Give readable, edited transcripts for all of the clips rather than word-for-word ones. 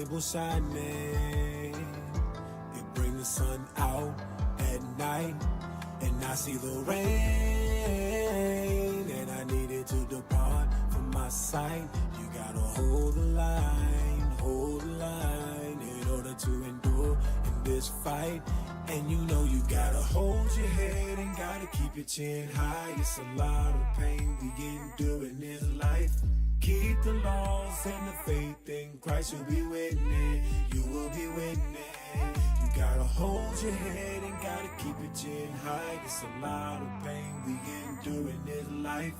table shining. It brings the sun out at night, and I see the rain, and I needed to depart from my sight. You gotta hold the line in order to endure in this fight. And you know you gotta hold your head and gotta keep your chin high. It's a lot of pain we endure in this life. Keep the laws and the faith in Christ, you'll be winning. You will be winning. You gotta hold your head and gotta keep your chin high. It's a lot of pain we endure in this life.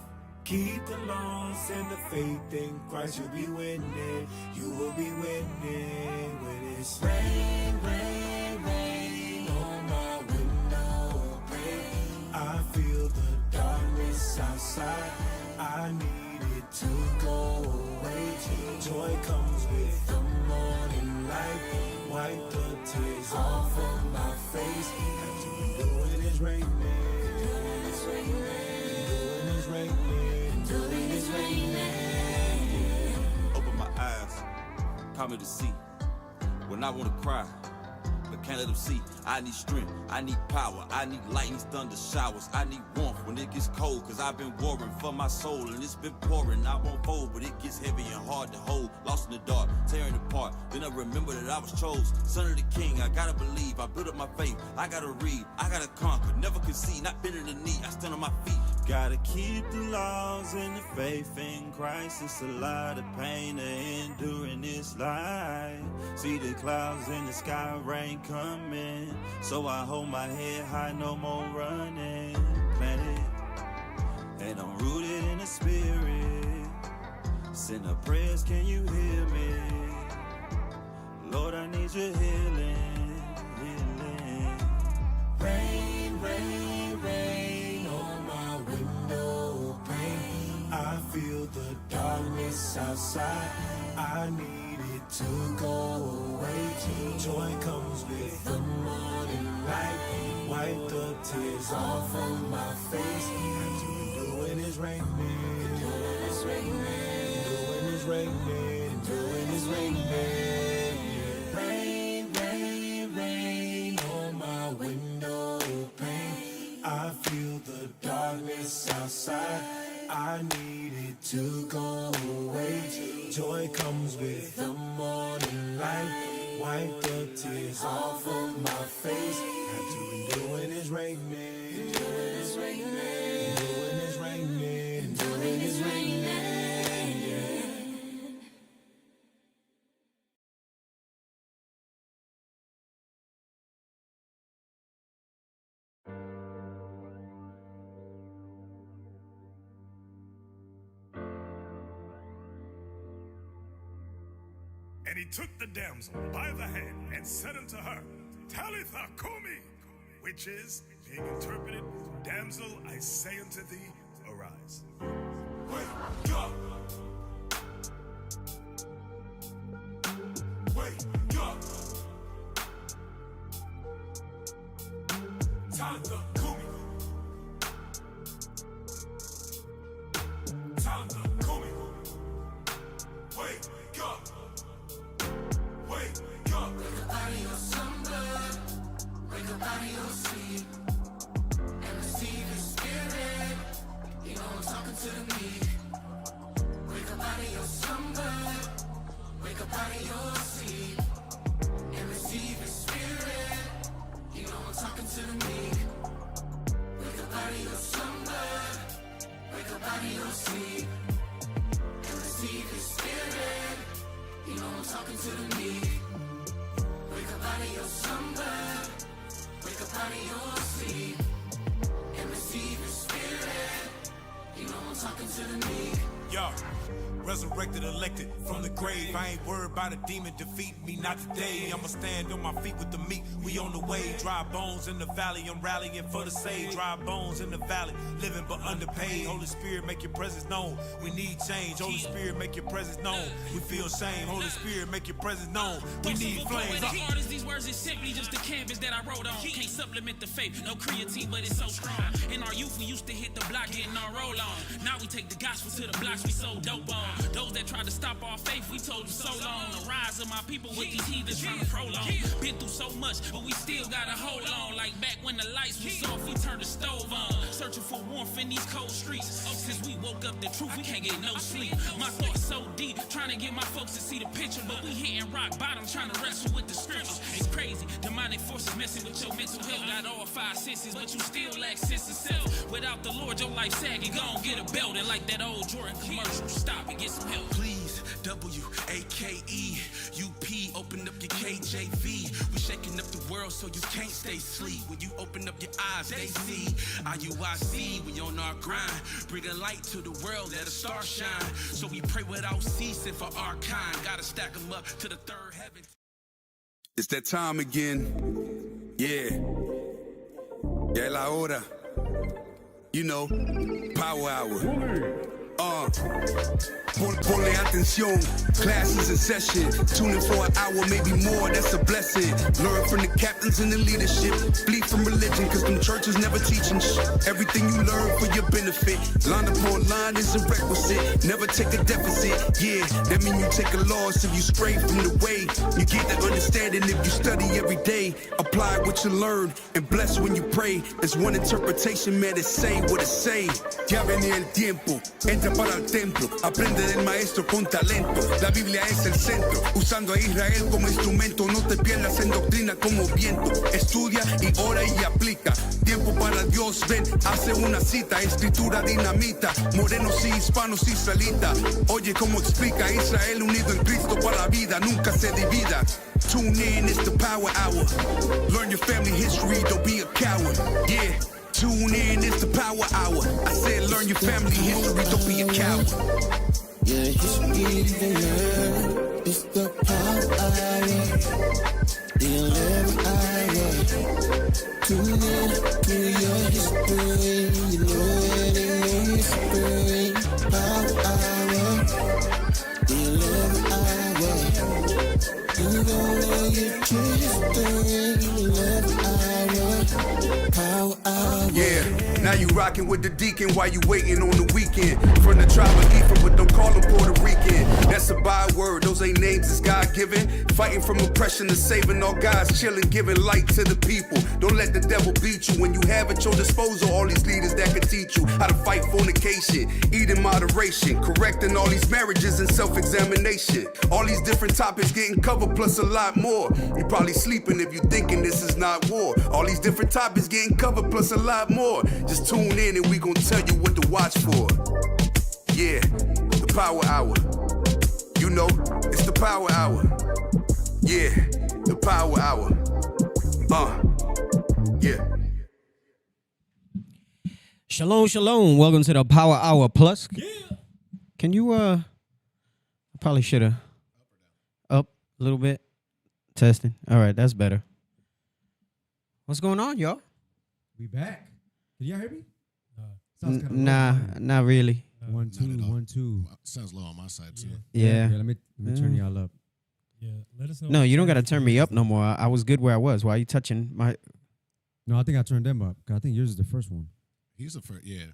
Keep the laws and the faith in Christ, you'll be winning. You will be winning when it's rain, rain, rain on my window pane. I feel the darkness outside. I need it to go away. Joy comes with the morning light. Wipe the tears off of my face. After we do it, it's raining. It's raining. It's raining. Open my eyes, call me to see. When I wanna cry, but can't let them see. I need strength, I need power, I need lightning, thunder showers. I need warmth when it gets cold, cause I've been warring for my soul, and it's been pouring. I won't fold, but it gets heavy and hard to hold. Lost in the dark, tearing apart. Then I remember that I was chose, son of the king. I gotta believe, I build up my faith. I gotta read, I gotta conquer, never concede, not bending the knee. I stand on my feet. Gotta keep the laws and the faith in Christ. It's a lot of pain to endure in this life. See the clouds in the sky, rain coming. So I hold my head high, no more running. Planted, and I'm rooted in the spirit. Send up prayers, can you hear me? Lord, I need your healing, healing. Rain, rain, rain on my window pane. I feel the darkness outside. I need it to go away. Joy comes with the morning light. Wipe the tears off of my face. After we do it, it's raining. It's raining. It's raining. It's raining. Rain, rain, rain on my window pane. I feel the darkness outside. I need it to go away. Joy comes with the morning light. Wipe the tears off of my face. After we do it, it's raining. It's raining. It's raining. It's raining. And he took the damsel by the hand and said unto her, Talitha Kumi, which is, being interpreted, damsel, I say unto thee, arise. Wake up! Wake up! Talitha Kumi. Talitha Kumi. Wake up! Wake up! Wake up out of your slumber, wake up out of your sleep, and receive His Spirit. You know I'm talking to the meek. Wake up out of your slumber, wake up out of your sleep, and receive His Spirit. You know I'm talking to the meek. Wake up out of your slumber, wake up out of your sleep, and receive His Spirit. You know I'm talking to the meek. Wake up out of your slumber, wake up out of your sleep, and receive His Spirit. You know I'm talking to the meek. Yo, resurrected, elected from the grave. I ain't worried about a demon defeating me, not today. I'ma stand on my feet with the meek. We on the way, dry bones in the valley. I'm rallying for the saved. Dry bones in the valley, living but underpaid. Holy Spirit, make your presence known. We need change. Holy Spirit, make your presence known. We feel shame. Holy Spirit, make your presence known. We need flames. As hard as these words words is simply just the canvas that I wrote on. Can't supplement the faith, no creatine, but it's so strong. In our youth, we used to hit the block, getting our roll on. Now we take the gospel to the blocks we so dope on. Those that tried to stop our faith, we told them so long. The rise of my people with these heathens trying to prolong. Been through so much, but we still gotta hold on. Like back when the lights was off, we turned the stove on. Searching for warmth in these cold streets. Oh, since we woke up the truth, we can't get no sleep. My thoughts so deep, trying to get my folks to see the picture, but we hitting rock bottom, trying to wrestle with the scriptures. It's crazy, demonic forces messing with your mental health. Got all five senses, but you still lack sense of self. Without the Lord, your life sagging, gon' get a belt. And like that old Jordan commercial, stop and get some help. Please, W-A-K-E, U-P, open up your KJV. We shaking up the world so you can't stay asleep. When you open up your eyes, they see IUIC, we on our grind. Bring a light to the world, let a star shine. So we pray without ceasing for our kind. Gotta stack them up to the third heaven. It's that time again. Yeah. Ya es la hora. You know, power hour. Ponle atención, classes in session. Tune in for an hour, maybe more, that's a blessing. Learn from the captains and the leadership. Flee from religion, cause them churches never teaching Everything you learn for your benefit. Line upon line is a requisite. Never take a deficit, yeah. That mean you take a loss if you stray from the way. You get the understanding if you study every day. Apply what you learn and bless when you pray. There's one interpretation, man, it say what it say. Ya venía el tiempo, entra para el templo, aprende del maestro con talento. La Biblia es el centro, usando a Israel como instrumento. No te pierdas en doctrina como viento. Estudia y ora y aplica. Tiempo para Dios, ven, hace una cita. Escritura dinamita, morenos y hispanos israelitas. Oye cómo explica Israel unido en Cristo para la vida, nunca se divida. Tune in, it's the power hour. Learn your family history, don't be a coward. Yeah. Tune in, it's the power hour. I said learn your family history, don't be a coward. Yeah, history to learn. It's the power hour. The 11th hour. Tune in to your history. You know it ain't no history. Power hour. The 11th hour. You gon' know your history. 11th hour. Power hour. Yeah, now you rockin' with the deacon while you waiting on the weekend. From the tribe of Ephraim, but don't call him Puerto Rican. That's a byword, those ain't names, it's God-given. Fighting from oppression to saving all guys, chillin', giving light to the people. Don't let the devil beat you when you have at your disposal all these leaders that can teach you how to fight fornication, eat in moderation, correcting all these marriages and self-examination. All these different topics getting covered plus a lot more. You probably sleeping if you thinking this is not war. All these different topics getting covered plus a lot more. Just tune in and we gon' tell you what to watch for. Yeah, the power hour. You know, it's the power hour. Yeah, the power hour. Yeah. Shalom, shalom. Welcome to the Power Hour Plus. Yeah. Can you, I probably should have. Up a little bit. Testing. All right, that's better. What's going on, y'all? We back. Can y'all hear me? Nah, not really. 1 2 1 2. Sounds low on my side too. Yeah. Let me turn y'all up. Yeah, let us know. No, you don't got to turn me up no more. I was good where I was. Why are you touching my... No, I think I turned them up. 'Cause I think yours is the first one. He's the first, yeah.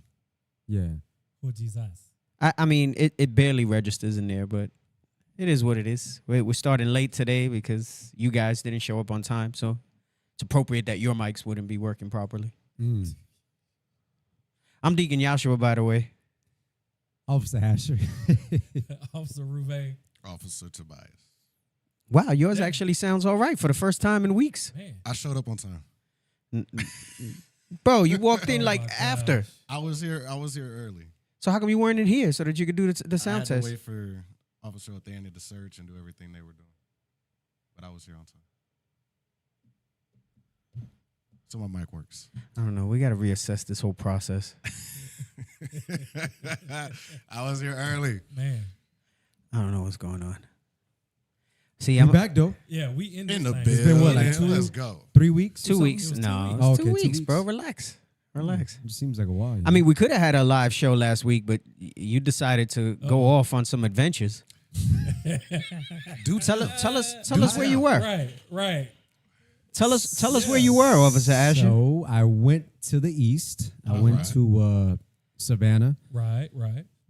Yeah. Oh, Jesus. I mean, it barely registers in there, but it is what it is. We're starting late today because you guys didn't show up on time, so it's appropriate that your mics wouldn't be working properly. I'm Deacon Yashua, by the way. Officer Asher. Officer Rubio. Officer Tobias. Wow, yours actually sounds all right for the first time in weeks. Man. I showed up on time. Bro, you walked in like after. I was here early. So how come you weren't in here so that you could do the sound I had test? to wait for Officer Othani to search and do everything they were doing. But I was here on time. So my mic works. I don't know. We got to reassess this whole process. I was here early. Man. I don't know what's going on. See, I'm back though. Yeah, we in the thing. building. It's been what, like Let's go. 3 weeks? 2 weeks. No, Oh, it's okay, 2 2 weeks, bro. Relax. It seems like a while. I mean, we could have had a live show last week, but you decided to go off on some adventures. Dude, tell us where you were. Right. Tell us where you were, Officer Asher. So I went to the east. I went to Savannah. Right.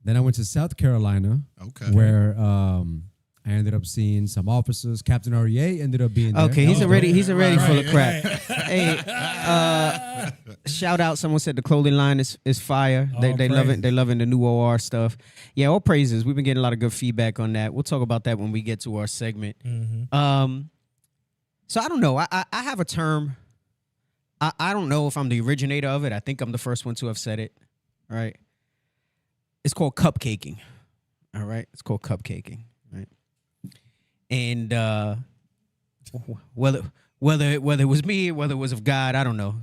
Then I went to South Carolina. Okay. Where I ended up seeing some officers. Captain REA ended up being there. Okay, he's already full of crap. Right. Hey, shout out! Someone said the clothing line is fire. They love it. They loving the new OR stuff. Yeah, all praises. We've been getting a lot of good feedback on that. We'll talk about that when we get to our segment. So I don't know. I have a term. I don't know if I'm the originator of it. I think I'm the first one to have said it. All right. It's called cupcaking. All right. It's called cupcaking. Right. And whether it was me, whether it was of God, I don't know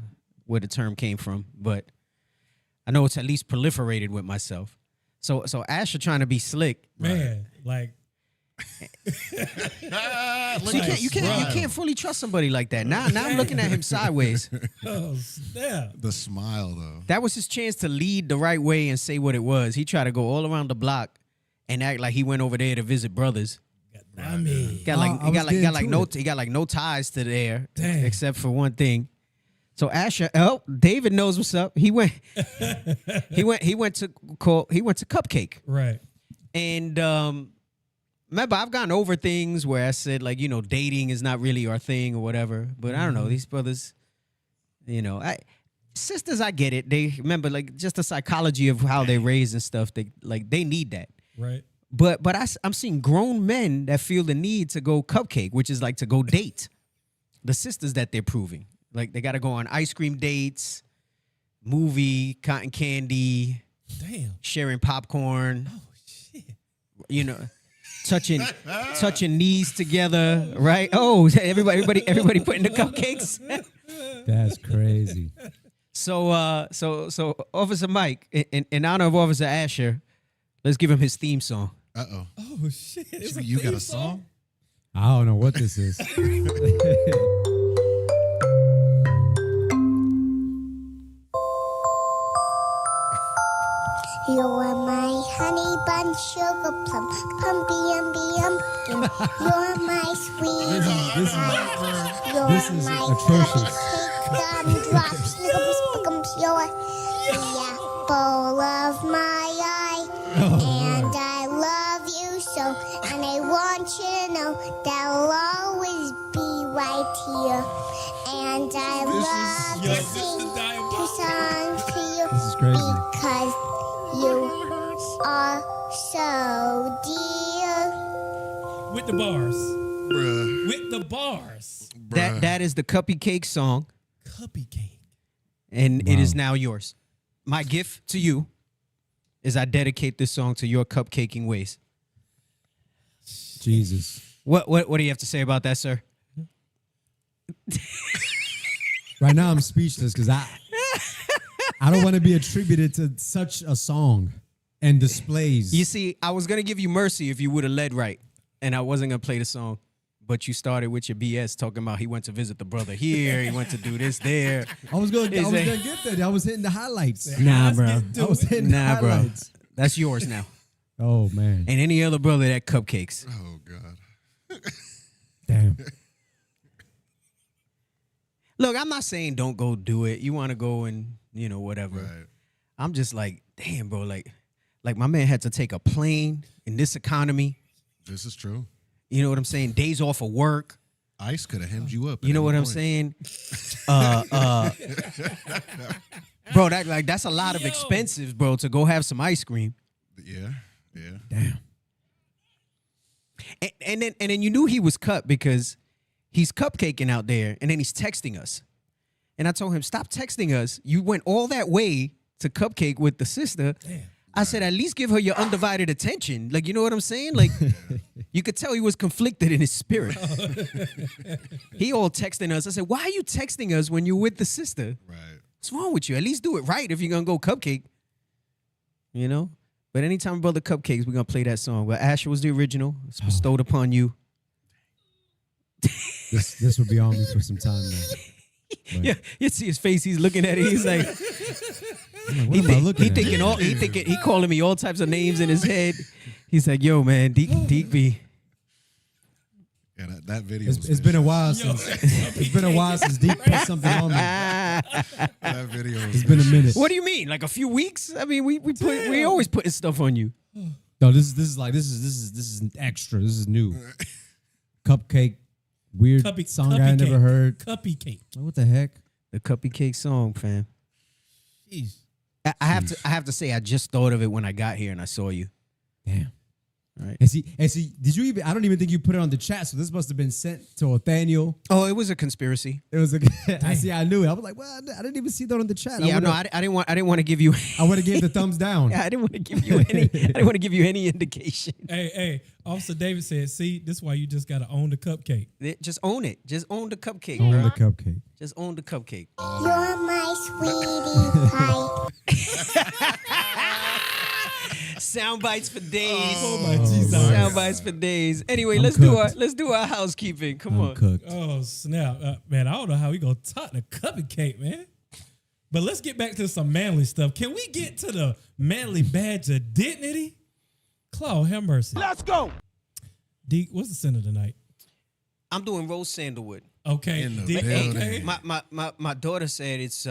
where the term came from, but I know it's at least proliferated with myself. So Asher trying to be slick, Man, like so you can't fully trust somebody like that. Now I'm looking at him sideways. oh snap. The smile though. That was his chance to lead the right way and say what it was. He tried to go all around the block and act like he went over there to visit brothers. I mean, He got like no ties to there. Damn. Except for one thing. So Asher, David knows what's up. He went to Cupcake. right. And remember, I've gotten over things where I said, like, dating is not really our thing or whatever. But I don't know, these brothers, sisters, I get it. They remember, like, just the psychology of how they raised and stuff. They need that. Right. But I'm seeing grown men that feel the need to go cupcake, which is like to go date the sisters that they're proving. Like, they got to go on ice cream dates, movie, cotton candy, Damn. sharing popcorn. Oh shit. Touching knees together, right? Oh, everybody putting the cupcakes. That's crazy. So Officer Mike, in honor of Officer Asher, let's give him his theme song. Uh-oh. Oh shit. It's You got theme a song? I don't know what this is. You're my honey bun, sugar plum, pumpkin. You're my sweet This is atrocious. drops, you're the apple of my eye. And I love you so, and I want you to know that I'll always be right here. And I love to sing two songs to you This is crazy. because you are so dear. With the bars. Bruh. With the bars. That is the Cuppy Cake song, Cuppy cake. and it is now yours. My gift to you is I dedicate this song to your cupcaking ways. Jesus. What do you have to say about that, sir? Right now I'm speechless because I don't want to be attributed to such a song and displays. You see, I was gonna give you mercy if you would have led right, and I wasn't gonna play the song. But you started with your BS talking about he went to visit the brother here, he went to do this there. I was gonna Is that- get that. I was hitting the highlights. Nah, bro. I was hitting the highlights. That's yours now. Oh man. And any other brother that cupcakes. Oh God. Damn. Look, I'm not saying don't go do it. You want to go and whatever. Right. I'm just like, damn, bro. Like my man had to take a plane in this economy. This is true. You know what I'm saying? Days off of work. ICE could have hemmed you up. You know what I'm saying? Bro, that's a lot of expenses, bro, to go have some ice cream. Yeah. Damn. And then you knew he was cut because he's cupcaking out there, and then he's texting us. And I told him, stop texting us. You went all that way to cupcake with the sister. Damn. I said, at least give her your undivided attention. Like, you know what I'm saying? Like, you could tell he was conflicted in his spirit. He all texting us. I said, why are you texting us when you're with the sister? Right. What's wrong with you? At least do it right if you're going to go cupcake. You know? But anytime Brother Cupcakes, we're going to play that song. But Asher was the original. It's bestowed upon you. This will be on me for some time now. But Yeah, you see his face. He's looking at it. He's like, I'm like, what am I looking at? he calling me all types of names in his head. He's like, yo, man, Deke B. Yeah, That video. It's been a while since Deep put something on me. That video. It's been a minute. What do you mean? Like a few weeks? I mean, we always putting stuff on you. No, this is extra. This is new. Cupcake, weird song I never heard. Cuppy cake. What the heck? The Cuppy Cake song, fam. Jeez. I have to say, I just thought of it when I got here and I saw you. Damn. Right. And see, did you even? I don't even think you put it on the chat. So this must have been sent to Nathaniel. Oh, it was a conspiracy. It was a. I knew it. I was like, well, I didn't even see that on the chat. Yeah, I didn't want to give you. I would have gave the thumbs down. Yeah, I didn't want to give you any. I didn't want to give you any indication. Hey, Officer David said, "See, this is why you just gotta own the cupcake. Just own it. Just own the cupcake. Own bro. the cupcake. Just own the cupcake. You're my sweetie pie. Sound bites for days. Oh my Jesus! Sound bites for days. Anyway, I'm let's do our housekeeping. Come on. Cooked. Oh snap, man! I don't know how we gonna talk the cupcake, man. But let's get back to some manly stuff. Can we get to the manly badge of dignity? Claude, have mercy. Let's go. Deke, what's the center tonight? I'm doing rose sandalwood. Okay, In the Deke, building. okay. My daughter said it's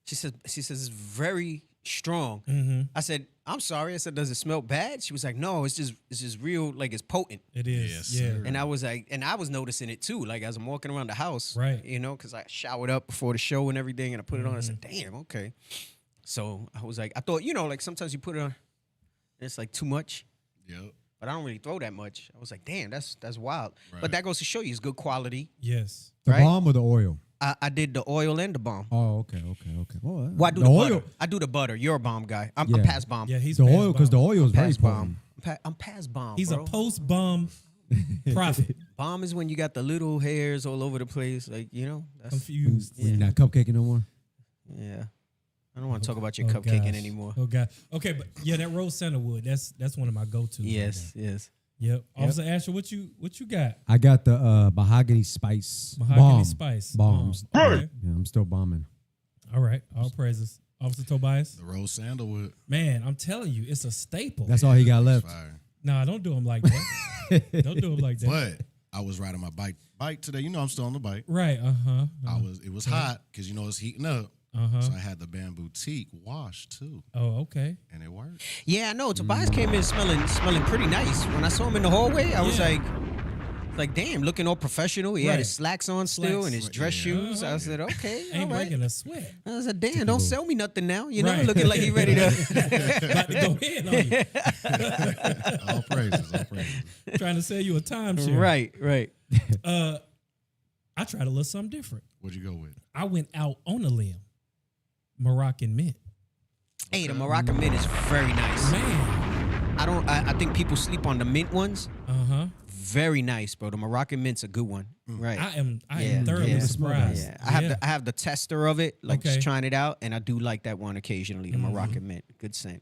she says it's very strong. Mm-hmm. I said, I'm sorry. I said, does it smell bad? She was like, no, it's just real, like it's potent. It is, Yes, yeah. sir. And I was like, and I was noticing it too, like as I'm walking around the house, Right. You know, because I showered up before the show and everything, and I put it on. I said, Mm-hmm. damn, okay. So I was like, I thought, you know, like sometimes you put it on, and it's like too much, Yep. but I don't really throw that much. I was like, damn, that's wild. Right. But that goes to show you it's good quality. Yes. The Right. balm or the oil? I did the oil and the bomb. Oh, okay. Well, Well, I do the butter. I do the butter. You're a bomb guy. I'm Yeah. past bomb. Yeah, he's the past oil, because the bomb. oil is very Past potent. bomb. I'm past bomb. He's bro. a post-bomb prophet. Bomb is when you got the little hairs all over the place, like you know. That's, Confused. When you're not cupcaking no more. yeah. I don't want to talk about your Oh, cupcaking gosh. anymore. Oh God. Okay, but yeah, that rose sandalwood. That's one of my go-tos. Yes, yes. Yep. Officer Asher, what you got? I got the mahogany spice. Mahogany bomb. spice. Bombs. Okay. Yeah, I'm still bombing. All right. All praises. Officer Tobias. The rose sandalwood. Man, I'm telling you, it's a staple. That's all he got left. Fire. Nah, don't do him like that. Don't do him like that. But I was riding my bike today. You know I'm still on the bike. Right. It was hot because you know it's heating up. So I had the bamboo teak washed too, Oh, okay. and it worked. Yeah, I know. Tobias came in smelling pretty nice. When I saw him in the hallway, I was Yeah. like, damn, looking all professional. He had his slacks on still Slacks. and his dress Yeah. shoes. I said, okay, all Ain't right. breaking a sweat. I said, damn, don't sell me nothing now. You know, Right. looking like he ready to. About to go in on you. All praises, all praises. Trying to sell you a timeshare. right. I tried a little something different. What'd you go with? I went out on a limb. Moroccan mint. Hey, the Moroccan mint is very nice. Man. I think people sleep on the mint ones. Uh-huh. Very nice, bro. The Moroccan mint's a good one. Right. I am Yeah, thoroughly yeah. surprised. Yeah, I have the tester of it, like Okay. just trying it out, and I do like that one occasionally. The Moroccan mint, good scent.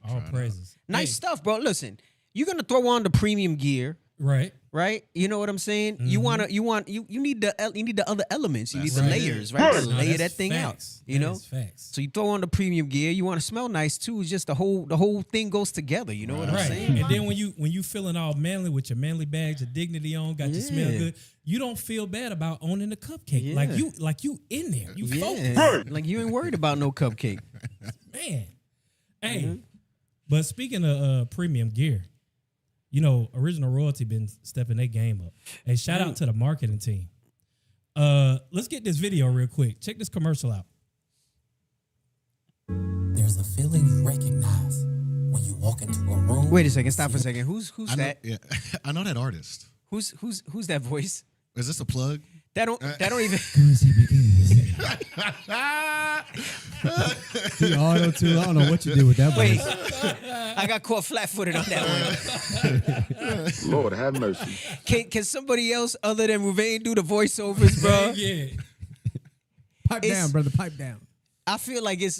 All praises. Nice Hey, stuff, bro. Listen, you're gonna throw on the premium gear, Right. right? You know what I'm saying? You need the other elements. You need the right. layers, right? To No, layer that's that thing facts. out. You That know. is facts. So you throw on the premium gear. You want to smell nice too. It's just the whole thing goes together. You know what I'm Right. saying? And then when you feeling all manly with your manly badge of dignity on, got your smell Yeah. good, you don't feel bad about owning the cupcake. Yeah. Like you in there. You focused. Yeah. Like you ain't worried about no cupcake. Man. Hey. Mm-hmm. But speaking of premium gear, you know, Original Royalty been stepping their game up. Hey, shout out to the marketing team. Let's get this video real quick. Check this commercial out. There's a feeling you recognize when you walk into a room. Wait a second. Stop for a second. Who's that? Yeah, I know that artist. Who's that voice? Is this a plug? That don't even. The auto too. I don't know what you did with that. Wait, voice. I got caught flat-footed on that one. Lord have mercy. Can somebody else other than Ruvain do the voiceovers, bro? Yeah. Pipe down, brother. Pipe down. I feel like it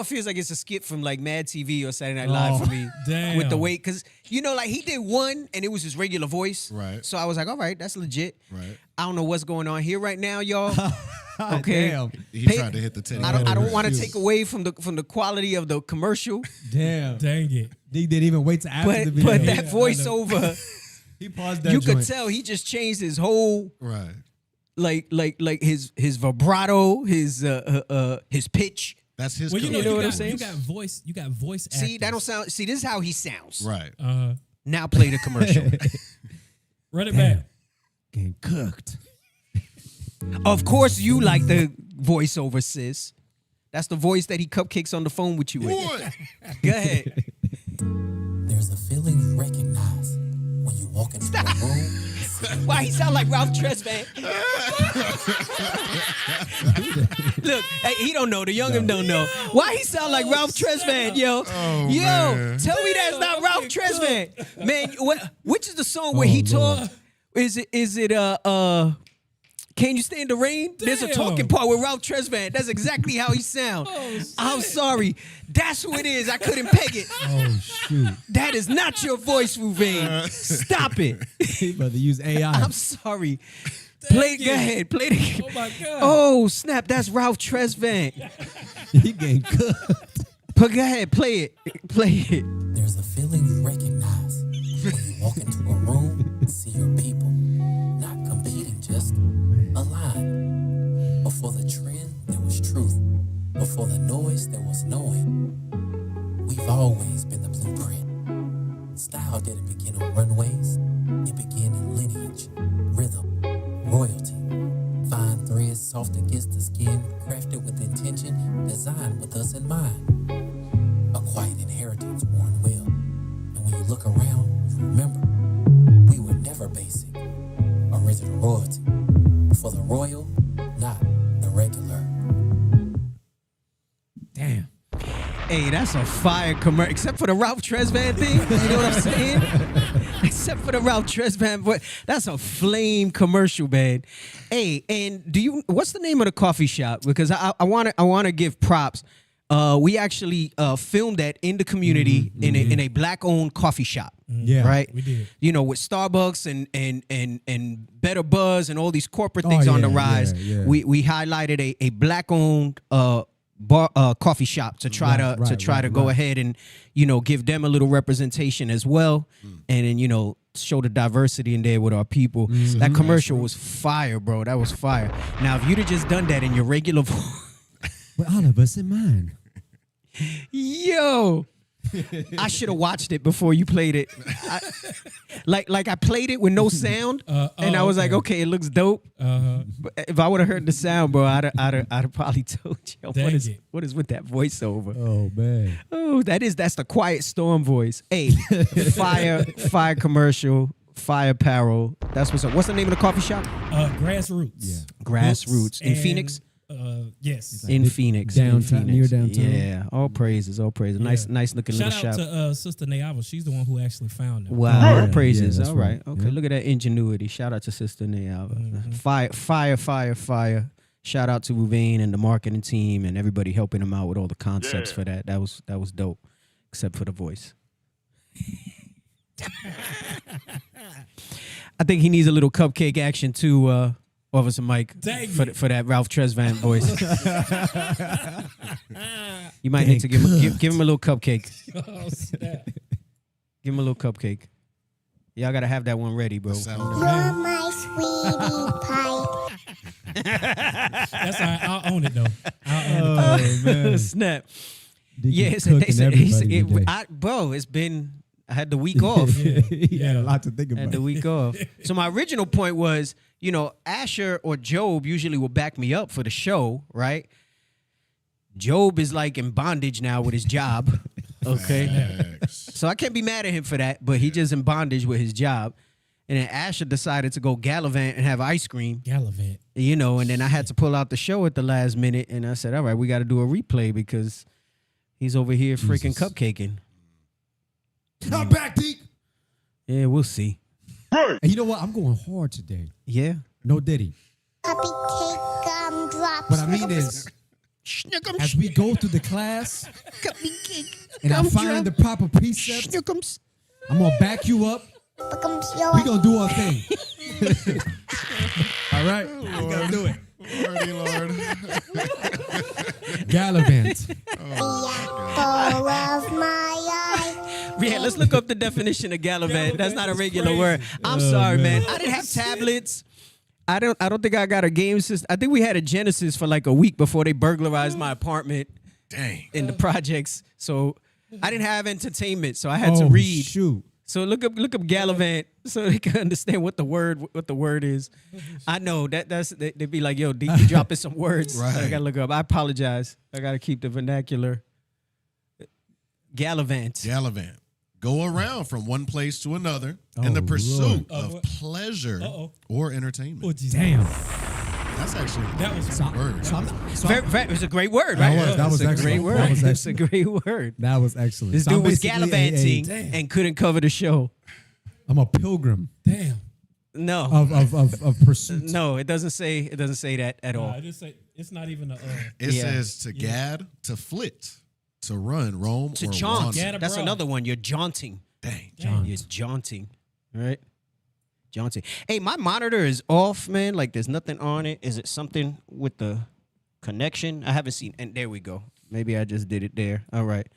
feels like it's a skit from like Mad TV or Saturday Night Live for me. Damn. With the weight, because you know, like he did one and it was his regular voice. Right. So I was like, all right, that's legit. Right. I don't know what's going on here right now, y'all. Okay. Damn. He Pay- tried to hit the Teddy. I don't want to Excuse. take away from the quality of the commercial, Damn. Dang it. They didn't even wait to after the video. but that Yeah, I know. voiceover, He paused that You joint. could tell he just changed his whole Right. like his vibrato, his pitch. That's his. Well, you know, know you what got, I'm saying? You got voice. You got voice. See, that don't actors. sound. See, this is how he sounds. Right. Now play the commercial. Run it back. Getting cooked. Of course, you like the voiceover, sis. That's the voice that he cupcakes on the phone with you with. Go ahead. There's a feeling you recognize when you walk into a room. Why he sound like Ralph Tresvant? Look, hey, he don't know. The youngin' don't know. Why he sound like Ralph Tresvant, yo? Yo, man. tell me that's not Ralph Tresvant. Man, which is the song where he talk? Is it Can You Stand the Rain? There's a talking part with Ralph Tresvant. That's exactly how he sound. I'm sorry. That's who it is. I couldn't peg it. Oh, shoot. That is not your voice, Ruvain. Stop it. He about to use AI. I'm sorry. Play. Go ahead. Play the. Oh my God. Oh snap! That's Ralph Tresvant. He getting cooked. But go ahead. Play it. Play it. There's a feeling you recognize when you walk into a room and see your people not competing, just aligned. Before the trend, there was truth. Before the noise, there was knowing. We've always been the blueprint. Style didn't begin on runways. It began in lineage, rhythm, royalty. Fine threads soft against the skin, crafted with intention, designed with us in mind. A quiet inheritance worn well. And when you look around, you remember, we were never basic. Original royalty. For the royal, not the regular. Damn. Hey, that's a fire commercial. Except for the Ralph Tresvant thing. You know what I'm saying? Except for the Ralph Tresvant, but that's a flame commercial, man. Hey, and what's the name of the coffee shop? Because I wanna give props. We actually filmed that in the community in a black-owned coffee shop. Yeah, right. we did. You know, with Starbucks and Better Buzz and all these corporate things on the rise. yeah. We highlighted a black-owned coffee shop to try to go ahead and give them a little representation as well, and then show the diversity in there with our people. That commercial was fire, bro. That was fire. Now, if you'd have just done that in your regular With all of us in mind. Yo, I should have watched it before you played it. I played it with no sound, and I was like, okay, it looks dope. But if I would have heard the sound, bro, I'd have probably told you what is with that voiceover. Oh man. Oh, that's the Quiet Storm voice. Hey, fire commercial, fire apparel. That's what's up. What's the name of the coffee shop? Grassroots. Yeah. Grassroots in Phoenix. Yes. In Phoenix. Downtown, near downtown. Yeah. All praises. Nice looking Shout little out shop. to Sister Nayava. She's the one who actually found it. Wow. All Yeah, praises. that's All right. right. Okay. Yeah. Look at that ingenuity. Shout out to Sister Nayava. Fire. Shout out to Ruvain and the marketing team and everybody helping him out with all the concepts for that. That was dope. Except for the voice. I think he needs a little cupcake action too, Officer Mike, for that Ralph Tresvant voice. You might need to give him a little cupcake. Oh, snap. Give him a little cupcake. Y'all gotta have that one ready, bro. You're my sweetie pie. That's all right. I'll own it, though. Oh man. Snap. Dick Yeah, is cooking everybody today. it's been. I had the week off. He had a lot to think Had about. the week off. So my original point was, Asher or Job usually will back me up for the show, right? Job is like in bondage now with his job. Okay. So I can't be mad at him for that, but he just in bondage with his job. And then Asher decided to go gallivant and have ice cream. Gallivant. And then I had to pull out the show at the last minute. And I said, all right, we got to do a replay because he's over here freaking cupcaking. I'm back, Deke. Yeah, we'll see. And you know what? I'm going hard today. Yeah. No Diddy. Cupcake gumdrops. What I mean is, as we go through the class and I find the proper precepts, I'm going to back you up. We're going to do our thing. All right? We're going to do it. Lord. Gallivant. The apple of my eye. Yeah, let's look up the definition of gallivant. That's not a regular word. I'm sorry, man. I didn't have tablets. I don't think I got a game system. I think we had a Genesis for like a week before they burglarized my apartment. Dang. In the projects. So I didn't have entertainment, so I had to read. Shoot. So look up gallivant so they can understand what the word is. I know they'd be like, yo, D, you dropping some words. Right. I gotta look up. I apologize. I gotta keep the vernacular. Gallivant. Gallivant. Go around from one place to another in the pursuit of pleasure or entertainment. Oh, geez. Damn. That's actually That was a word. It was a great word, right? That was a excellent. great word. That was It's a great word. That was excellent. This So dude I'm was basically gallivanting and couldn't cover the show. I'm a pilgrim Damn. No. of pursuit. No, it doesn't say that at all. I just say it's not even a. It says to gad, to flit, to run, roam, To or jaunt. wander. That's another one. You're jaunting. Dang. You're jaunting. Right? Jaunting. Hey, my monitor is off, man. Like there's nothing on it. Is it something with the connection? I haven't seen. And there we go. Maybe I just did it there. All right.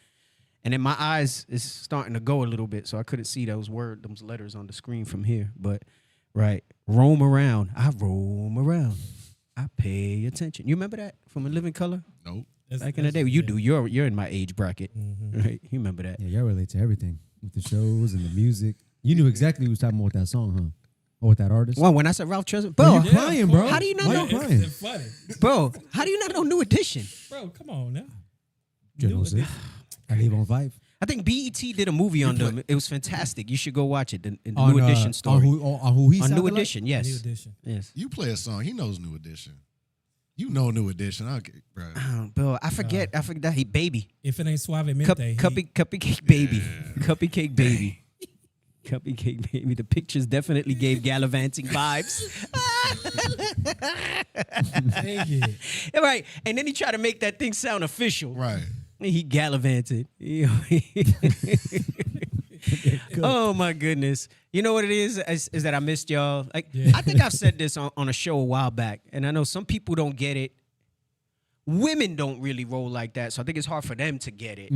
And then my eyes is starting to go a little bit, so I couldn't see those letters on the screen from here. But right, roam around. I roam around. I pay attention. You remember that from A Living Color? Nope. Back in the day, you do. You're in my age bracket, right? You remember that? Yeah, y'all relate to everything with the shows and the music. You knew exactly who was talking about with that song, huh? Or with that artist. Well, when I said Ralph Tresvant, Bro, bro, you crying, bro. How do you not Why know? you crying? It's funny. Bro, how do you not know New Edition? Bro, come on now. Journalism. I leave on Vibe. I think BET did a movie on them. It was fantastic. You should go watch it. The New Edition story. On who he on sounded New like? Edition, yes. New Edition. Yes. You play a song. He knows New Edition. You know New Edition. Okay, bro. Bro, I forget that he baby. If it ain't Suavemente, Cupcake baby. Cupcake baby. Cupcake baby. The pictures definitely gave gallivanting vibes. Dang it. All right. And then he tried to make that thing sound official. Right. He gallivanted. Oh my goodness. You know what it is that I missed y'all. Like I think I've said this on a show a while back, and I know some people don't get it. Women don't really roll like that, so I think it's hard for them to get it.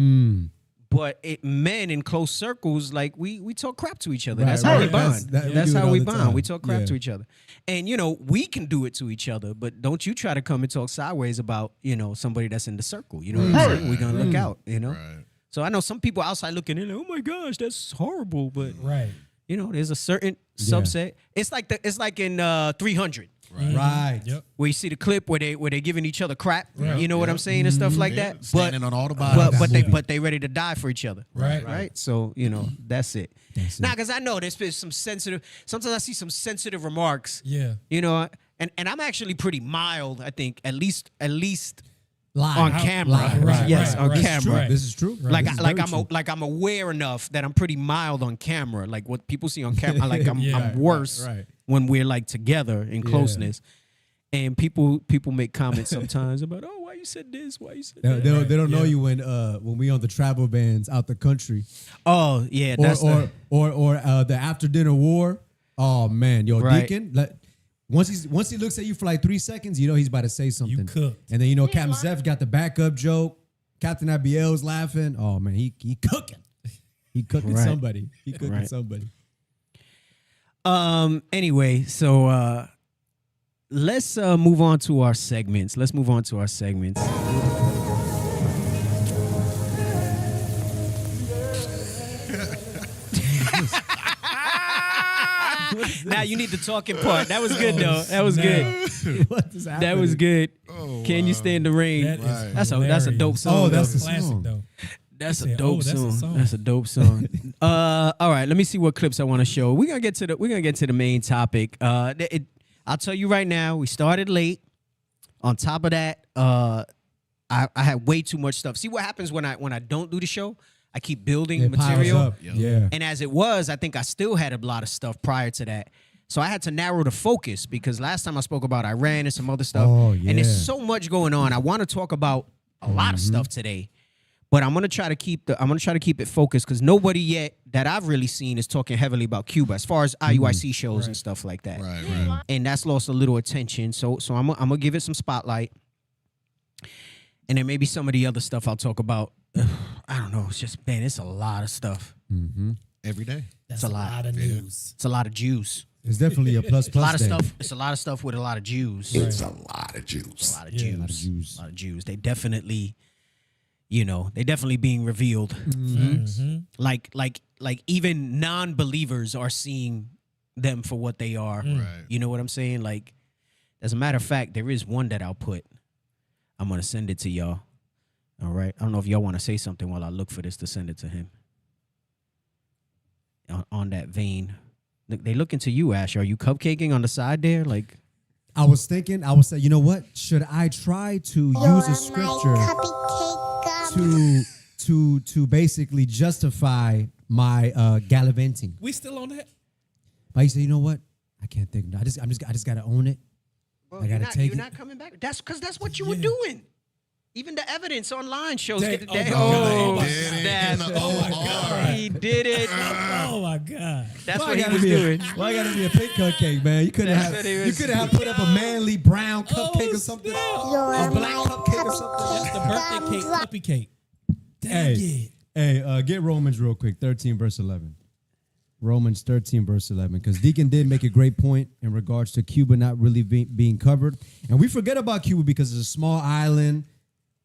But men in close circles, like we talk crap to each other. Right, That's how we right. bond. That's do it how all we the bond. time. We talk crap Yeah. to each other. And we can do it to each other, but don't you try to come and talk sideways about, somebody that's in the circle. You know what I'm saying? We're gonna look out, Right. So I know some people outside looking in, oh my gosh, that's horrible. But Right. there's a certain subset. It's like in 300. Right. Yep. Where you see the clip where they're giving each other crap, you know what I'm saying, and stuff like Yeah. that. Standing on all the bodies. But they ready to die for each other, Right. So that's it. Now, because I know there's been some sensitive. Sometimes I see some sensitive remarks. Yeah. And I'm actually pretty mild. I think at least Live. on camera. Live. Right, Yes, right, on right. camera. This is true. Like This is like very I'm true. I'm aware enough that I'm pretty mild on camera. Like what people see on camera, like I'm Yeah, worse right. when we're like together in closeness. And people make comments sometimes about, oh, why you said this? Why you said that? They don't know you when we on the travel bans out the country. Oh yeah, Or that's the after dinner war. Oh man, yo, Right. Deacon. Once he looks at you for like 3 seconds, he's about to say something. You cooked. And then Captain Zeph got the backup joke. Captain Abiel's laughing. Oh man, he cooking. He cooking Right. somebody. He cooking Right. somebody. Anyway, so let's move on to our segments. Now you need the talking part. That was good though. That was good. What is happening? That was good. Can you stand the rain? That is That's a dope song. Oh, that's though. the classic song. though. That's They a said, dope "Oh, that's a song. song." That's a dope song. All right, let me see what clips I want to show. We're gonna get to the main topic. I'll tell you right now, we started late. On top of that, I had way too much stuff. See what happens when I don't do the show? I keep building It piles material. up. Yeah. And as it was, I think I still had a lot of stuff prior to that. So I had to narrow the focus because last time I spoke about Iran and some other stuff. Oh, And yeah. there's so much going on. I want to talk about a lot of stuff today. But I'm gonna try to keep it focused because nobody yet that I've really seen is talking heavily about Cuba as far as IUIC shows and stuff like that. Right. And that's lost a little attention. So I'm gonna give it some spotlight. And then maybe some of the other stuff I'll talk about. I don't know. It's just, man, it's a lot of stuff. Every day. That's It's a a lot. lot of news. It's a lot of Jews. It's definitely a plus A lot of day. stuff. It's a lot of stuff with a lot of Jews. It's a lot of Jews. It's a lot of Yeah. Jews. A lot of Jews. A lot of Jews. They definitely, they definitely being revealed. Like even non-believers are seeing them for what they are. Right. You know what I'm saying? Like, as a matter of fact, there is one that I'll put. I'm gonna send it to y'all. All right. I don't know if y'all want to say something while I look for this to send it to him. On that vein, they looking to you, Ash. Are you cupcaking on the side there? Like, I was thinking, I was saying, you know what? Should I try to use a scripture to basically justify my gallivanting? We still on that? But you say, you know what? I can't think. I just gotta own it. well, I gotta take you're it. not coming back. That's because that's what you were doing. Even the evidence online shows They- that. oh my God. Oh my Did it snap. in the OR. He did it. Oh my God. That's Why what he gotta was be doing. Why gotta be a pink cupcake, man? You couldn't That's have. what he You was- could have put up a manly brown cupcake or something. You're A black my cupcake or something. That's the birthday cake, puppy cake. Dang Hey, it. hey, get Romans real quick, 13 verse 11. Romans 13 verse 11, because Deacon did make a great point in regards to Cuba not really being covered, and we forget about Cuba because it's a small island.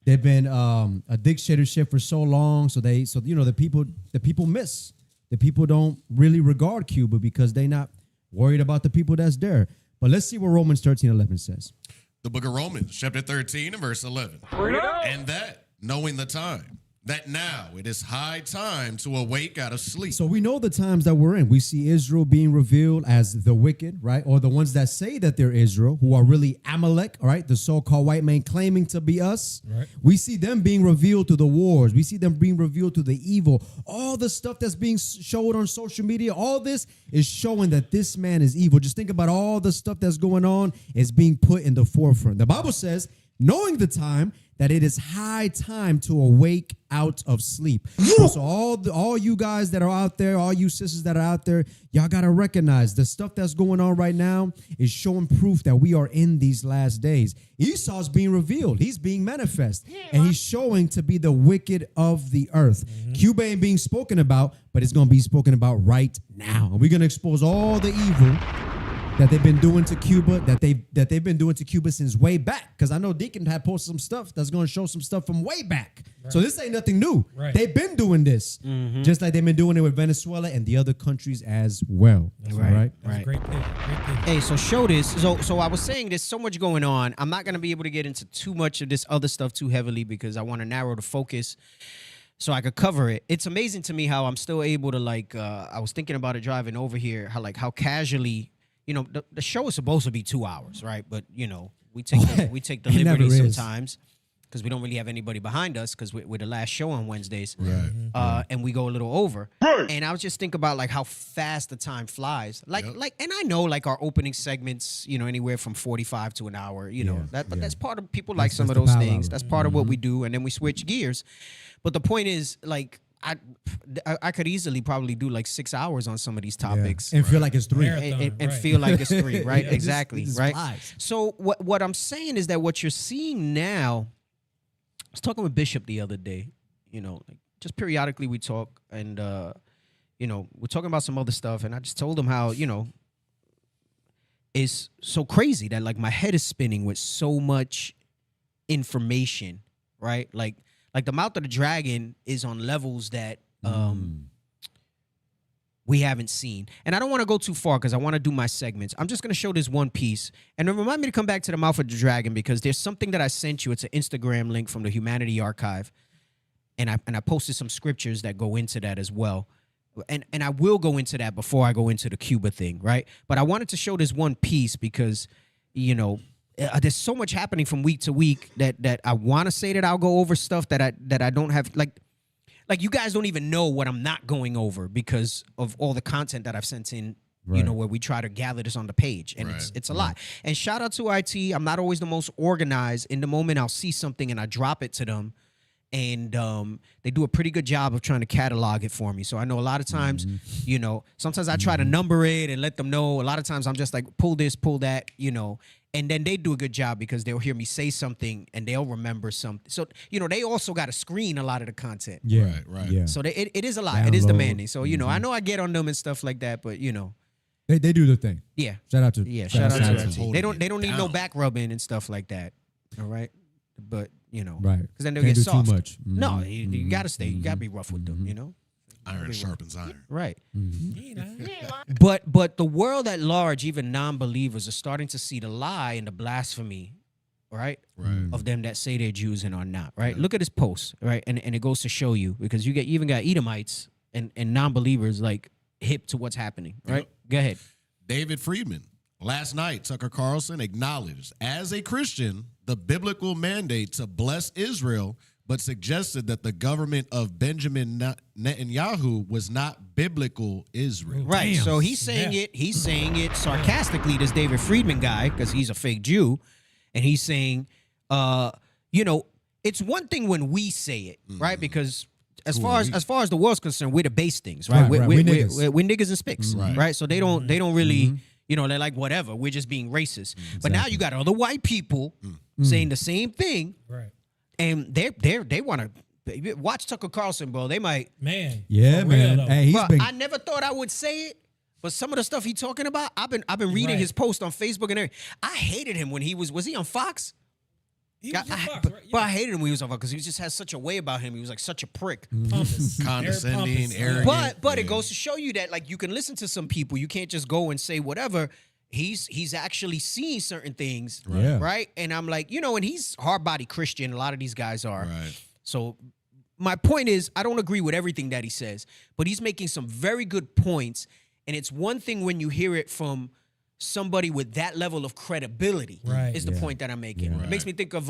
They've been a dictatorship for so long, so the people miss. The people don't really regard Cuba because they're not worried about the people that's there. But let's see what Romans 13:11 says. The book of Romans, chapter 13 and verse 11. And that, knowing the time, that now it is high time to awake out of sleep. So we know the times that we're in. We see Israel being revealed as the wicked, right? Or the ones that say that they're Israel, who are really Amalek, right? The so-called white man claiming to be us. Right. We see them being revealed through the wars. We see them being revealed through the evil. All the stuff that's being showed on social media, all this is showing that this man is evil. Just think about all the stuff that's going on is being put in the forefront. The Bible says, knowing the time, that it is high time to awake out of sleep. So all you guys that are out there, all you sisters that are out there, y'all got to recognize the stuff that's going on right now is showing proof that we are in these last days. Esau's being revealed. He's being manifest. And he's showing to be the wicked of the earth. Cuba ain't being spoken about, but it's going to be spoken about right now. And we're going to expose all the evil that they've been doing to Cuba, that they've been doing to Cuba since way back. Because I know Deacon had posted some stuff that's going to show some stuff from way back. Right. So this ain't nothing new. Right. They've been doing this, just like they've been doing it with Venezuela and the other countries as well. That's All right. That's a great pick. Great pick. Hey, so show this. So I was saying there's so much going on. I'm not going to be able to get into too much of this other stuff too heavily because I want to narrow the focus so I could cover it. It's amazing to me how I'm still able to I was thinking about it driving over here, how casually, the show is supposed to be 2 hours, right? But, we take the It never liberty is. sometimes because we don't really have anybody behind us because we're the last show on Wednesdays. Right. And we go a little over. Right. And I was just thinking about how fast the time flies. And I know our opening segments, anywhere from 45 to an hour, but that's part of people like some of those things. That's part of what we do. And then we switch gears. But the point is I could easily probably do 6 hours on some of these topics. And feel like it's 3. Marathon. And Right. feel like it's 3, right? Yeah, Exactly, it just right? flies. So what I'm saying is that what you're seeing now, I was talking with Bishop the other day, just periodically we talk and, we're talking about some other stuff and I just told him how, it's so crazy that my head is spinning with so much information, right? Like the mouth of the dragon is on levels that we haven't seen. And I don't want to go too far because I want to do my segments. I'm just going to show this one piece. And then remind me to come back to the mouth of the dragon because there's something that I sent you. It's an Instagram link from the Humanity Archive. And I posted some scriptures that go into that as well. And I will go into that before I go into the Cuba thing, right? But I wanted to show this one piece because, there's so much happening from week to week that I want to say that I'll go over stuff that I don't have like you guys don't even know what I'm not going over because of all the content that I've sent in, Right. where we try to gather this on the page. And it's a lot. And shout out to IT. I'm not always the most organized. In the moment I'll see something and I drop it to them. And they do a pretty good job of trying to catalog it for me. So I know a lot of times, sometimes I try to number it and let them know. A lot of times I'm just pull this, pull that, And then they do a good job because they'll hear me say something and they'll remember something. So, they also got to screen a lot of the content. Yeah. Right. Yeah. So it is a lot. It is Download. demanding. So, I know I get on them and stuff like that, but, They do their thing. yeah. Shout out to Shout out to to that. holding They don't it need no down. back rubbing and stuff like that. All right. But, Right. because then they'll Can't get do soft. too much. No, you got to stay. You got to be rough with them, Iron sharpens iron. Right. Mm-hmm. But the world at large, even non-believers, are starting to see the lie and the blasphemy, right? Right. Of them that say they're Jews and are not, right? Look at this post, right? And it goes to show you, because you even got Edomites and non-believers like hip to what's happening, right? Yep. Go ahead. David Friedman. Last night, Tucker Carlson acknowledged, as a Christian, the biblical mandate to bless Israel, but suggested that the government of Benjamin Netanyahu was not biblical Israel. Right. Damn. So he's saying Yeah. it. He's saying it sarcastically. This David Friedman guy, because he's a fake Jew, and he's saying, it's one thing when we say it, right? Because as far as the world's concerned, we're the base things, right? Right, We're niggas. we're niggas and spicks, Right. right? So they don't really, they're like whatever. We're just being racist. But now you got other white people saying the same thing, Right. and they want to watch Tucker Carlson, bro. They might. Man. Yeah, for real, man. though. Hey, he's Bro, been. I never thought I would say it, but some of the stuff he talking about, I've been reading Right. his post on Facebook and everything. I hated him when he was he on Fox? He was on I- Fox, but, right? but I hated him when he was on Fox because he just has such a way about him. He was like such a prick. Pompous. Condescending, Very pompous. arrogant. But it Yeah. goes to show you that like you can listen to some people. You can't just go and say whatever. He's actually seeing certain things, Yeah. right? And I'm like, and he's hard body Christian. A lot of these guys are. Right. So my point is, I don't agree with everything that he says, but he's making some very good points. And it's one thing when you hear it from somebody with that level of credibility, Right. is the Yeah. point that I'm making. Yeah. It makes me think of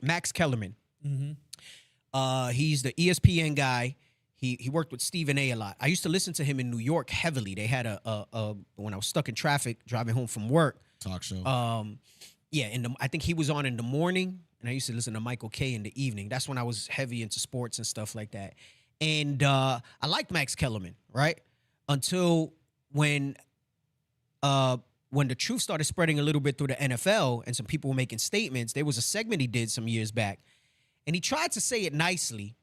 Max Kellerman. Mm-hmm. He's the ESPN guy. He worked with Stephen A. lot. I used to listen to him in New York heavily. They had a when I was stuck in traffic driving home from work. Talk show. I think he was on in the morning, and I used to listen to Michael Kay in the evening. That's when I was heavy into sports and stuff like that. And I liked Max Kellerman, right? Until when the truth started spreading a little bit through the NFL and some people were making statements. There was a segment he did some years back, and he tried to say it nicely,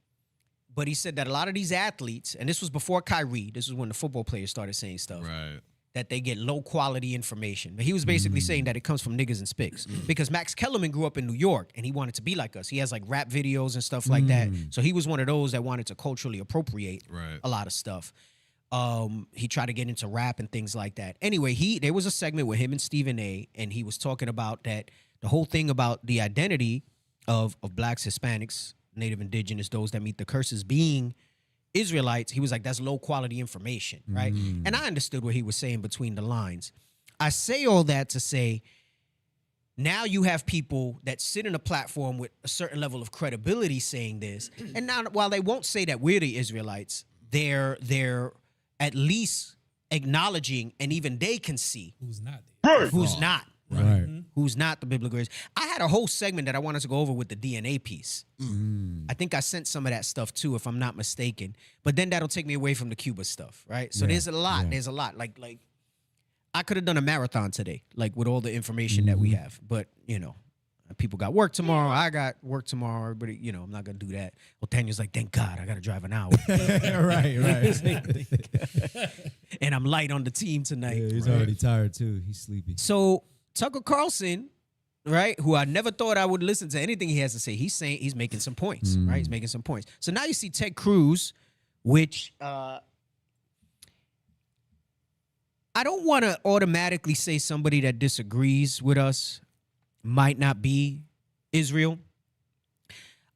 but he said that a lot of these athletes, and this was before Kyrie, this was when the football players started saying stuff, Right. that they get low quality information. But he was basically saying that it comes from niggas and spicks. Because Max Kellerman grew up in New York and he wanted to be like us. He has like rap videos and stuff like that. So he was one of those that wanted to culturally appropriate Right. a lot of stuff. He tried to get into rap and things like that. Anyway, there was a segment with him and Stephen A. and he was talking about that the whole thing about the identity of blacks, Hispanics, Native Indigenous, those that meet the curses being Israelites. He was like, that's low quality information, right? And I understood what he was saying between the lines. I say all that to say, now you have people that sit in a platform with a certain level of credibility saying this. And now, while they won't say that we're the Israelites, they're at least acknowledging, and even they can see Who's not there? who's not. Right. Who's not the biblical Israel. I had a whole segment that I wanted to go over with the DNA piece. I think I sent some of that stuff too, if I'm not mistaken. But then that'll take me away from the Cuba stuff, right? So there's a lot. There's a lot. Like I could have done a marathon today, like with all the information that we have. But people got work tomorrow. I got work tomorrow. Everybody, I'm not gonna do that. Well, Daniel's like, thank God, I gotta drive an hour, right. and I'm light on the team tonight. Yeah, he's already tired too. He's sleepy. So Tucker Carlson, right, who I never thought I would listen to anything he has to say, he's making some points, right? He's making some points. So now you see Ted Cruz, which I don't want to automatically say somebody that disagrees with us might not be Israel.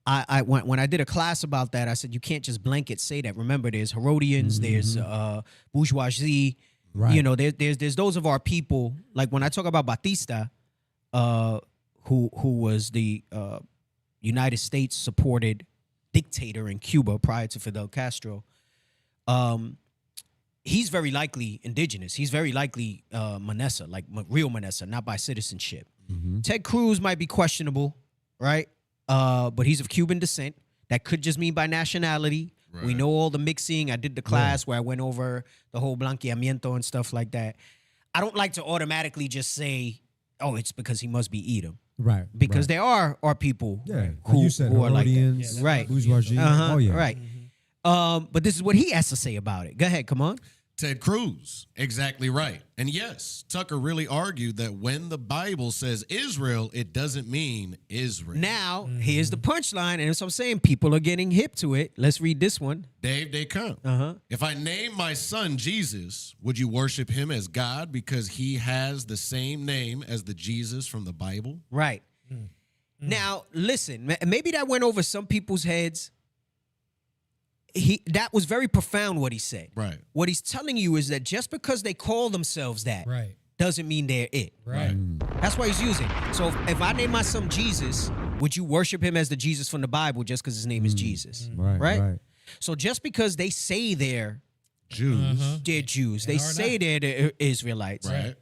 When I did a class about that, I said you can't just blanket say that. Remember, there's Herodians, there's bourgeoisie. Right. There's those of our people, like when I talk about Batista, who was the United States supported dictator in Cuba prior to Fidel Castro. He's very likely indigenous. He's very likely Manessa, like real Manessa, not by citizenship. Ted Cruz might be questionable, right? But he's of Cuban descent. That could just mean by nationality. Right. We know all the mixing. I did the class where I went over the whole blanqueamiento and stuff like that. I don't like to automatically just say oh, it's because he must be Edom. Right. Because right. there are people Yeah, like who, you said, who are like that. Herodians, Right. bourgeoisie. Oh yeah. Right. But this is what he has to say about it. Go ahead, come on. Ted Cruz, exactly right. And yes, Tucker really argued that when the Bible says Israel, it doesn't mean Israel. Now, here's the punchline, and as I'm saying, people are getting hip to it. Let's read this one. Dave Descamps. Uh-huh. If I name my son Jesus, would you worship him as God because he has the same name as the Jesus from the Bible? Right. Now, listen, maybe that went over some people's heads. That was very profound what he said. Right. What he's telling you is that just because they call themselves that Right. doesn't mean they're it. Right. That's why he's using. So if I name my son Jesus, would you worship him as the Jesus from the Bible just because his name is Jesus? Right. Right. So just because they say they're Jews. they're Jews, they are say not. they're the Israelites, Right.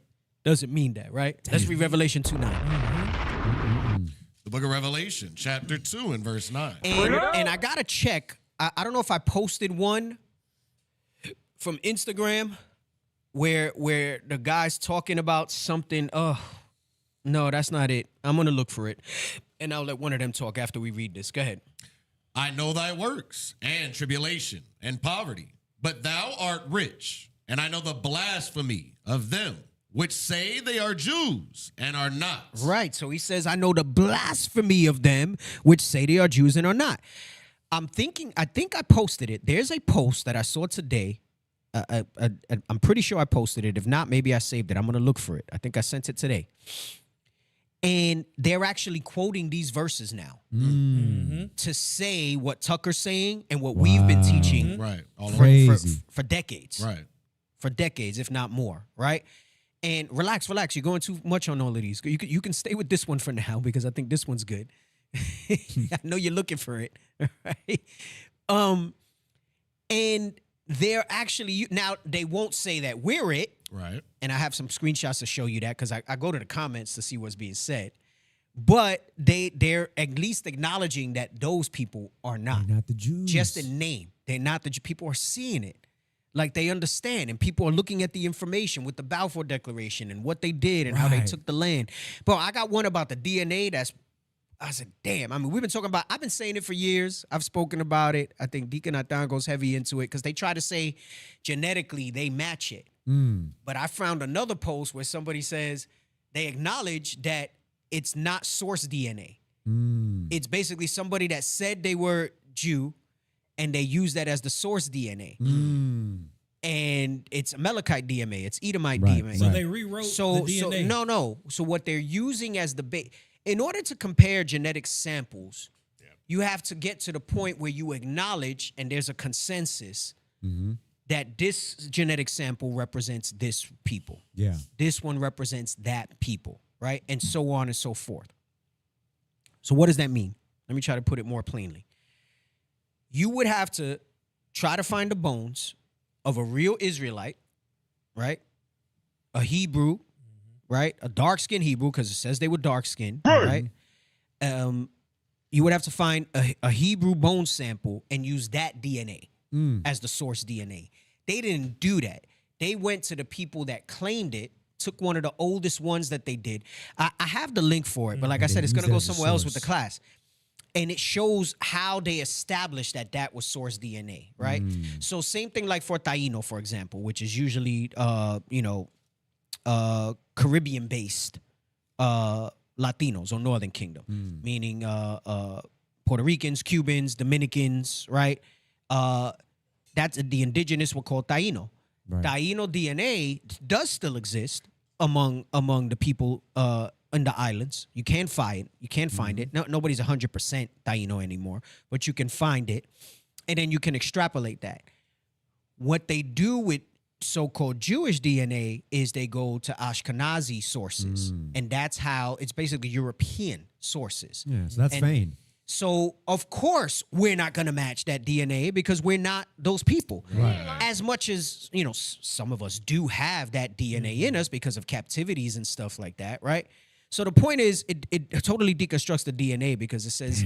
doesn't mean that, right? Let's read Revelation 2:9. The book of Revelation, chapter 2 and verse 9. And I gotta check. I don't know if I posted one from Instagram where the guy's talking about something. Oh, no, that's not it. I'm gonna look for it, and I'll let one of them talk after we read this. Go ahead. I know thy works and tribulation and poverty, but thou art rich. And I know the blasphemy of them which say they are Jews and are not. Right. So he says, I know the blasphemy of them which say they are Jews and are not. I think I posted it. There's a post that I saw today. I'm pretty sure I posted it. If not, maybe I saved it. I'm going to look for it. I think I sent it today. And they're actually quoting these verses now to say what Tucker's saying and what we've been teaching Right. All over. Crazy. for decades. Right. For decades, if not more, right? And relax. You're going too much on all of these. You can stay with this one for now because I think this one's good. I know you're looking for it, right? And they're actually, now they won't say that we're it. Right. And I have some screenshots to show you that because I go to the comments to see what's being said. But they're at least acknowledging that those people are not. They're not the Jews. Just in name. They're not the people are seeing it. Like they understand, and people are looking at the information with the Balfour Declaration and what they did and how they Right. took the land. Bro, I got one about the DNA I said, damn. I mean, we've been talking about, I've been saying it for years. I've spoken about it. I think Deacon Athan goes heavy into it because they try to say genetically they match it. But I found another post where somebody says they acknowledge that it's not source DNA. It's basically somebody that said they were Jew and they use that as the source DNA. And it's Amalekite DNA. It's Edomite Right, DNA. So they rewrote the DNA. No. So what they're using as the base, in order to compare genetic samples, you have to get to the point where you acknowledge, and there's a consensus, that this genetic sample represents this people. Yeah. This one represents that people, right? And so on and so forth. So what does that mean? Let me try to put it more plainly. You would have to try to find the bones of a real Israelite, right? A Hebrew, right? A dark-skinned Hebrew, because it says they were dark-skinned, right? You would have to find a Hebrew bone sample and use that DNA as the source DNA. They didn't do that. They went to the people that claimed it, took one of the oldest ones that they did. I have the link for it, but like I said, it's going to go somewhere else with the class. And it shows how they established that was source DNA, right? So same thing like for Taino, for example, which is usually, Caribbean-based Latinos or Northern Kingdom, meaning Puerto Ricans, Cubans, Dominicans, right? That's the indigenous were called Taino. Right. Taino DNA does still exist among the people in the islands. You can find it. No, nobody's 100% Taino anymore, but you can find it, and then you can extrapolate that. What they do with so-called Jewish DNA is they go to Ashkenazi sources, and that's how it's basically European sources. Yeah, so that's And vain. So, of course, we're not going to match that DNA because we're not those people. Right. As much as, some of us do have that DNA in us because of captivities and stuff like that, right? So the point is, it totally deconstructs the DNA because it says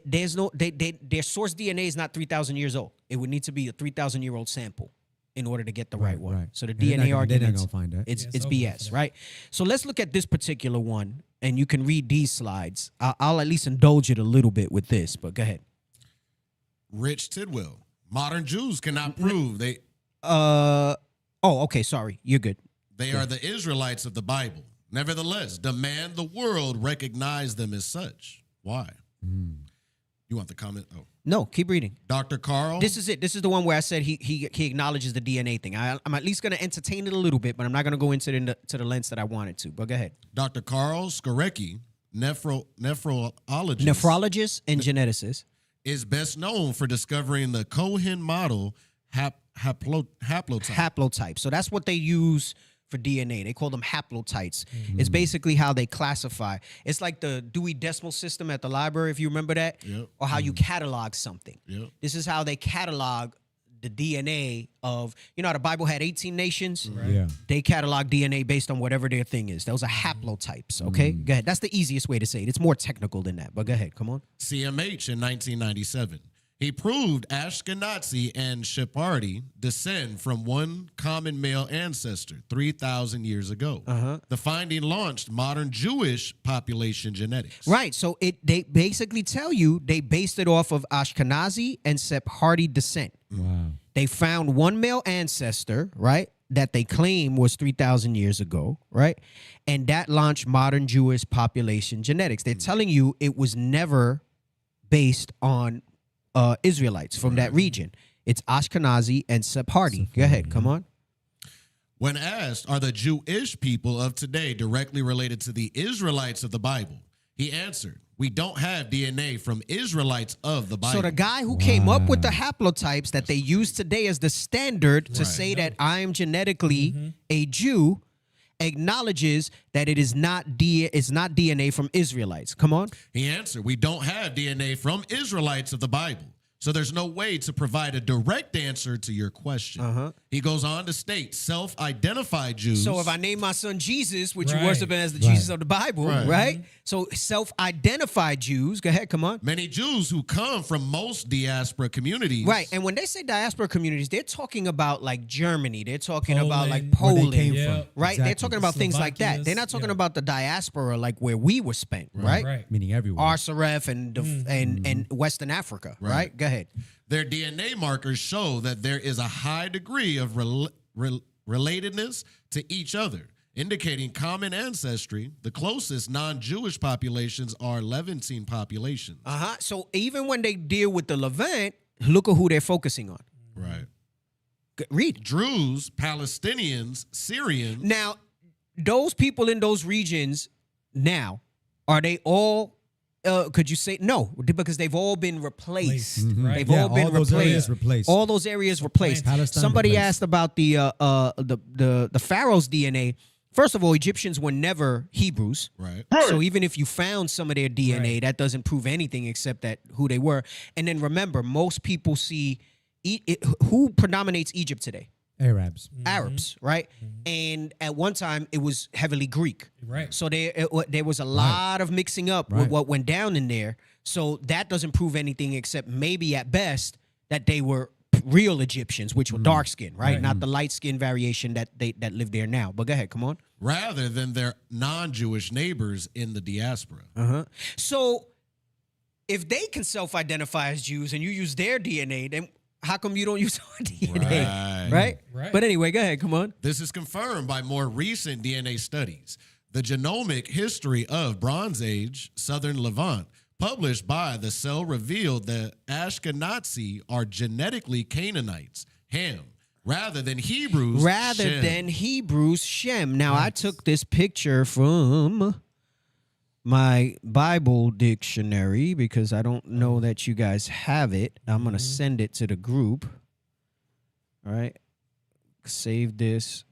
their source DNA is not 3,000 years old. It would need to be a 3,000-year-old sample. in order to get the right one. right. So the And they're not DNA gonna- they're not arguments, gonna find that. it's Yeah, it's it's over for BS, them. right? So let's look at this particular one, and you can read these slides. I'll at least indulge it a little bit with this, but go ahead. Rich Tidwell. Modern Jews cannot prove they Okay, sorry, you're good. are the Israelites of the Bible. Nevertheless, demand the world recognize them as such. Why? You want the comment? Oh, No, keep reading. Dr. Carl. This is it. This is the one where I said he acknowledges the DNA thing. I'm at least going to entertain it a little bit, but I'm not going to go into the lens that I wanted to. But go ahead. Dr. Carl Skorecki, nephrologist, Nephrologist and geneticist. is best known for discovering the Cohen model haplotype. Haplotype. So that's what they use for DNA. They call them haplotypes. It's basically how they classify. It's like the Dewey Decimal System at the library, if you remember that, Yep. or how you catalog something. Yep. This is how they catalog the DNA of, how the Bible had 18 nations? Yeah. They catalog DNA based on whatever their thing is. Those are haplotypes, okay? Go ahead. That's the easiest way to say it. It's more technical than that, but go ahead. Come on. CMH in 1997. He proved Ashkenazi and Sephardi descend from one common male ancestor 3,000 years ago. The finding launched modern Jewish population genetics. Right. So they basically tell you they based it off of Ashkenazi and Sephardi descent. Wow. They found one male ancestor, right, that they claim was 3,000 years ago, right? And that launched modern Jewish population genetics. They're telling you it was never based on Israelites from that region. It's Ashkenazi and Sephardi. Go ahead. Come on. When asked, are the Jewish people of today directly related to the Israelites of the Bible? He answered, we don't have DNA from Israelites of the Bible. So the guy who came up with the haplotypes that they use today as the standard to say that I am genetically a Jew acknowledges that it is not DNA from Israelites. Come on. He answered, we don't have DNA from Israelites of the Bible. So there's no way to provide a direct answer to your question. He goes on to state self-identified Jews. So if I name my son Jesus, which you Right. worship as the Jesus of the Bible, Right. right? So self-identified Jews, go ahead, come on. Many Jews who come from most diaspora communities. Right, and when they say diaspora communities, they're talking about like Germany. They're talking about like Poland, where they Poland, came Yeah. from. right? They're Exactly. talking about things like that. They're not talking Yeah. about the diaspora like where we were spent, right? Right. Meaning everywhere. Arsaref and Western Africa, right? Go ahead. Their DNA markers show that there is a high degree of relatedness to each other, indicating common ancestry. The closest non-Jewish populations are Levantine populations. So even when they deal with the Levant, look at who they're focusing on. Right. Read. Druze, Palestinians, Syrians. Now, those people in those regions now, are they all, could you say, no, because they've all been replaced. Right. They've Yeah, all been all those replaced. areas replaced. All those areas replaced. Palestine Somebody replaced. asked about the Pharaoh's DNA. First of all, Egyptians were never Hebrews. Right. So even if you found some of their DNA, that doesn't prove anything except that who they were. And then remember, most people see who predominates Egypt today? Arabs. Arabs, right? And at one time, it was heavily Greek. Right. So there was a lot of mixing up with Right. what went down in there. So that doesn't prove anything except maybe at best that they were real Egyptians, which were dark skinned, right? Not the light skin variation that live there now. But go ahead, come on. Rather than their non-Jewish neighbors in the diaspora. So if they can self-identify as Jews and you use their DNA, then how come you don't use our DNA? Right. Right. But anyway, go ahead, come on. This is confirmed by more recent DNA studies. The Genomic History of Bronze Age, Southern Levant, published by the Cell, revealed that Ashkenazi are genetically Canaanites, Ham, rather than Hebrews, Shem. Now, I took this picture from my Bible dictionary because I don't know that you guys have it. I'm going to send it to the group. All right. Save this.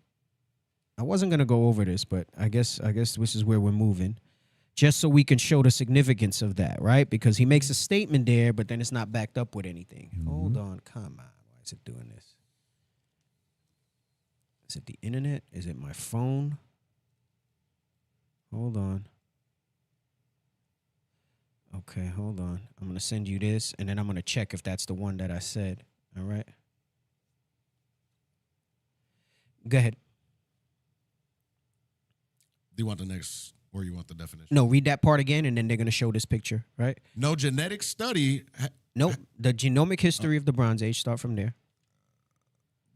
I wasn't going to go over this, but I guess this is where we're moving. Just so we can show the significance of that, right? Because he makes a statement there, but then it's not backed up with anything. Hold on. Come on. Why is it doing this? Is it the internet? Is it my phone? Hold on. Okay, hold on. I'm going to send you this, and then I'm going to check if that's the one that I said. All right? Go ahead. Do you want the next, or you want the definition? No, read that part again, and then they're going to show this picture, right? No genetic study. Nope. The genomic history of the Bronze Age. Start from there.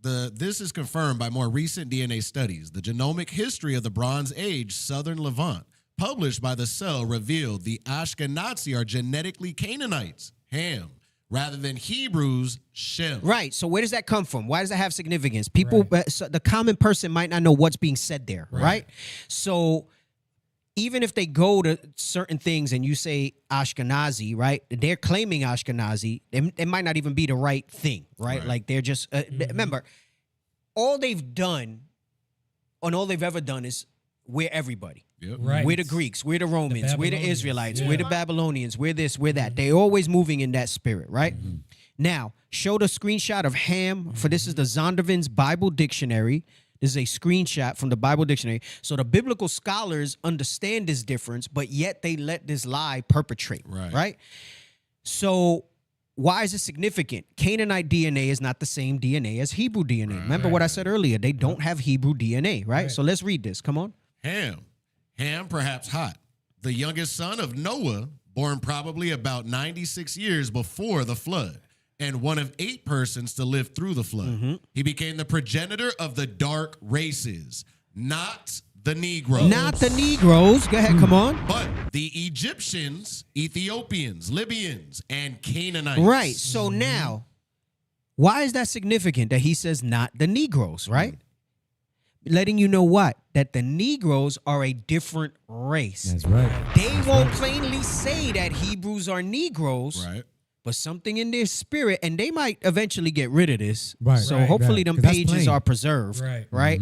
This is confirmed by more recent DNA studies. The genomic history of the Bronze Age Southern Levant, published by the Cell, revealed the Ashkenazi are genetically Canaanites, Ham, rather than Hebrews, Shem. Right. So where does that come from? Why does that have significance? People, so the common person might not know what's being said there, right? So even if they go to certain things and you say Ashkenazi, right? They're claiming Ashkenazi. It might not even be the right thing, right? Like they're just, remember, all they've done and all they've ever done is we're everybody. Yep. Right. We're the Greeks, we're the Romans, we're the Babylonians. Israelites, Yeah. we're the Babylonians, we're this, we're that. They're always moving in that spirit, right? Now, show the screenshot of Ham, for this is the Zondervan's Bible Dictionary. This is a screenshot from the Bible Dictionary. So the biblical scholars understand this difference, but yet they let this lie perpetrate, right? So why is it significant? Canaanite DNA is not the same DNA as Hebrew DNA. Remember what I said earlier? They don't have Hebrew DNA, right? So let's read this. Come on. Ham, perhaps hot, the youngest son of Noah, born probably about 96 years before the flood, and one of 8 persons to live through the flood. He became the progenitor of the dark races, not the Negroes. Not the Negroes. Go ahead, come on. But the Egyptians, Ethiopians, Libyans, and Canaanites. Right. So now, why is that significant that he says not the Negroes, right? Letting you know what? That the Negroes are a different race. That's right. They won't plainly say that Hebrews are Negroes. Right. But something in their spirit, and they might eventually get rid of this. Right, So right, hopefully right. them 'Cause that's pages plain. are preserved. Right.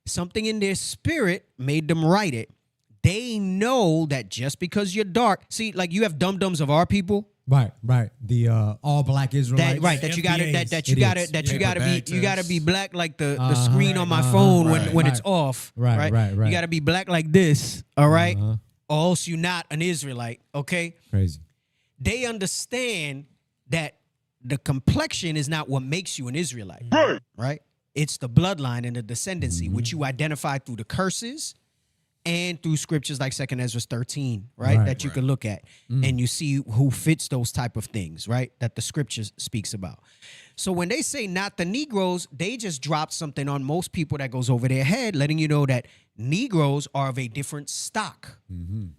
Something in their spirit made them write it. They know that just because you're dark, see, like you have dum-dums of our people. Right. The all black Israelites. That you gotta FBAs. that you gotta Idiots. that you Yeah, gotta bag be you gotta test. be black like the screen on my phone when it's off. Right. You gotta be black like this, all right? Uh-huh. Or else you're not an Israelite, okay? Crazy. They understand that the complexion is not what makes you an Israelite, right? It's the bloodline and the descendancy, which you identify through the curses and through scriptures like 2 Ezra 13, right? That you can look at and you see who fits those type of things, right? That the scriptures speaks about. So when they say not the Negroes, they just dropped something on most people that goes over their head, letting you know that Negroes are of a different stock.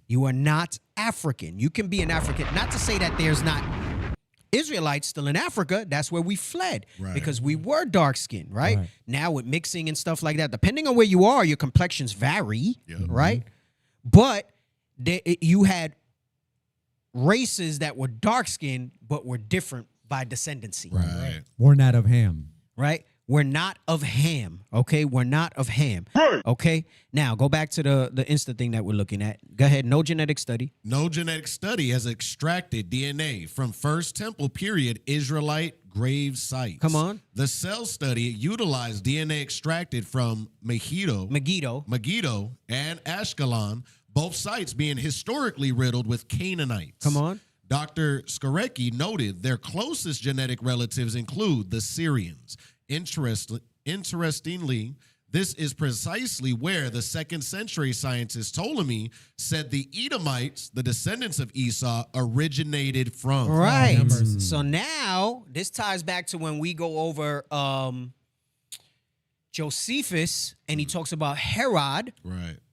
You are not African. You can be an African. Not to say that there's not Israelites still in Africa. That's where we fled because we were dark skinned, right? Now with mixing and stuff like that, depending on where you are, your complexions vary, right? But you had races that were dark skinned but were different by descendancy. Right. We're not of Ham. Right? We're not of Ham. Okay? We're not of Ham. Okay? Now go back to the Insta thing that we're looking at. Go ahead. No genetic study. No genetic study has extracted DNA from First Temple period Israelite grave sites. Come on. The Cell study utilized DNA extracted from Megiddo, and Ashkelon, both sites being historically riddled with Canaanites. Come on. Dr. Skorecki noted their closest genetic relatives include the Syrians. Interestingly, this is precisely where the 2nd century scientist Ptolemy said the Edomites, the descendants of Esau, originated from. Right. So now this ties back to when we go over Josephus and he talks about Herod.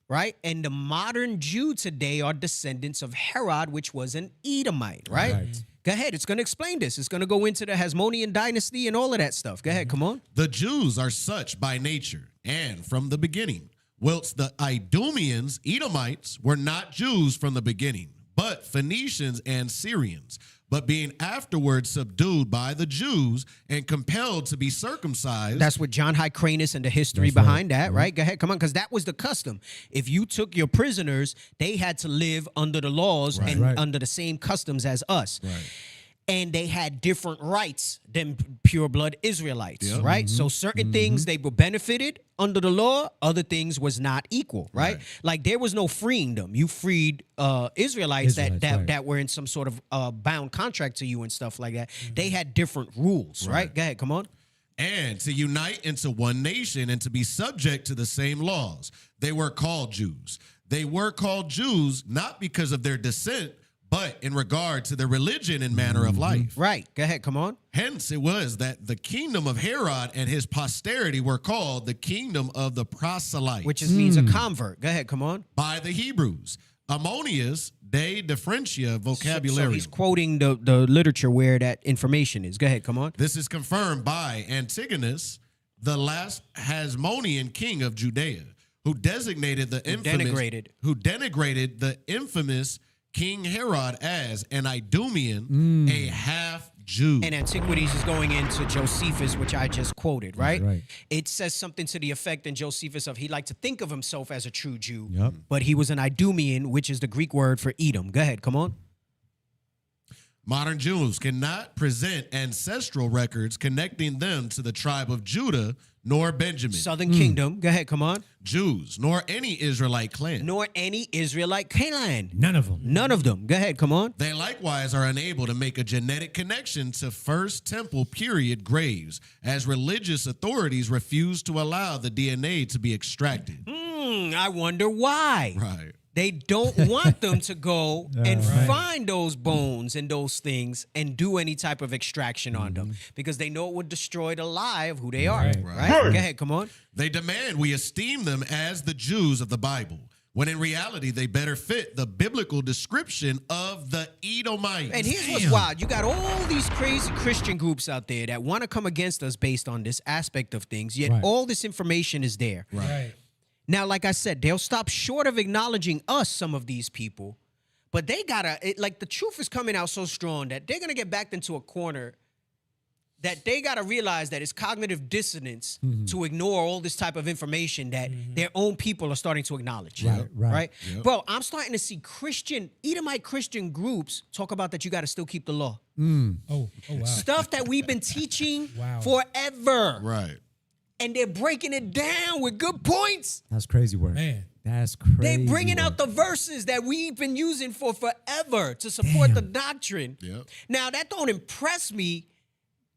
Right? And the modern Jew today are descendants of Herod, which was an Edomite, right? Go ahead. It's going to explain this. It's going to go into the Hasmonean dynasty and all of that stuff. Go ahead. Come on. The Jews are such by nature and from the beginning, whilst the Idumeans, Edomites, were not Jews from the beginning, but Phoenicians and Syrians, but being afterwards subdued by the Jews and compelled to be circumcised. That's what John Hyrcanus and the history behind that, right? Go ahead, come on, because that was the custom. If you took your prisoners, they had to live under the laws and under the same customs as us. And they had different rights than pure blood Israelites, right? So certain things they were benefited under the law, other things was not equal, right? Like there was no freeing them. You freed Israelites that were in some sort of bound contract to you and stuff like that. They had different rules, right? Go ahead, come on. and to unite into one nation and to be subject to the same laws. They were called Jews. They were called Jews not because of their descent, but in regard to their religion and manner of life. Right. Go ahead. Come on. Hence, it was that the kingdom of Herod and his posterity were called the kingdom of the proselytes. Which means a convert. Go ahead. Come on. By the Hebrews. Ammonius de differentia vocabulary. So he's quoting the literature where that information is. Go ahead. Come on. This is confirmed by Antigonus, the last Hasmonean king of Judea, who designated the who denigrated the infamous King Herod as an Idumean, a half-Jew. And Antiquities is going into Josephus, which I just quoted, right? Right. It says something to the effect in Josephus of he liked to think of himself as a true Jew, Yep. but he was an Idumean, which is the Greek word for Edom. Go ahead, come on. Modern Jews cannot present ancestral records connecting them to the tribe of Judah nor Benjamin. Southern Kingdom. Go ahead, come on. Jews, nor any Israelite clan. Nor any Israelite clan. None of them. None of them. Go ahead, come on. They likewise are unable to make a genetic connection to First Temple period graves, as religious authorities refuse to allow the DNA to be extracted. I wonder why. Right. They don't want them to go and find those bones and those things and do any type of extraction on them because they know it would destroy the lie of who they are. Right? Go ahead, come on. They demand we esteem them as the Jews of the Bible, when in reality they better fit the biblical description of the Edomites. And here's what's wild. You got all these crazy Christian groups out there that want to come against us based on this aspect of things, yet all this information is there. Right. Now, like I said, they'll stop short of acknowledging us, some of these people, but they gotta, like the truth is coming out so strong that they're gonna get backed into a corner that they gotta realize that it's cognitive dissonance to ignore all this type of information that their own people are starting to acknowledge. Right? Yep. Bro, I'm starting to see Edomite Christian groups talk about that you gotta still keep the law. Oh, wow. Stuff that we've been teaching Wow. forever. Right. And they're breaking it down with good points. That's crazy work. Man. That's crazy. They're bringing work. out the verses that we've been using for forever to support the doctrine. Yep. Now, that don't impress me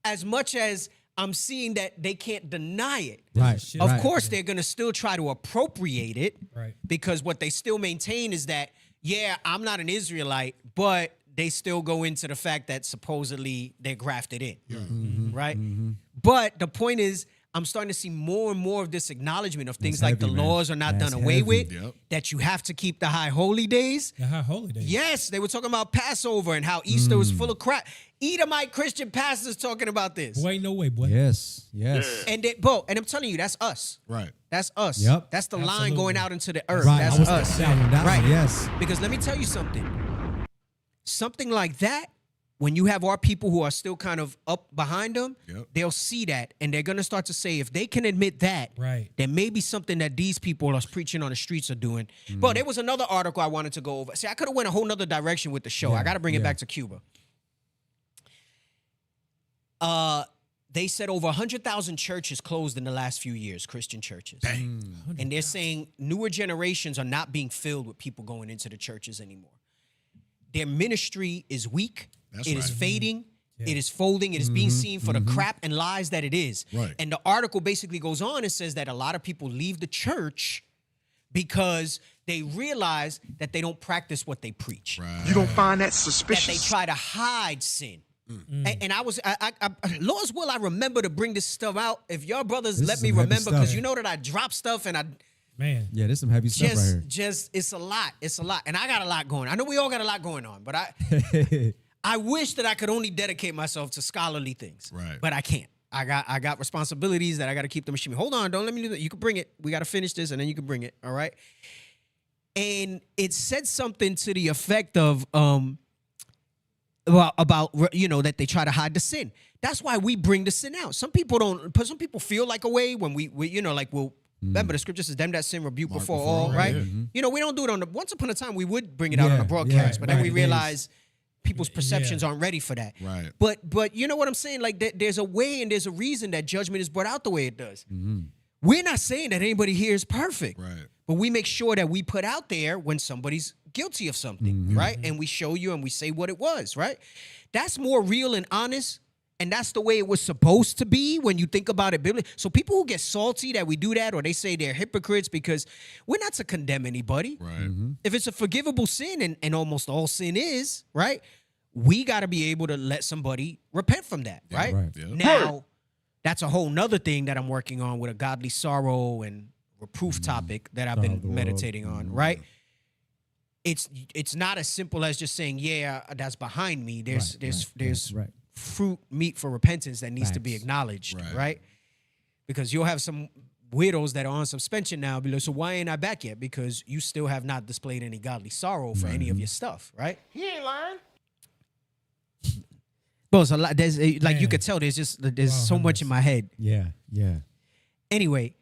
as much as I'm seeing that they can't deny it. Right. Of course, they're going to still try to appropriate it Right. because what they still maintain is that, yeah, I'm not an Israelite, but they still go into the fact that supposedly they're grafted in. Right? But the point is, I'm starting to see more and more of this acknowledgement of things like the laws are not done away with, that you have to keep the high holy days. The high holy days. Yes, they were talking about Passover and how Easter was full of crap. Edomite Christian pastors talking about this. Boy, no way, boy. Yes. And and I'm telling you, that's us. Right. That's us. Yep. That's the line Absolutely. going out into the earth. Right. That's I was us. that one. That right. one, yes. Because let me tell you something. Something like that, when you have our people who are still kind of up behind them, they'll see that and they're going to start to say, if they can admit that, then maybe something that these people are preaching on the streets are doing. But there was another article I wanted to go over. See, I could have went a whole nother direction with the show. I got to bring it back to Cuba. They said over 100,000 churches closed in the last few years, Christian churches. And they're saying newer generations are not being filled with people going into the churches anymore. Their ministry is weak. It is fading. It is folding. It is being seen for the crap and lies that it is. Right. And the article basically goes on and says that a lot of people leave the church because they realize that they don't practice what they preach. Right. You don't find that suspicious? That they try to hide sin. And I Lord's will, I remember to bring this stuff out. If y'all brothers This let is me some heavy remember, because stuff. you know that I drop stuff and I Man. Yeah, there's some heavy stuff right here. just it's a lot. It's a lot. And I got a lot going on. I know we all got a lot going on, but I wish that I could only dedicate myself to scholarly things. Right. But I can't. I got responsibilities that I got to keep the machine. Hold on, don't let me do that. You can bring it. We got to finish this and then you can bring it. All right. And it said something to the effect of about you know that they try to hide the sin. That's why we bring the sin out. Some people don't. Some people feel like a way when we you know like we'll. Remember, the scripture says, them that sin rebuke before all, right? You know, we don't do it on the, once upon a time, we would bring it out on the broadcast, but then we realize people's perceptions aren't ready for that. Right. But you know what I'm saying? Like, there's a way and there's a reason that judgment is brought out the way it does. We're not saying that anybody here is perfect, Right. but we make sure that we put out there when somebody's guilty of something, right? And we show you and we say what it was, right? That's more real and honest And that's the way it was supposed to be when you think about it biblically. So people who get salty that we do that, or they say they're hypocrites, because we're not to condemn anybody. Right. If it's a forgivable sin, and almost all sin is, right? We got to be able to let somebody repent from that, right? Yeah. Now, that's a whole nother thing that I'm working on with a godly sorrow and reproof topic that I've been meditating on, right? It's not as simple as just saying, yeah, that's behind me. There's fruit, meat for repentance that needs to be acknowledged, right? Because you'll have some widows that are on suspension now be like, so why ain't I back yet? Because you still have not displayed any godly sorrow for any of your stuff, right? He ain't lying. Bro, it's a lot. There's like you could tell. There's so much in my head. Yeah. Anyway,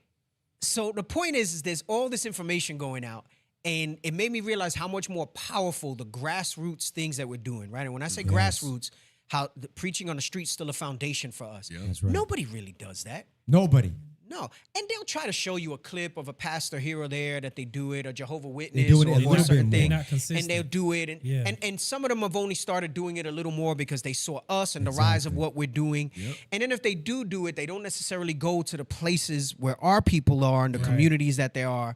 so the point is there's all this information going out, and it made me realize how much more powerful the grassroots things that we're doing, right? And when I say grassroots, how the preaching on the street's still a foundation for us. Yeah. That's right. Nobody really does that. Nobody. No. And they'll try to show you a clip of a pastor here or there that they do it, a Jehovah Witness do it or a little a certain bit thing. more. Not consistent. And they'll do it. And some of them have only started doing it a little more because they saw us and the rise of what we're doing. Yep. And then if they do it, they don't necessarily go to the places where our people are and the communities that they are.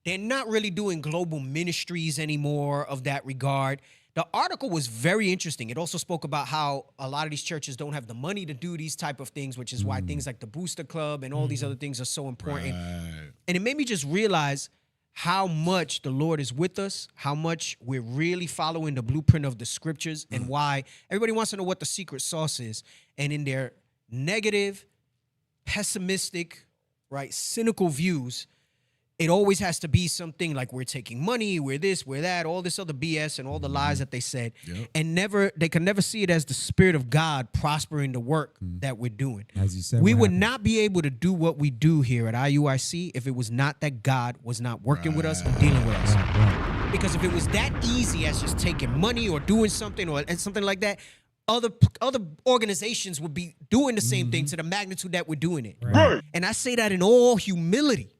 They're not really doing global ministries anymore of that regard. The article was very interesting. It also spoke about how a lot of these churches don't have the money to do these type of things, which is why things like the Booster Club and all these other things are so important. And it made me just realize how much the Lord is with us, how much we're really following the blueprint of the scriptures, and why everybody wants to know what the secret sauce is. And in their negative, pessimistic, right, cynical views, it always has to be something like we're taking money, we're this, we're that, all this other BS and all the lies that they said. And they can never see it as the Spirit of God prospering the work that we're doing. As you said, we would not be able to do what we do here at IUIC if it was not that God was not working with us and dealing with us. Because if it was that easy as just taking money or doing something and something like that, other organizations would be doing the same thing to the magnitude that we're doing it. And I say that in all humility.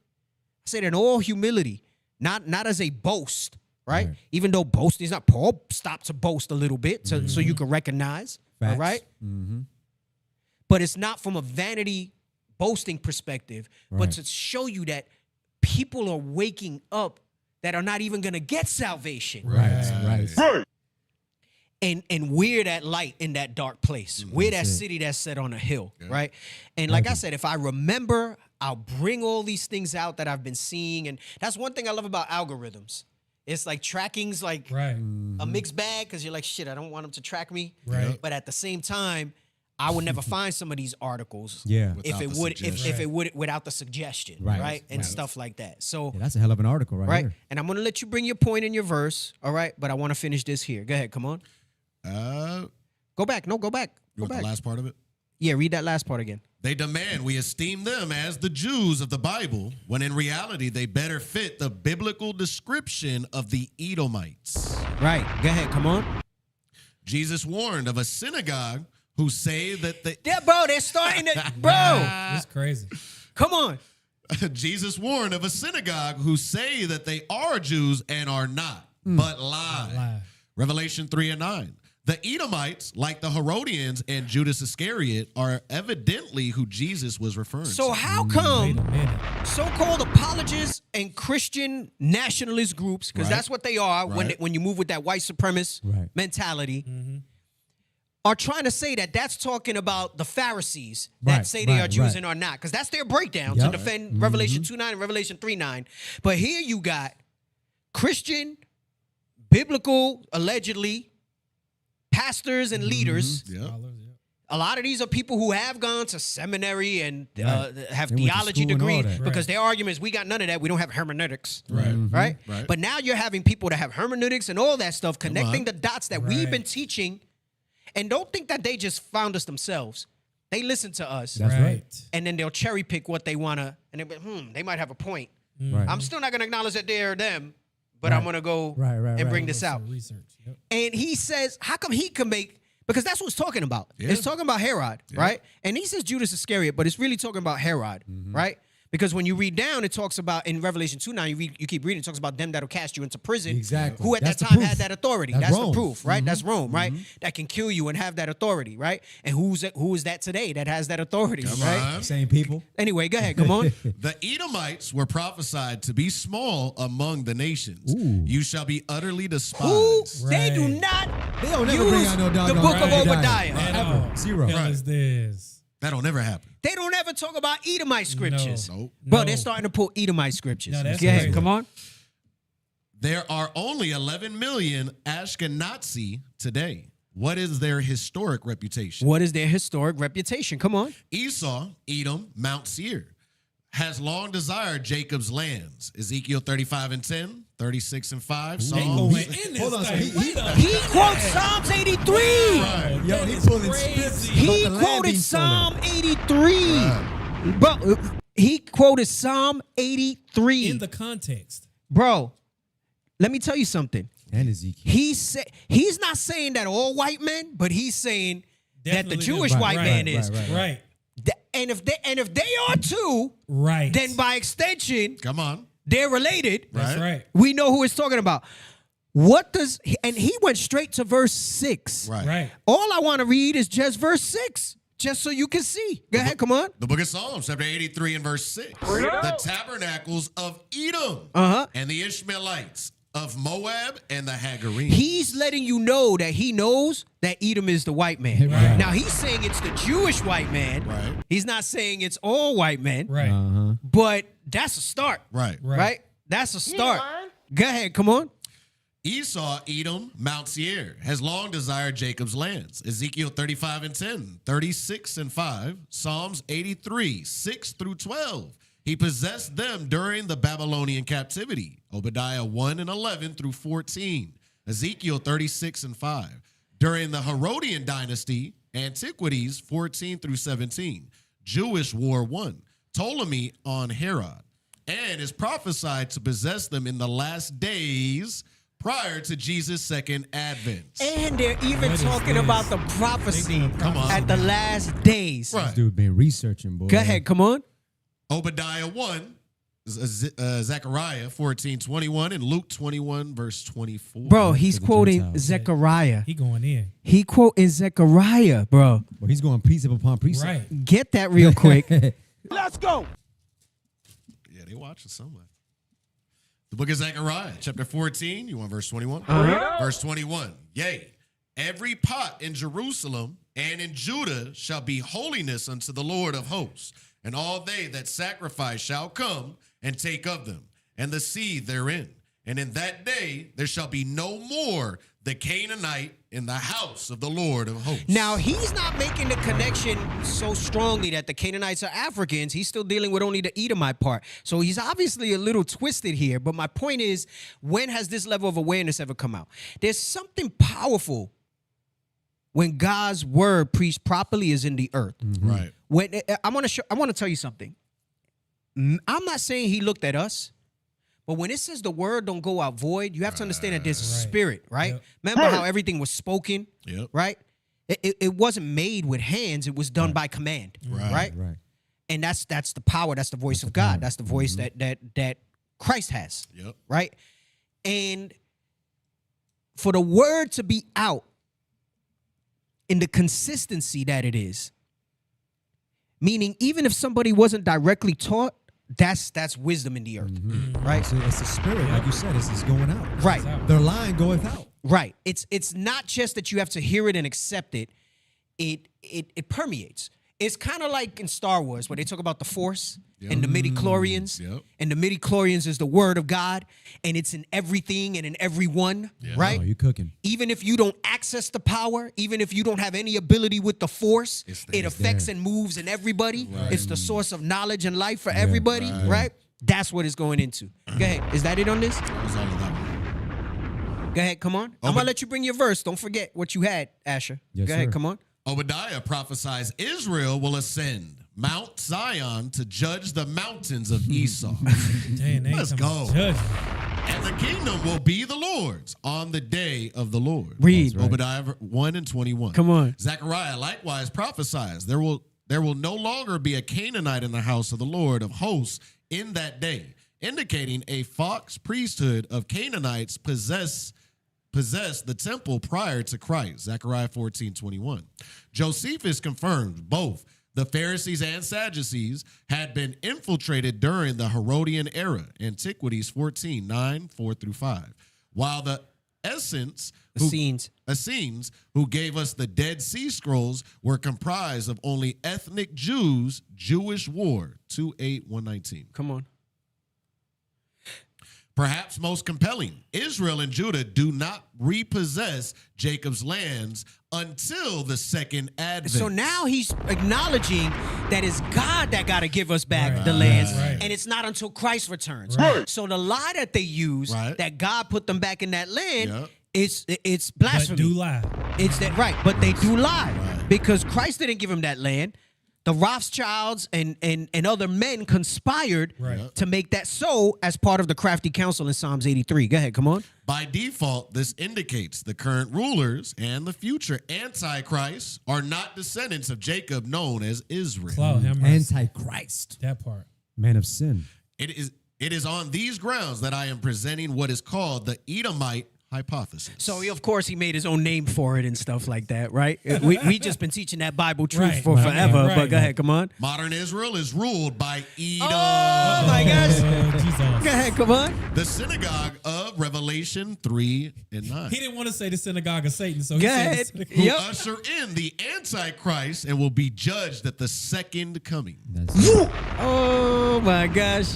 I say that in all humility, not as a boast, right? Even though boasting is not, Paul stopped to boast a little bit so you can recognize, all right? But it's not from a vanity boasting perspective, but to show you that people are waking up that are not even going to get salvation. Right. And we're that light in that dark place. We're that city that's set on a hill, right? And like I said, if I remember, I'll bring all these things out that I've been seeing. And that's one thing I love about algorithms. It's like tracking's like a mixed bag because you're like, shit, I don't want them to track me. But at the same time, I would never find some of these articles if it would without the suggestion, right? And stuff like that. So that's a hell of an article right here. And I'm going to let you bring your point in your verse, all right? But I want to finish this here. Go ahead, come on. Go back. No, go back. You want the last part of it? Yeah, read that last part again. They demand we esteem them as the Jews of the Bible, when in reality they better fit the biblical description of the Edomites. Right. Go ahead. Come on. Jesus warned of a synagogue who say that they... Yeah, bro, they're starting to... Bro. That's crazy. Come on. Jesus warned of a synagogue who say that they are Jews and are not, but lie. Revelation 3:9. The Edomites, like the Herodians and Judas Iscariot, are evidently who Jesus was referring to. So how come so-called apologists and Christian nationalist groups, because that's what they are when you move with that white supremacist mentality, are trying to say that that's talking about the Pharisees that say they are Jews and are not, because that's their breakdown to defend Revelation 2:9 and Revelation 3:9. But here you got Christian, biblical, allegedly, pastors and leaders. A lot of these are people who have gone to seminary and have theology degrees because their argument is we got none of that. We don't have hermeneutics. Right? But now you're having people that have hermeneutics and all that stuff, connecting the dots that we've been teaching. And don't think that they just found us themselves. They listen to us. That's right. And then they'll cherry pick what they want to. And they'll be, they might have a point. I'm still not going to acknowledge that they're them. But I'm going to go and bring this out. And he says, how come he can make, because that's what it's talking about. It's talking about Herod, right? And he says Judas Iscariot, but it's really talking about Herod, right? Because when you read down, it talks about in Revelation 2:9, you keep reading, it talks about them that'll cast you into prison. Exactly. Who at That's that the time proof. had that authority. That's That's Rome. the proof, right? That's Rome, right? That can kill you and have that authority, right? And who is that today that has that authority, right? Same people. Anyway, go ahead, come on. The Edomites were prophesied to be small among the nations. Ooh. You shall be utterly Who? despised. They do Right. not They don't never bring out no the doggone book of Obadiah. Obadiah. At Ever. all. Zero. Hell Right. is this? That don't never happen. They don't ever talk about Edomite scriptures. Nope. Bro, No. they're starting to pull Edomite scriptures. No, that's Go ahead, crazy. come on. There are only 11 million Ashkenazi today. What is their historic reputation? What is their historic reputation? Come on. Esau, Edom, Mount Seir, has long desired Jacob's lands. Ezekiel 35:10, 36:5, They Psalms. going in this Hold on, so thing. he- Wait a He minute. quotes Psalms 83. Wow, Yo, that he is pulling crazy. scripts. He About the land quoted being stolen. Psalm 83. Bro, he quoted Psalm 83. In the context. Bro, let me tell you something. And Ezekiel. He's not saying that all white men, but he's saying that the Definitely Jewish them. white Right, man right, is. right. Right. And if they are too, Right. then by extension, Come on. they're related. That's right. We know who it's talking about. What does and he went straight to verse 6. Right. Right. All I want to read is just verse 6, just so you can see. Go ahead, come on. The book of Psalms, chapter 83 and verse 6. The tabernacles of Edom Uh-huh. and the Ishmaelites of Moab and the Hagarenes. He's letting you know that he knows that Edom is the white man. Right. Now he's saying it's the Jewish white man. Right. He's not saying it's all white men. Right. Uh-huh. But that's a start. Right. Right? That's a start. Go ahead, come on. Esau, Edom, Mount Seir, has long desired Jacob's lands. Ezekiel 35:10, 36:5, Psalms 83, 6 through 12. He possessed them during the Babylonian captivity. Obadiah 1 and 11 through 14. Ezekiel 36:5. During the Herodian dynasty, Antiquities 14 through 17. Jewish War 1. Ptolemy on Herod. And is prophesied to possess them in the last days prior to Jesus' second advent. And they're even What is talking this? about the prophecy They gonna at the last days. Right. This dude been researching, boy. Go ahead, come on. Obadiah 1, Zechariah 14:21, and Luke 21, verse 24. Bro, he's to the quoting Gentiles. Zechariah. He going in. He quoting Zechariah, bro. Well, he's going precept upon precept. Right. Get that real quick. Let's go. Yeah, they watching somewhere. The book of Zechariah, chapter 14. You want verse 21? Verse 21. Yea, every pot in Jerusalem and in Judah shall be holiness unto the Lord of hosts, and all they that sacrifice shall come and take of them, and the seed therein. And in that day there shall be no more the Canaanite in the house of the Lord of hosts. Now, he's not making the connection so strongly that the Canaanites are Africans. He's still dealing with only the Edomite part. So he's obviously a little twisted here. But my point is, when has this level of awareness ever come out? There's something powerful when God's word preached properly is in the earth. Right. When I want to tell you something. I'm not saying he looked at us. But when it says the word don't go out void, you have to understand that there's a spirit, right? Yep. Remember how everything was spoken, Yep. right? It wasn't made with hands; it was done by command, right? Right. And that's the power. That's the voice of God. That's the voice that Christ has, Yep. right? And for the word to be out in the consistency that it is, meaning even if somebody wasn't directly taught, that's wisdom in the earth, right? It's the spirit, like you said. It's going out. Right. Their line goeth out. Right. It's not just that you have to hear it and accept it. It permeates. It's kind of like in Star Wars where they talk about the Force and the midi-chlorians. Yep. And the midi-chlorians is the word of God, and it's in everything and in everyone, right? Oh, you cooking. Even if you don't access the power, even if you don't have any ability with the Force, it affects and moves in everybody. It's the source of knowledge and life for everybody, right? That's what it's going into. Go ahead. Is that it on this? That was all of that one. Go ahead. Come on. I'm going to let you bring your verse. Don't forget what you had, Asher. Yes, Go ahead. sir. Come on. Obadiah prophesies Israel will ascend Mount Zion to judge the mountains of Esau. Dang, they Let's ain't go. talking about judgment. And the kingdom will be the Lord's on the day of the Lord. Read. Obadiah 1 and 21. Come on. Zechariah likewise prophesies there will there will no longer be a Canaanite in the house of the Lord of hosts in that day, indicating a false priesthood of Canaanites possessed the temple prior to Christ. Zechariah 14:21. Josephus confirms both the Pharisees and Sadducees had been infiltrated during the Herodian era, Antiquities 14:9, 4-5. While the Essenes, who gave us the Dead Sea Scrolls, were comprised of only ethnic Jews, Jewish War, 2:8-119. Come on. Perhaps most compelling, Israel and Judah do not repossess Jacob's lands until the second advent. So now he's acknowledging that it's God that got to give us back the lands, and it's not until Christ returns. Right. So the lie that they use, that God put them back in that land, it's But blasphemy. do lie. It's that right, but they do lie because Christ didn't give them that land. The Rothschilds and other men conspired to make that so as part of the crafty counsel in Psalms 83. Go ahead, come on. By default, this indicates the current rulers and the future antichrists are not descendants of Jacob known as Israel. Cloud, have mercy. Antichrist. That part. Man of sin. It is on these grounds that I am presenting what is called the Edomite hypothesis. So of course he made his own name for it and stuff like that, right? we just been teaching that Bible truth for forever. But go ahead, come on. Modern Israel is ruled by Edom. Oh my gosh. Jesus. Go ahead, come on. The synagogue of Revelation 3:9. He didn't want to say the synagogue of Satan, so he Go said ahead. the synagogue. Who usher in the Antichrist and will be judged at the second coming. Oh my gosh.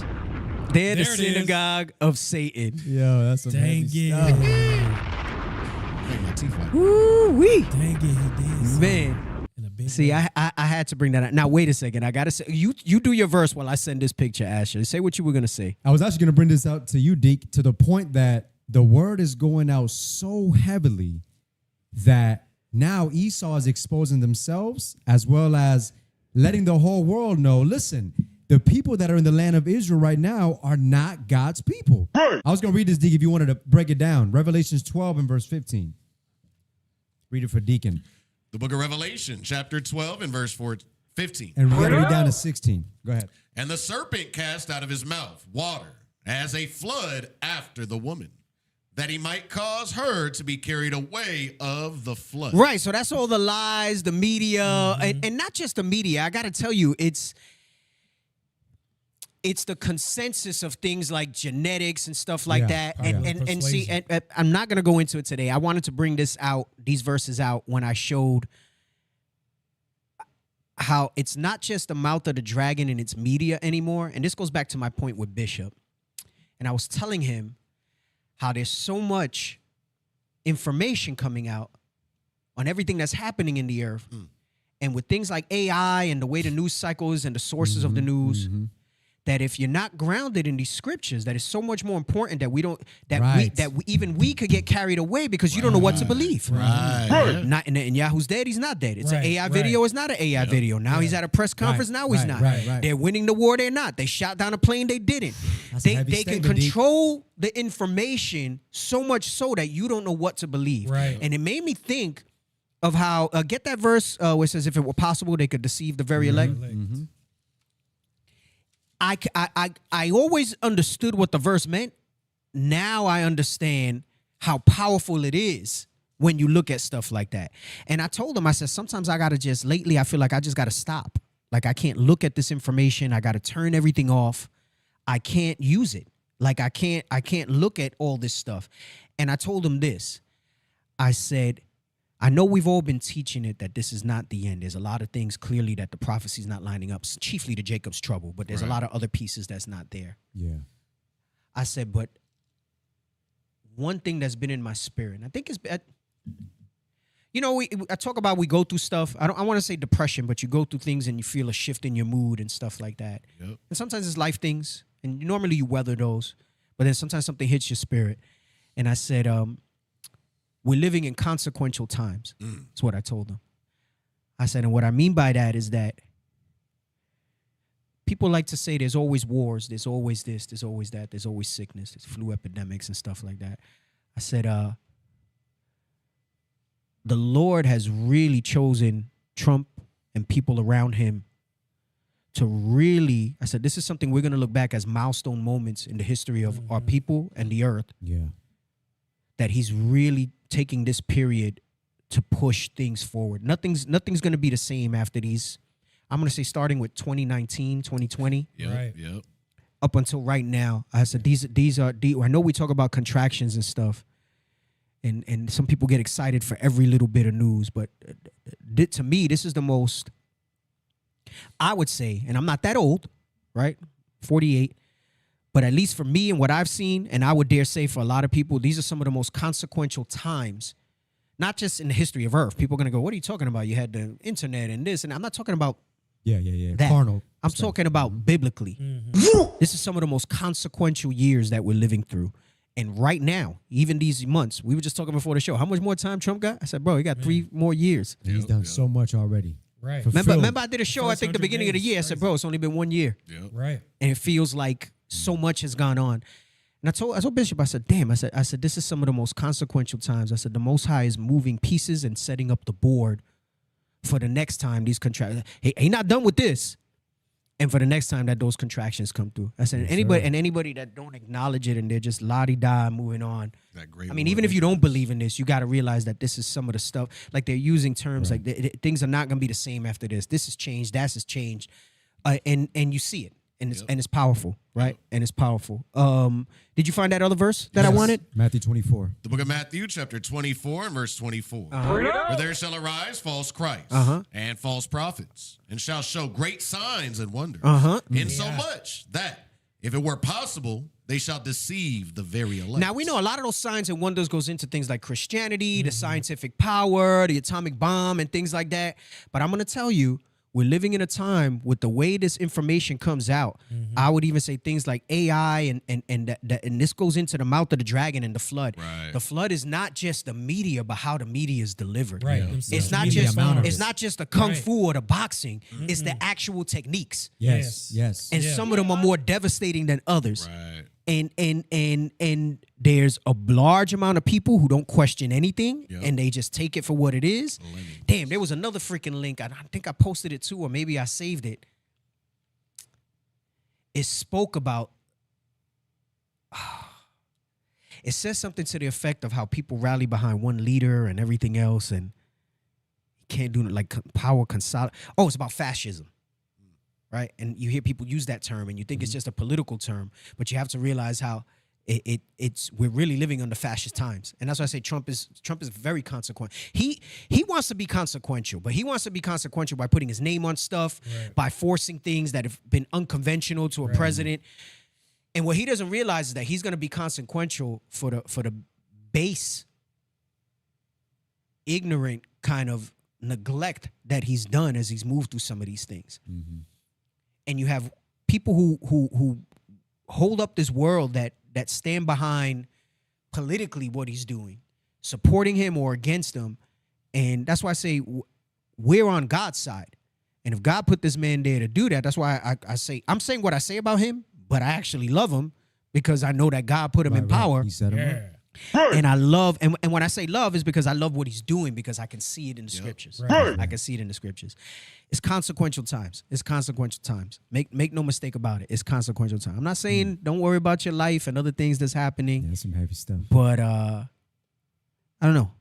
They're the There it is. synagogue of Satan. Yo, that's some Dang heavy it. stuff. Make my teeth white. Woo-wee. Dang it, he did. Man. In a big See, way. I had to bring that up. Now, wait a second. I got to say, you do your verse while I send this picture, Asher. Say what you were going to say. I was actually going to bring this out to you, Deke, to the point that the word is going out so heavily that now Esau is exposing themselves as well as letting the whole world know, listen, the people that are in the land of Israel right now are not God's people. Right. I was going to read this, Deke, if you wanted to break it down. Revelations 12 and verse 15. Read it for Deacon. The book of Revelation, chapter 12 and verse 15. And we're going to read down to 16. Go ahead. And the serpent cast out of his mouth water as a flood after the woman, that he might cause her to be carried away of the flood. Right. So that's all the lies, the media, and not just the media. I got to tell you, it's the consensus of things like genetics and stuff like that. And see, and I'm not going to go into it today. I wanted to bring these verses out when I showed how it's not just the mouth of the dragon and its media anymore. And this goes back to my point with Bishop. And I was telling him how there's so much information coming out on everything that's happening in the earth. And with things like AI and the way the news cycles and the sources of the news, that if you're not grounded in these scriptures, that is so much more important that we don't, even we could get carried away because you don't know what to believe. Right. Not and Yahoo's dead, he's not dead. It's an AI video, it's not an AI video. Now he's at a press conference, now he's not. They're winning the war, they're not. They shot down a plane, they didn't. They can control the information so much so that you don't know what to believe. And it made me think of how, get that verse where it says, if it were possible, they could deceive the very elect. I always understood what the verse meant. Now I understand how powerful it is when you look at stuff like that. And I told him, I said, sometimes I got to lately I feel like I just got to stop. Like I can't look at this information. I got to turn everything off. I can't use it. Like I can't look at all this stuff. And I told him this. I said, I know we've all been teaching it that this is not the end. There's a lot of things clearly that the prophecy's not lining up, chiefly to Jacob's trouble, but there's a lot of other pieces that's not there. Yeah. I said, but one thing that's been in my spirit, and I think it's, I talk about we go through stuff. I want to say depression, but you go through things and you feel a shift in your mood and stuff like that. And sometimes it's life things, and normally you weather those, but then sometimes something hits your spirit. And I said, we're living in consequential times. That's what I told them. I said, and what I mean by that is that people like to say there's always wars, there's always this, there's always that, there's always sickness, there's flu epidemics and stuff like that. I said, the Lord has really chosen Trump and people around him to really, I said, this is something we're going to look back as milestone moments in the history of our people and the earth. Yeah. That he's really taking this period to push things forward. Nothing's going to be the same after these. I'm going to say starting with 2019, 2020. Yep. Yep. Up until right now, I said these are. I know we talk about contractions and stuff, and some people get excited for every little bit of news, but to me, this is the most. I would say, and I'm not that old, right? 48, but at least for me and what I've seen, and I would dare say for a lot of people, these are some of the most consequential times, not just in the history of Earth. People are gonna go, "What are you talking about? You had the internet and this," and I'm not talking about. Yeah. That. Carnal. I'm talking about biblically. This is some of the most consequential years that we're living through. And right now, even these months, we were just talking before the show, how much more time Trump got? I said, bro, he got 3 more years. And he's done so much already. Right. Remember I did a show, I think the beginning of the year. I said, bro, it's only been 1 year. Yep. Right. And it feels like so much has gone on. And I told Bishop, I said, damn, I said, this is some of the most consequential times. I said, the Most High is moving pieces and setting up the board for the next time these contractions. He not done with this. And for the next time that those contractions come through. I said, anybody that don't acknowledge it and they're just la-di-da moving on. I mean, even if you don't believe in this, you got to realize that this is some of the stuff. Like they're using terms like things are not going to be the same after this. This has changed. That has changed. And you see it. And it's powerful, right? And it's powerful. Did you find that other verse that I wanted? Matthew 24. The book of Matthew, chapter 24 and verse 24. Where there shall arise false Christs and false prophets, and shall show great signs and wonders, insomuch that, if it were possible, they shall deceive the very elect. Now, we know a lot of those signs and wonders goes into things like Christianity, the scientific power, the atomic bomb, and things like that. But I'm going to tell you, we're living in a time with the way this information comes out. I would even say things like AI and this goes into the mouth of the dragon and the flood. Right. The flood is not just the media, but how the media is delivered. Right. It's not just the kung fu or the boxing. It's the actual techniques. Yes. And some of them are more devastating than others. Right. And there's a large amount of people who don't question anything and they just take it for what it is. Damn, there was another freaking link. I think I posted it too, or maybe I saved it. It spoke about, it says something to the effect of how people rally behind one leader and everything else, and you can't do it like power consolidate. Oh, it's about fascism. Right, and you hear people use that term, and you think it's just a political term, but you have to realize how it's we're really living under fascist times, and that's why I say Trump is very consequential. He wants to be consequential, but he wants to be consequential by putting his name on stuff, by forcing things that have been unconventional to a president. And what he doesn't realize is that he's going to be consequential for the base, ignorant kind of neglect that he's done as he's moved through some of these things. And you have people who hold up this world that stand behind politically what he's doing, supporting him or against him. And that's why I say we're on God's side. And if God put this man there to do that, that's why I say, I'm saying what I say about him, but I actually love him because I know that God put him in power. He set him up. And I love, and when I say love is because I love what he's doing, because I can see it in the scriptures. I can see it in the scriptures. It's consequential times. It's consequential times. Make no mistake about it. It's consequential time. I'm not saying don't worry about your life and other things that's happening. Yeah, some heavy stuff. But I don't know.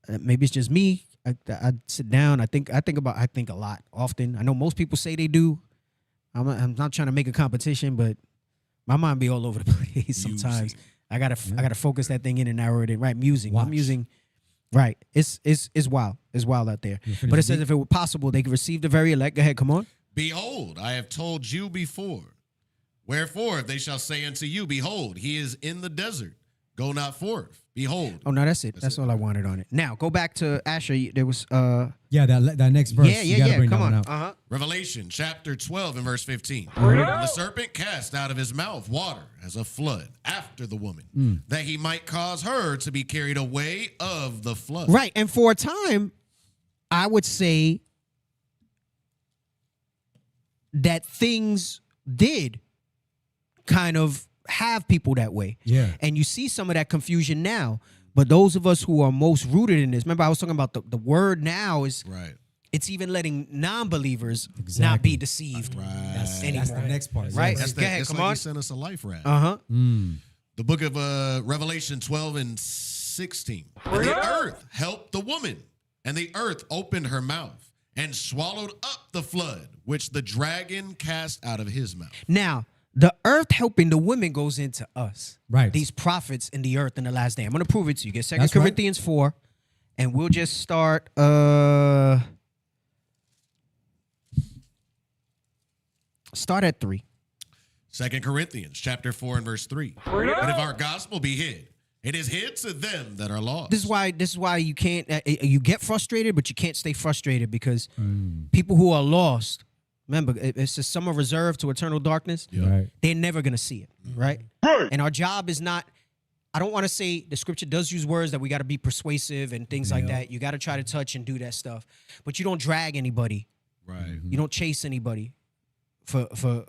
Maybe it's just me. I sit down. I think a lot often. I know most people say they do. I'm not trying to make a competition, but my mind be all over the place sometimes. I gotta focus that thing in and narrow it in. Right, I'm using. Right, it's wild. It's wild out there. But it says if it were possible, they could receive the very elect. Go ahead, come on. Behold, I have told you before. Wherefore, if they shall say unto you, behold, he is in the desert, go not forth. Behold. Oh no, that's it. That's all I wanted on it. Now go back to Asher. There was that next verse. Yeah. Bring Come on. out. Revelation chapter 12 and verse 15. And the serpent cast out of his mouth water as a flood after the woman, that he might cause her to be carried away of the flood. Right, and for a time, I would say that things did kind of have people that way. Yeah. And you see some of that confusion now. But those of us who are most rooted in this, remember I was talking about the word now is It's even letting non-believers not Exactly. be deceived That's anymore. the next part. Right? That's Go ahead, it's come like on. he sent us a life raft. Uh-huh. The book of Revelation 12 and 16. And the earth helped the woman, and the earth opened her mouth and swallowed up the flood, which the dragon cast out of his mouth. Now, the earth helping the women goes into us. Right. These prophets in the earth in the last day. I'm going to prove it to you. Get 2 That's right. Corinthians 4, and we'll just start... Start at 3. 2 Corinthians chapter 4 and verse 3. But if our gospel be hid, it is hid to them that are lost. This is why you can't you get frustrated, but you can't stay frustrated because people who are lost, remember, it's a summer reserved to eternal darkness. Right. They're never gonna see it, right? And our job is not. I don't want to say the scripture does use words that we got to be persuasive and things like that. You got to try to touch and do that stuff, but you don't drag anybody. Right. You don't chase anybody to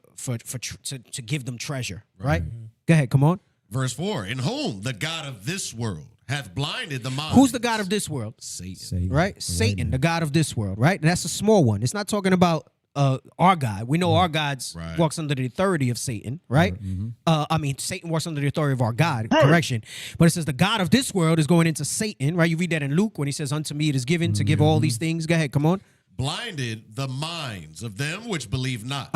give them treasure, right? Go ahead, come on. Verse 4. In whom the God of this world hath blinded the mind. Who's the God of this world? Satan. Right? Satan, the God of this world, right? And that's a small one. It's not talking about our God. We know our God walks under the authority of Satan, right? Satan walks under the authority of our God, correction. But it says the God of this world is going into Satan, right? You read that in Luke when he says, unto me it is given to give all these things. Go ahead, come on. Blinded the minds of them which believe not,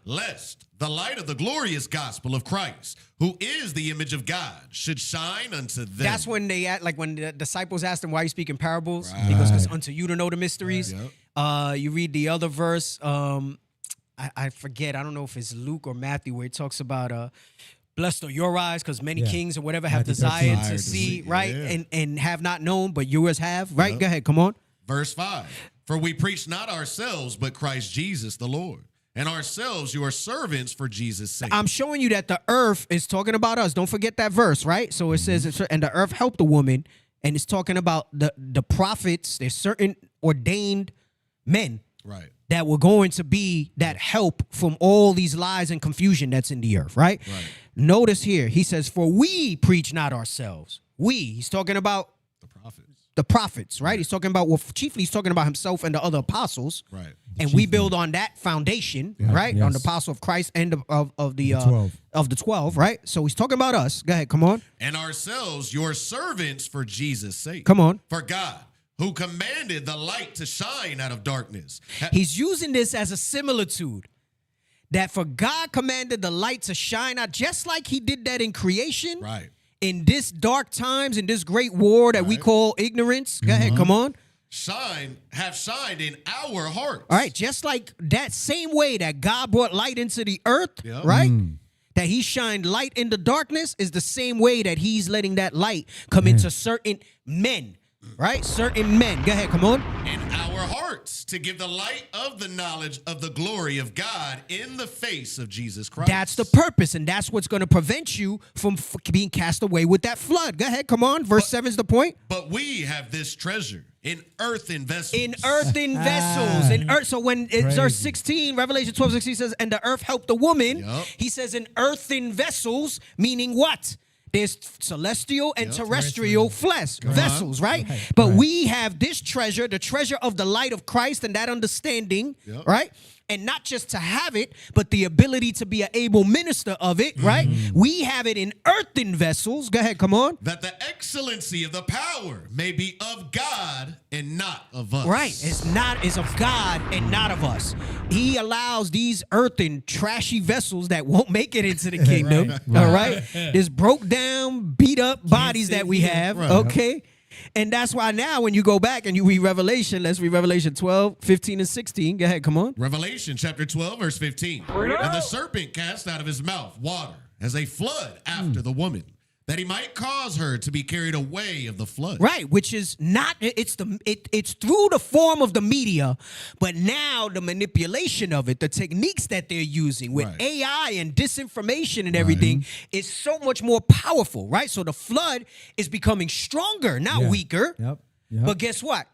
lest the light of the glorious gospel of Christ, who is the image of God, should shine unto them. That's when they act like when the disciples asked him, why you speak in parables? He goes, because unto you to know the mysteries. You read the other verse, I forget, I don't know if it's Luke or Matthew, where it talks about blessed are your eyes, because many kings or whatever have desired to see, right? And have not known, but yours have, right? Go ahead, come on. Verse 5. For we preach not ourselves, but Christ Jesus the Lord, and ourselves your servants for Jesus' sake. I'm showing you that the earth is talking about us. Don't forget that verse, right? So it says, and the earth helped the woman, and it's talking about the prophets. There's certain ordained men that were going to be that help from all these lies and confusion that's in the earth, right? Notice here, he says, for we preach not ourselves. He's talking about the prophets, right? He's talking about, well, chiefly he's talking about himself and the other apostles. Right. And we build on that foundation, right? Yes. On the apostle of Christ and of the 12. Of the 12, right? So he's talking about us. Go ahead, come on. And ourselves your servants for Jesus' sake. Come on. For God, who commanded the light to shine out of darkness. He's using this as a similitude. That for God commanded the light to shine out, just like he did that in creation. Right. In this dark times, in this great war that we call ignorance. Go ahead, come on. Have shined in our hearts. All right, just like that same way that God brought light into the earth, right? That he shined light in the darkness is the same way that he's letting that light come into certain men, right? Certain men. Go ahead, come on. In our hearts to give the light of the knowledge of the glory of God in the face of Jesus Christ. That's the purpose, and that's what's going to prevent you from being cast away with that flood. Go ahead, come on. Verse 7 is the point. But we have this treasure in earthen vessels. In earthen vessels. In earth. So when it's verse 16, Revelation 12:16 says, and the earth helped the woman, he says in earthen vessels, meaning what? There's celestial and terrestrial flesh, vessels, right? But we have this treasure, the treasure of the light of Christ and that understanding, right? And not just to have it, but the ability to be an able minister of it, right? We have it in earthen vessels. Go ahead, come on. That the excellency of the power may be of God and not of us. Right. It's of God and not of us. He allows these earthen, trashy vessels that won't make it into the kingdom, all right? This broke down, beat up bodies that we have, okay? And that's why now when you go back and you read Revelation, let's read Revelation 12, 15, and 16. Go ahead, come on. Revelation chapter 12, verse 15. And the serpent cast out of his mouth water as a flood after the woman, that he might cause her to be carried away of the flood. Right, which is not, it's through the form of the media, but now the manipulation of it, the techniques that they're using with AI and disinformation and everything is so much more powerful, right? So the flood is becoming stronger, not weaker. But guess what?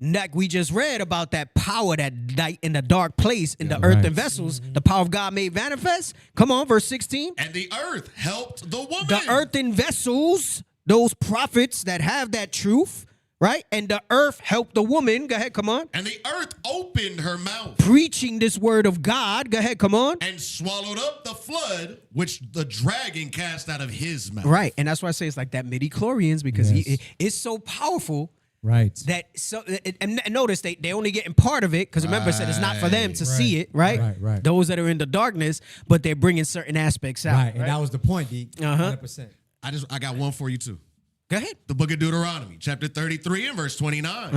Like we just read about that power, that night in the dark place in the earthen vessels, the power of God made manifest. Come on, verse 16. And the earth helped the woman. The earthen vessels, those prophets that have that truth, right? And the earth helped the woman. Go ahead, come on. And the earth opened her mouth. Preaching this word of God. Go ahead, come on. And swallowed up the flood, which the dragon cast out of his mouth. Right. And that's why I say it's like that midi-chlorians, because it's so powerful. Right. That so and notice they only getting part of it, because remember I said it's not for them to see it, right? Right. Those that are in the darkness, but they're bringing certain aspects out. Right. And that was the point, D. 100%. I got one for you too. Go ahead. The book of Deuteronomy, chapter 33 and verse 29.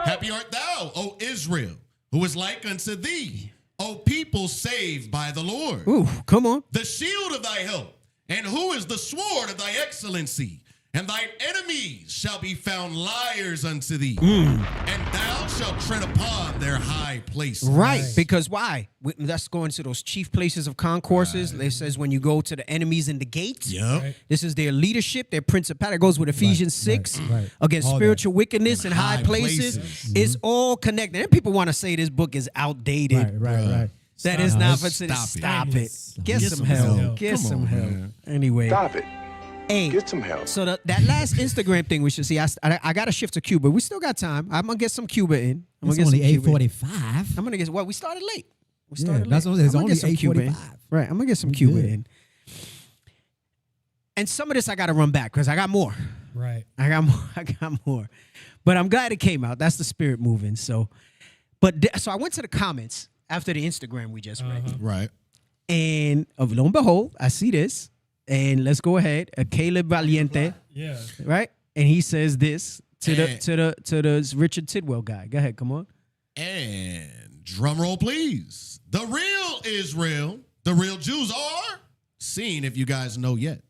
Happy art thou, O Israel, who is like unto thee, O people saved by the Lord. Ooh, come on. The shield of thy help, and who is the sword of thy excellency? And thine enemies shall be found liars unto thee, and thou shalt tread upon their high places. Right, because why? That's going to those chief places of concourses. It says when you go to the enemies in the gates. Yep. This is their leadership, their principality. It goes with Ephesians 6 against All spiritual wickedness in high places. It's all connected. And people want to say this book is outdated. Right. That is not for today. Stop Stop it. Get some help. Get Come some on, help. man. Anyway. Stop it. Hey, Get some help. so that last Instagram thing we should see. I got to shift to Cuba. We still got time. I'm gonna get some Cuba in. I'm It's gonna only get some Cuba in. 8:45. I'm gonna get. Well, we started late. We Yeah, started that's late. what it is. I'm gonna Only get some Cuba in. 8:45. Right. I'm gonna get some We Cuba good. in. And some of this I got to run back because I got more. Right. I got more. But I'm glad it came out. That's the spirit moving. So, so I went to the comments after the Instagram we just read, Right. and lo and behold, I see this. And let's go ahead. Caleb Valiente, Yeah. right? And he says this to the Richard Tidwell guy. Go ahead, come on. And drum roll, please. The real Israel, the real Jews are seen, if you guys know yet.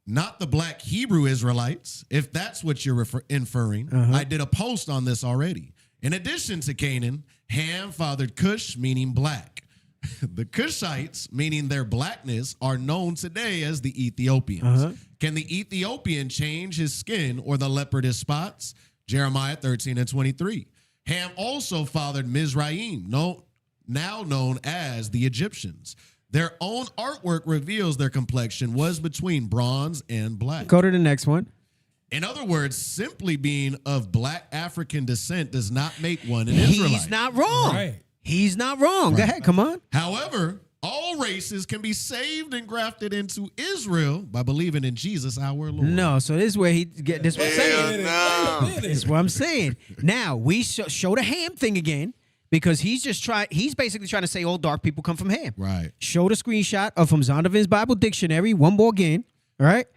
Not the black Hebrew Israelites, if that's what you're inferring. I did a post on this already. In addition to Canaan, Ham fathered Cush, meaning black. The Cushites, meaning their blackness, are known today as the Ethiopians. Can the Ethiopian change his skin or the leopard his spots? Jeremiah 13 and 23. Ham also fathered Mizraim, now known as the Egyptians. Their own artwork reveals their complexion was between bronze and black. Go to the next one. In other words, simply being of black African descent does not make one an Israelite. He's not wrong. Right. He's not wrong. Go ahead, come on. However, all races can be saved and grafted into Israel by believing in Jesus, our Lord. No, so this is where he get this. What I'm saying. This is what I'm saying. Now we show the Ham thing again because he's basically trying to say all dark people come from Ham. Right. Show the screenshot of from Zondervan's Bible Dictionary. One more again. All right.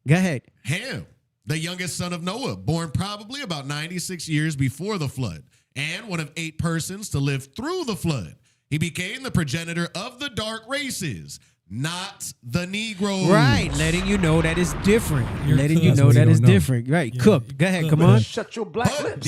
Go ahead. Ham, the youngest son of Noah, born probably about 96 years before the flood, and one of 8 persons to live through the flood. He became the progenitor of the dark races, not the Negroes. Right, letting you know that it's different. You're letting cooked. you know That's what that you it's don't know. different. Right, Yeah, cooked. Go ahead, cooked. come on. Shut your black But lips.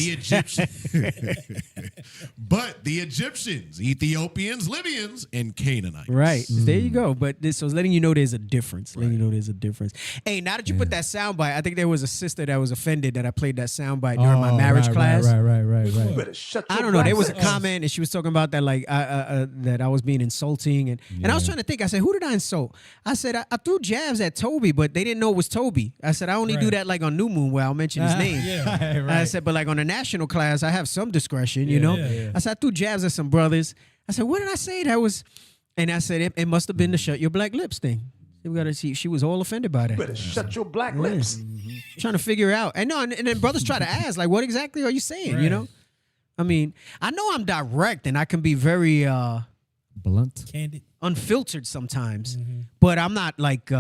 the Egyptians, Ethiopians, Libyans, and Canaanites. Right, there you go. But this was letting you know there's a difference. Letting you know there's a difference. Hey, now that you put that soundbite, I think there was a sister that was offended that I played that soundbite during my marriage class. Right. You better shut your I don't know. black There was a lips. comment, and she was talking about that, like that I was being insulting, and I was trying to think. I said, "Who did I insult?" I said, "I threw jabs at Toby, but they didn't know it was Toby." I said, "I only do Right. that like on New Moon, where I'll mention his name." Yeah. I said, "But like on a national class, I have some discretion, you know." yeah. I said, "I threw jabs at some brothers." I said, "What did I say?" That was, and I said, "It must have been the shut your black lips thing." We gotta see. She was all offended by that. You better shut your black lips. Trying to figure out, and no, and then brothers try to ask, like, "What exactly are you saying?" You Right. know. I mean, I know I'm direct and I can be very Blunt. Candid. unfiltered sometimes, but I'm not like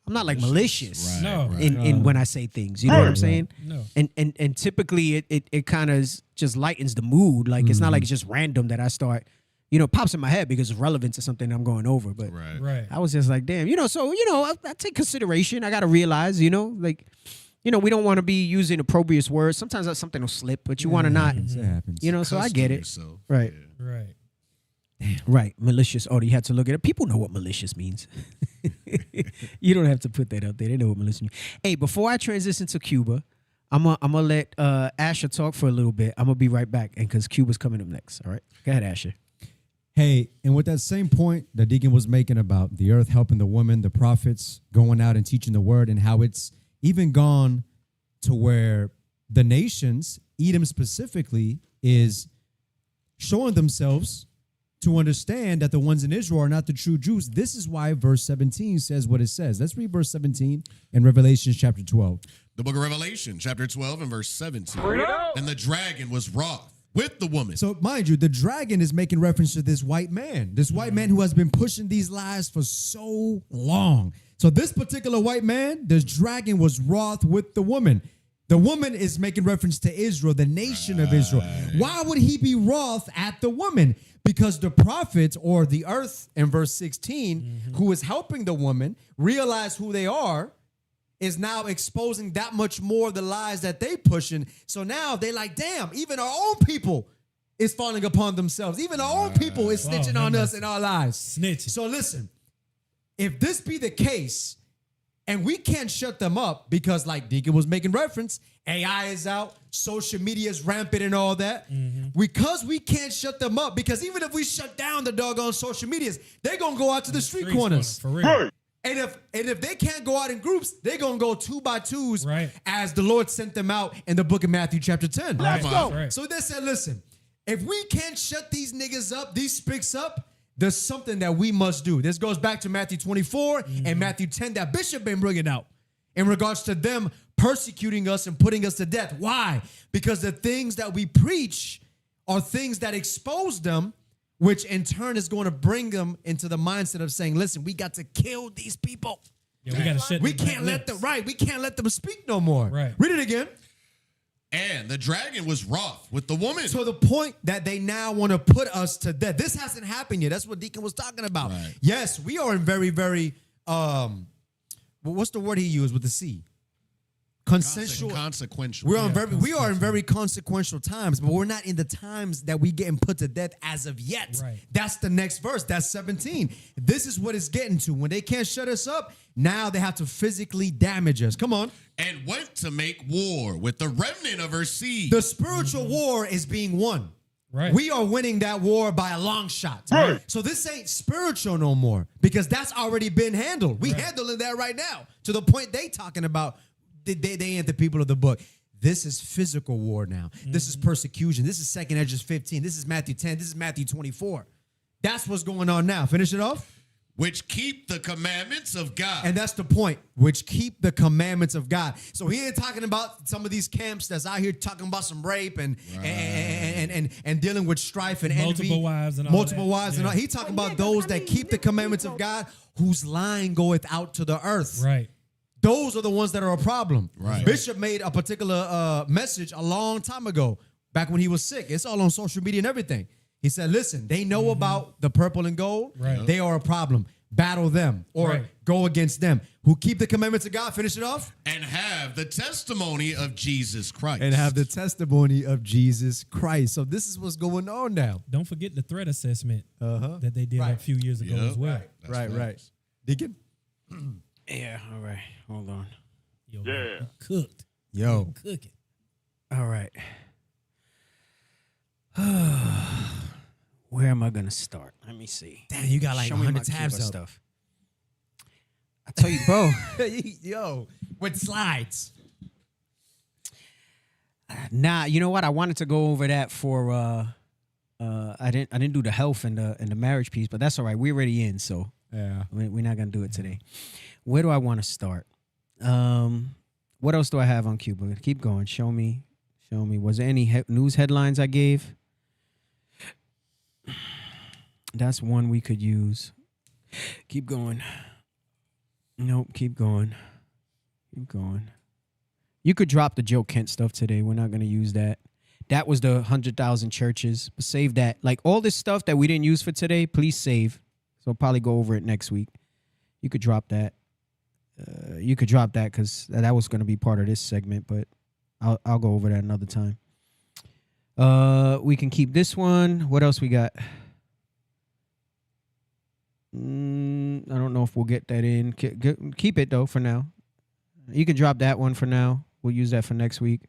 malicious No. in when I say things. You know what I'm saying? No. And typically it kind of just lightens the mood. Like it's not like it's just random that I start, pops in my head because it's relevant to something I'm going over. But Right. I was just like, damn, so I take consideration. I got to realize, like. we don't want to be using opprobrious words. Sometimes that something will slip, but you want to not, It happens. so I get it. Yourself. Right. Right. Right. Malicious. Oh, you had to look at it. People know what malicious means. You don't have to put that up there. They know what malicious means. Hey, before I transition to Cuba, I'm gonna let Asher talk for a little bit. I'm gonna be right back, and because Cuba's coming up next. All right. Go ahead, Asher. Hey, and with that same point that Deacon was making about the earth helping the woman, the prophets going out and teaching the word, and how it's even gone to where the nations, Edom specifically, is showing themselves to understand that the ones in Israel are not the true Jews. This is why verse 17 says what it says. Let's read verse 17 in Revelation chapter 12. The book of Revelation, chapter 12 and verse 17. And the dragon was wroth with the woman. So mind you, the dragon is making reference to this white man who has been pushing these lies for so long. So this particular white man, this dragon was wroth with the woman. The woman is making reference to Israel, the nation of Israel. Why would he be wroth at the woman? Because the prophet or the earth in verse 16, who is helping the woman realize who they are, is now exposing that much more of the lies that they pushing. So now they like, damn, even our own people is falling upon themselves. Even our own people is snitching on us in our lives. Snitching. So listen, if this be the case, and we can't shut them up because, like Deacon was making reference, AI is out, social media is rampant and all that. Because we can't shut them up, because even if we shut down the doggone social medias, they're going to go out to the street corners. For real. And if they can't go out in groups, they're going to go 2 by 2s as the Lord sent them out in the book of Matthew chapter 10. Let's go. Right. So they said, listen, if we can't shut these niggas up, these spics up, there's something that we must do. This goes back to Matthew 24 and Matthew 10 that Bishop been bringing out in regards to them persecuting us and putting us to death. Why? Because the things that we preach are things that expose them, which in turn is going to bring them into the mindset of saying, listen, we got to kill these people. Yeah, we got to shut We can't let them, we can't let them speak no more. Right. Read it again. And the dragon was wroth with the woman. To the point that they now want to put us to death. This hasn't happened yet. That's what Deacon was talking about. Right. Yes, we are in very, very, what's the word he used with the C? Consequential. We are in very consequential times, but we're not in the times that we getting put to death as of yet. Right. That's the next verse. That's 17. This is what it's getting to. When they can't shut us up, now they have to physically damage us. Come on. And went to make war with the remnant of her seed. The spiritual war is being won. Right. We are winning that war by a long shot. Right. So this ain't spiritual no more because that's already been handled. We handling that right now to the point they talking about they ain't the people of the book. This is physical war now. This is persecution. This is 2nd Ezra 15. This is Matthew 10. This is Matthew 24. That's what's going on now. Finish it off. Which keep the commandments of God. And that's the point, which keep the commandments of God. So he ain't talking about some of these camps that's out here talking about some rape and dealing with strife and multiple envy. Wives and all multiple that. wives and all. He talking about those that keep the commandments of God, whose line goeth out to the earth. Right. Those are the ones that are a problem. Right. Bishop made a particular message a long time ago, back when he was sick. It's all on social media and everything. He said, listen, they know about the purple and gold. Right. They are a problem. Battle them or go against them. Who keep the commandments of God, finish it off. And have the testimony of Jesus Christ. And have the testimony of Jesus Christ. So this is what's going on now. Don't forget the threat assessment that they did a few years ago as well. Right. Deacon? Yeah, all right. Hold on. Yo, man, you cooked. Yo. You cooking. All right. Where am I going to start? Let me see. Damn, you got like Show me my 100 tabs Cuba up. stuff. I tell you, bro. Yo, with slides. Nah, you know what? I wanted to go over that for I didn't do the health and the marriage piece, but that's all right. We're already in, so Yeah. we're not gonna do it today. Where do I want to start? What else do I have on Cuba? Keep going. Show me. Was there any news headlines I gave? That's one we could use. Keep going. Nope. Keep going. You could drop the Joe Kent stuff today. We're not gonna use that. That was the 100,000 churches. But save that. Like all this stuff that we didn't use for today, please save. So I'll probably go over it next week. You could drop that. Because that was going to be part of this segment, but I'll go over that another time. We can keep this one. What else we got? I don't know if we'll get that in. Keep it, though, for now. You can drop that one for now. We'll use that for next week.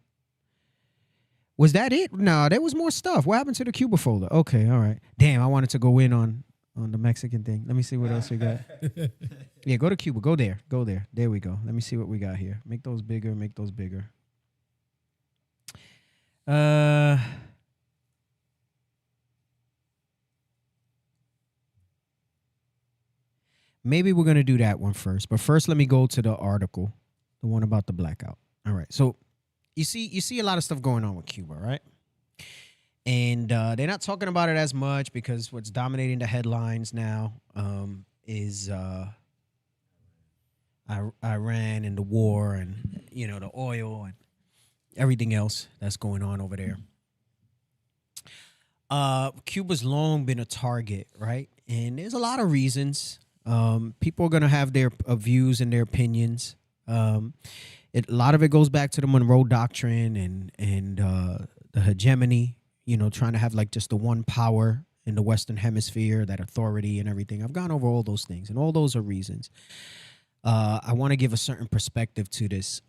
Was that it? No, there was more stuff. What happened to the Cuba folder? Okay, all right. Damn, I wanted to go in on the Mexican thing. Let me see what else we got. Yeah, go to Cuba. Go there. There we go. Let me see what we got here. Make those bigger. Maybe we're gonna do that one first, but first let me go to the article, the one about the blackout. All right, so you see a lot of stuff going on with Cuba, right? And they're not talking about it as much because what's dominating the headlines now is Iran and the war and the oil and everything else that's going on over there. Cuba's long been a target, right? And there's a lot of reasons. People are going to have their views and their opinions. A lot of it goes back to the Monroe Doctrine and the hegemony, trying to have like just the one power in the Western Hemisphere, that authority and everything. I've gone over all those things, and all those are reasons. I want to give a certain perspective to this.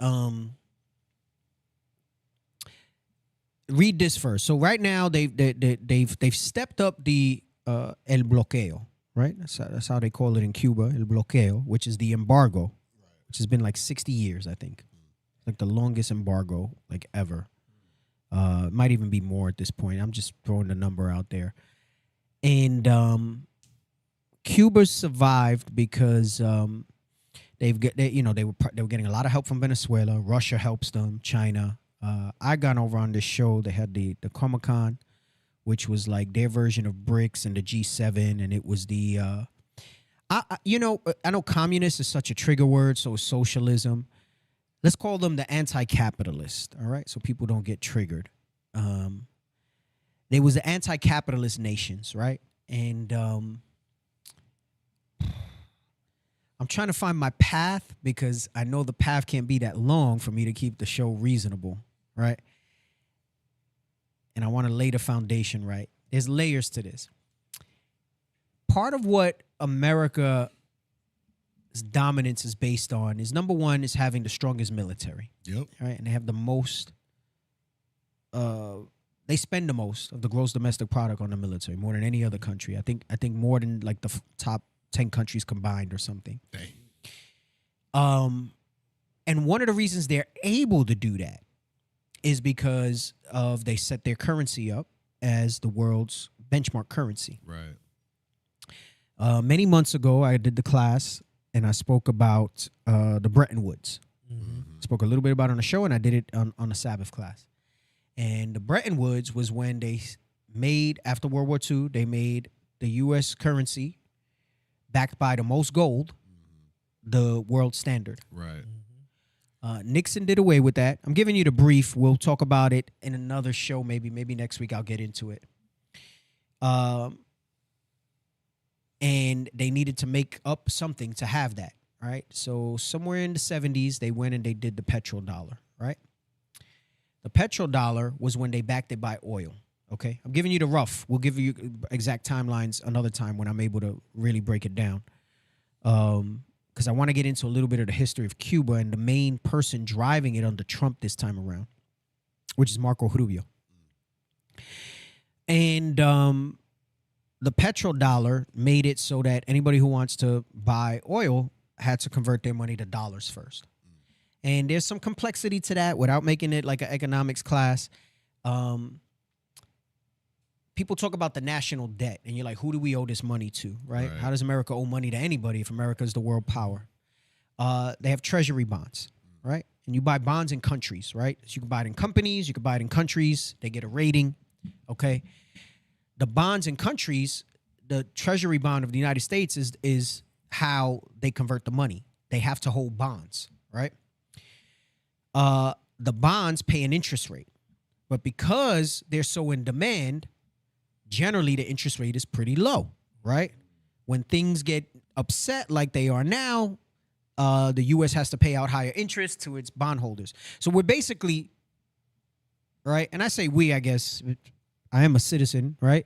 Read this first. So right now they've stepped up the el bloqueo. Right, that's how they call it in Cuba, el bloqueo, which is the embargo, which has been like 60 years, I think, like the longest embargo like ever. It might even be more at this point. I'm just throwing the number out there. And Cuba survived because they were getting a lot of help from Venezuela. Russia helps them. China. I got over on this show. They had the Comecon, which was like their version of BRICS and the G7, and it was the, I know communist is such a trigger word, so is socialism. Let's call them the anti-capitalist, all right, so people don't get triggered. There was the anti-capitalist nations, right, and I'm trying to find my path because I know the path can't be that long for me to keep the show reasonable, right? And I want to lay the foundation right. There's layers to this. Part of what America's dominance is based on is, number one, is having the strongest military. Yep. Right, and they have the most. They spend the most of the gross domestic product on the military, more than any other country. I think more than like the top 10 countries combined or something. Dang. And one of the reasons they're able to do that is because they set their currency up as the world's benchmark currency. Right. Many months ago, I did the class and I spoke about the Bretton Woods. Mm-hmm. Spoke a little bit about it on the show, and I did it on the Sabbath class. And the Bretton Woods was when they made, after World War II, they made the U.S. currency backed by the most gold, the world standard. Right. Nixon did away with that. I'm giving you the brief. We'll talk about it in another show. Maybe next week I'll get into it. And they needed to make up something to have that, right? So somewhere in the 70s, they went and they did the petrodollar, right? The petrodollar was when they backed it by oil, okay? I'm giving you the rough. We'll give you exact timelines another time when I'm able to really break it down. Because I want to get into a little bit of the history of Cuba and the main person driving it under Trump this time around, which is Marco Rubio. And the petrodollar made it so that anybody who wants to buy oil had to convert their money to dollars first. And there's some complexity to that without making it like an economics class. People talk about the national debt, and you're like, who do we owe this money to, right? How does America owe money to anybody if America is the world power? They have treasury bonds, right? And you buy bonds in countries, right? So you can buy it in companies, you can buy it in countries. They get a rating, okay? The bonds in countries, the treasury bond of the United States is how they convert the money. They have to hold bonds, right? The bonds pay an interest rate. But because they're so in demand, generally the interest rate is pretty low, right? When things get upset like they are now, the U.S. has to pay out higher interest to its bondholders. So we're basically, right? And I say we, I guess, I am a citizen, right?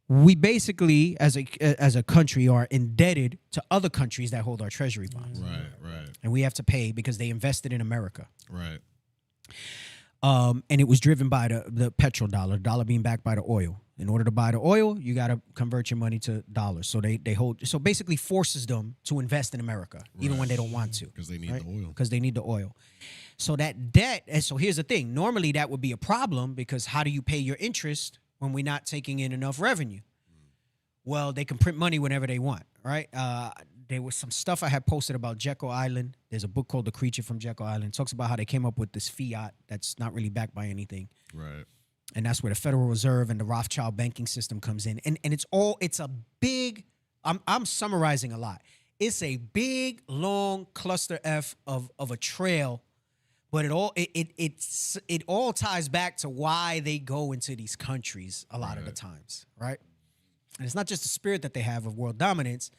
We basically, as a country, are indebted to other countries that hold our treasury bonds. Right, right. And we have to pay because they invested in America. Right. And it was driven by the petrodollar, the dollar being backed by the oil. In order to buy the oil, you got to convert your money to dollars. So they hold, so basically forces them to invest in America, even when they don't want to. Because they need the oil. Because they need the oil. So that debt, and so here's the thing. Normally that would be a problem because how do you pay your interest when we're not taking in enough revenue? Well, they can print money whenever they want, right? There was some stuff I had posted about Jekyll Island. There's a book called The Creature from Jekyll Island. It talks about how they came up with this fiat that's not really backed by anything. Right. And that's where the Federal Reserve and the Rothschild banking system comes in. And it's a big, I'm summarizing a lot. It's a big, long cluster F of a trail, but it all ties back to why they go into these countries a lot of the times, right? And it's not just the spirit that they have of world dominance,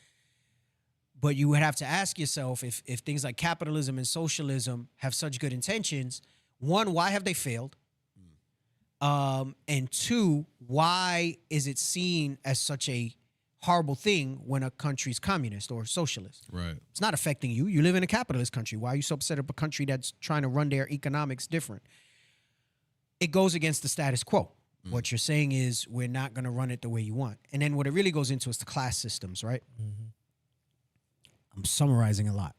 but you would have to ask yourself if things like capitalism and socialism have such good intentions, one, why have they failed? And two, why is it seen as such a horrible thing when a country's communist or socialist? Right. It's not affecting you. You live in a capitalist country. Why are you so upset at a country that's trying to run their economics different? It goes against the status quo. What you're saying is we're not going to run it the way you want. And then what it really goes into is the class systems, right? I'm summarizing a lot.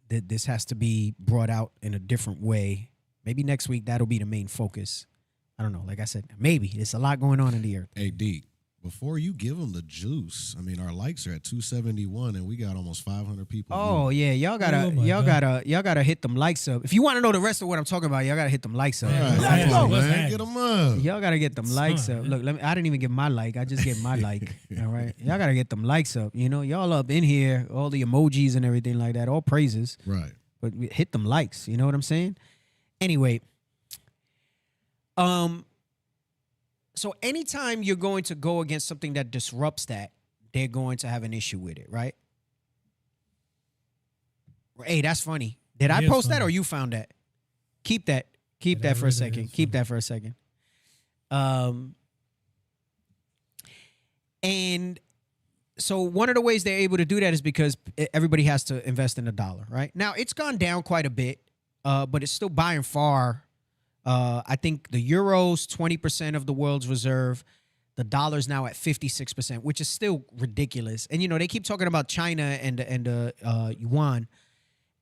This has to be brought out in a different way. Maybe next week that'll be the main focus. I don't know. Like I said, maybe. There's a lot going on in the earth. Hey, D, before you give them the juice, I mean, our likes are at 271, and we got almost 500 people. Oh yeah, y'all gotta hit them likes up. If you want to know the rest of what I'm talking about, y'all gotta hit them likes up. Right, let's go, man. Get them up. Y'all gotta get them likes up. Look, I didn't even get my like. I just get my like. All right, y'all gotta get them likes up. You know, y'all up in here, all the emojis and everything like that, all praises. Right. But hit them likes. You know what I'm saying? Anyway. So anytime you're going to go against something that disrupts that, they're going to have an issue with it, right? Hey, that's funny. Did I post that or you found that? Keep that. Keep that for a second. Keep that for a second. And so one of the ways they're able to do that is because everybody has to invest in a dollar, right? Now, it's gone down quite a bit, but it's still by and far. I think the euro's 20% of the world's reserve. The dollar's now at 56%, which is still ridiculous. And, you know, they keep talking about China and the yuan,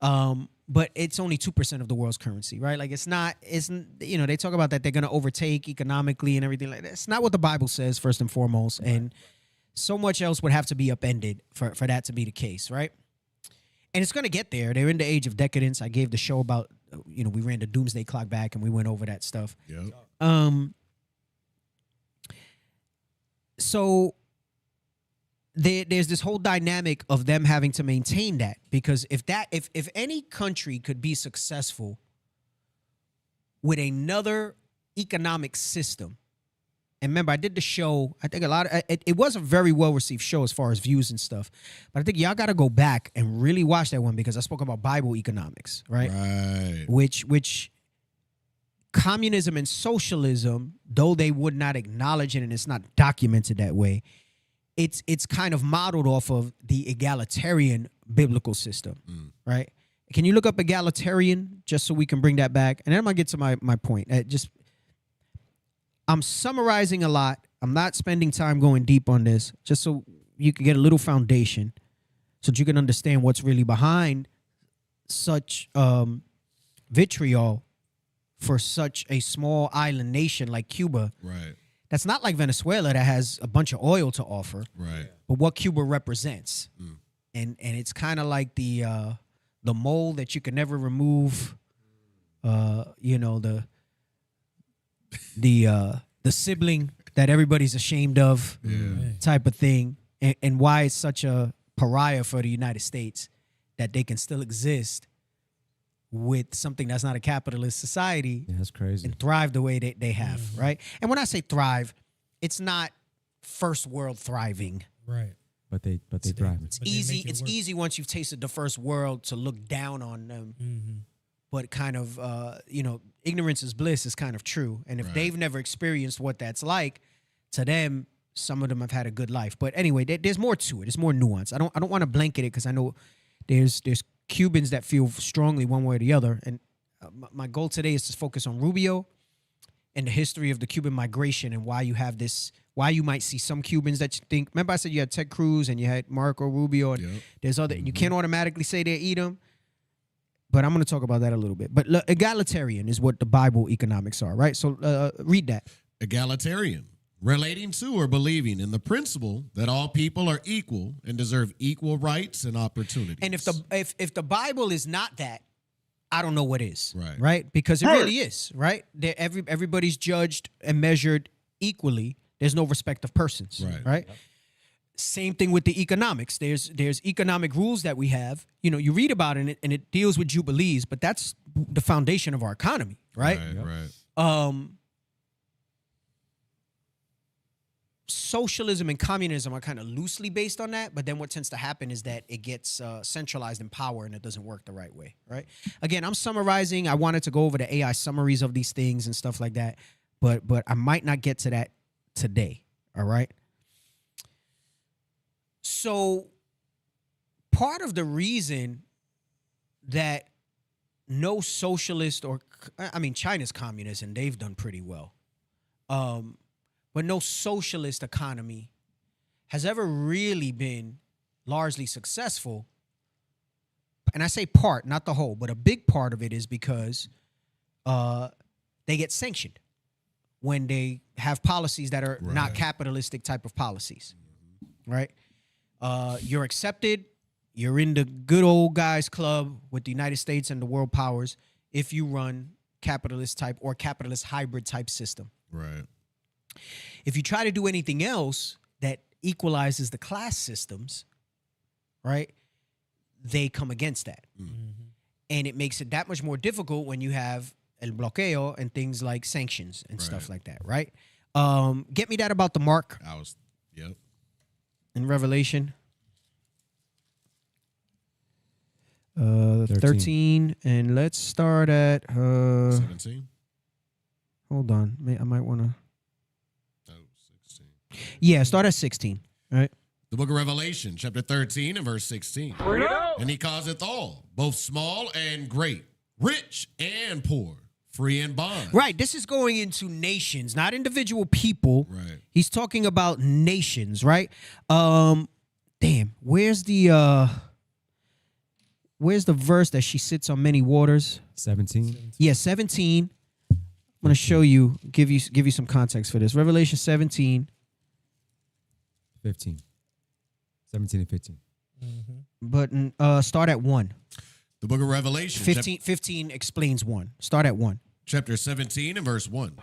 but it's only 2% of the world's currency, right? Like you know, they talk about that they're going to overtake economically and everything like that. It's not what the Bible says, first and foremost. And so much else would have to be upended for that to be the case, right? And it's going to get there. They're in the age of decadence. I gave the show about, you know, we ran the doomsday clock back and we went over that stuff. Yep. So there's this whole dynamic of them having to maintain that, because if any country could be successful with another economic system, and remember, I did the show. I think it was a very well-received show as far as views and stuff. But I think y'all got to go back and really watch that one, because I spoke about Bible economics, right? Right. Which communism and socialism, though they would not acknowledge it and it's not documented that way, it's kind of modeled off of the egalitarian biblical system, right? Can you look up egalitarian just so we can bring that back? And then I'm going to get to my point. I'm summarizing a lot. I'm not spending time going deep on this, just so you can get a little foundation so that you can understand what's really behind such vitriol for such a small island nation like Cuba. Right. That's not like Venezuela that has a bunch of oil to offer. Right. But what Cuba represents. And it's kind of like the mole that you can never remove, you know, the sibling that everybody's ashamed of, type of thing, and why it's such a pariah for the United States that they can still exist with something that's not a capitalist society. Yeah, that's crazy. And thrive the way they have, right? And when I say thrive, it's not first world thriving. Right. But they thrive. It's easy. It's easy once you've tasted the first world to look down on them. But kind of, you know, ignorance is bliss is kind of true. And if they've never experienced what that's like, to them, some of them have had a good life. But anyway, there's more to it. There's more nuance. I don't want to blanket it, because I know there's Cubans that feel strongly one way or the other. And my goal today is to focus on Rubio and the history of the Cuban migration, and why you have this, why you might see some Cubans that you think, remember I said you had Ted Cruz and you had Marco Rubio, and there's other, you can't automatically say they're Edom. But I'm going to talk about that a little bit. But egalitarian is what the Bible economics are, right? So read that. Egalitarian, relating to or believing in the principle that all people are equal and deserve equal rights and opportunities. And if the Bible is not that, I don't know what is. Right. Right? Because it really is, right? Everybody's judged and measured equally. There's no respect of persons. Right? Same thing with the economics. There's economic rules that we have. You know, you read about it and it deals with jubilees, but that's the foundation of our economy, right? Right. Socialism and communism are kind of loosely based on that, but then what tends to happen is that it gets centralized in power and it doesn't work the right way, right? Again, I'm summarizing. I wanted to go over the AI summaries of these things and stuff like that, but I might not get to that today, all right? So part of the reason that no socialist China's communist and they've done pretty well. But no socialist economy has ever really been largely successful. And I say part, not the whole, but a big part of it is because they get sanctioned when they have policies that are not capitalistic type of policies, right? You're accepted. You're in the good old guys club with the United States and the world powers if you run capitalist type or capitalist hybrid type system. Right. If you try to do anything else that equalizes the class systems, right, they come against that. And it makes it that much more difficult when you have el bloqueo and things like sanctions and stuff like that, right? Get me that about the mark. Yep. In Revelation. 13. And let's start at 17. Hold on. I might want to. Yeah, start at 16. All right. The book of Revelation, chapter 13 and verse 16. And he causeth all, both small and great, rich and poor, free and bond. Right. This is going into nations, not individual people. Right. He's talking about nations, right? Damn, where's the verse that she sits on many waters? 17. Yeah, 17. I'm gonna show you, give you some context for this. Revelation 17. 15. 17 and 15. But start at 1. The book of Revelation. 15 explains 1. Start at 1. Chapter 17 and verse 1.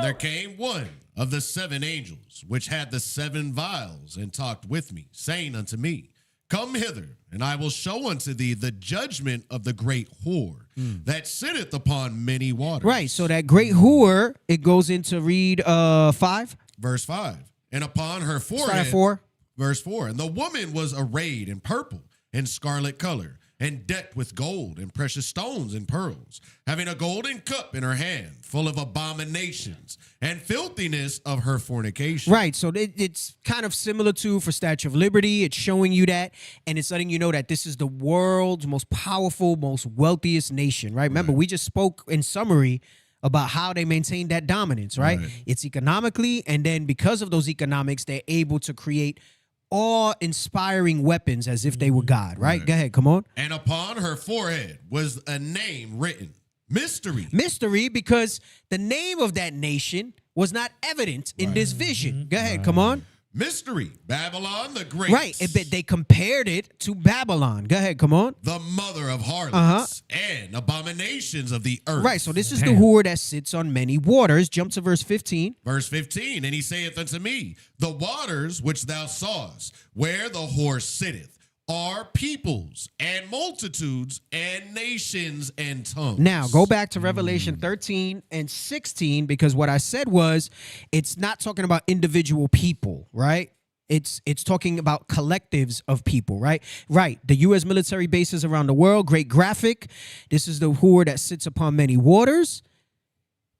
There came one of the 7 angels, which had the 7 vials, and talked with me, saying unto me, Come hither, and I will show unto thee the judgment of the great whore that sitteth upon many waters. Right, so that great whore, it goes into read 5. Verse 5. And upon her forehead, Start at 4. Verse 4. And the woman was arrayed in purple and scarlet color, and decked with gold and precious stones and pearls, having a golden cup in her hand, full of abominations and filthiness of her fornication. Right, so it's kind of similar to for Statue of Liberty. It's showing you that, and it's letting you know that this is the world's most powerful, most wealthiest nation, right? Remember, we just spoke in summary about how they maintain that dominance, right? It's economically, and then because of those economics, they're able to create awe-inspiring weapons as if they were God, right? Go ahead, come on. And upon her forehead was a name written, Mystery. Mystery, because the name of that nation was not evident in this vision. Go ahead, come on. Mystery, Babylon the Great. Right, they compared it to Babylon. Go ahead, come on. The mother of harlots and abominations of the earth. Right, so this is the whore that sits on many waters. Jump to verse 15. Verse 15, and he saith unto me, The waters which thou sawest, where the whore sitteth, are peoples and multitudes and nations and tongues. Now, go back to Revelation 13 and 16, because what I said was it's not talking about individual people, right? It's talking about collectives of people, right? Right. The U.S. military bases around the world, great graphic. This is the whore that sits upon many waters.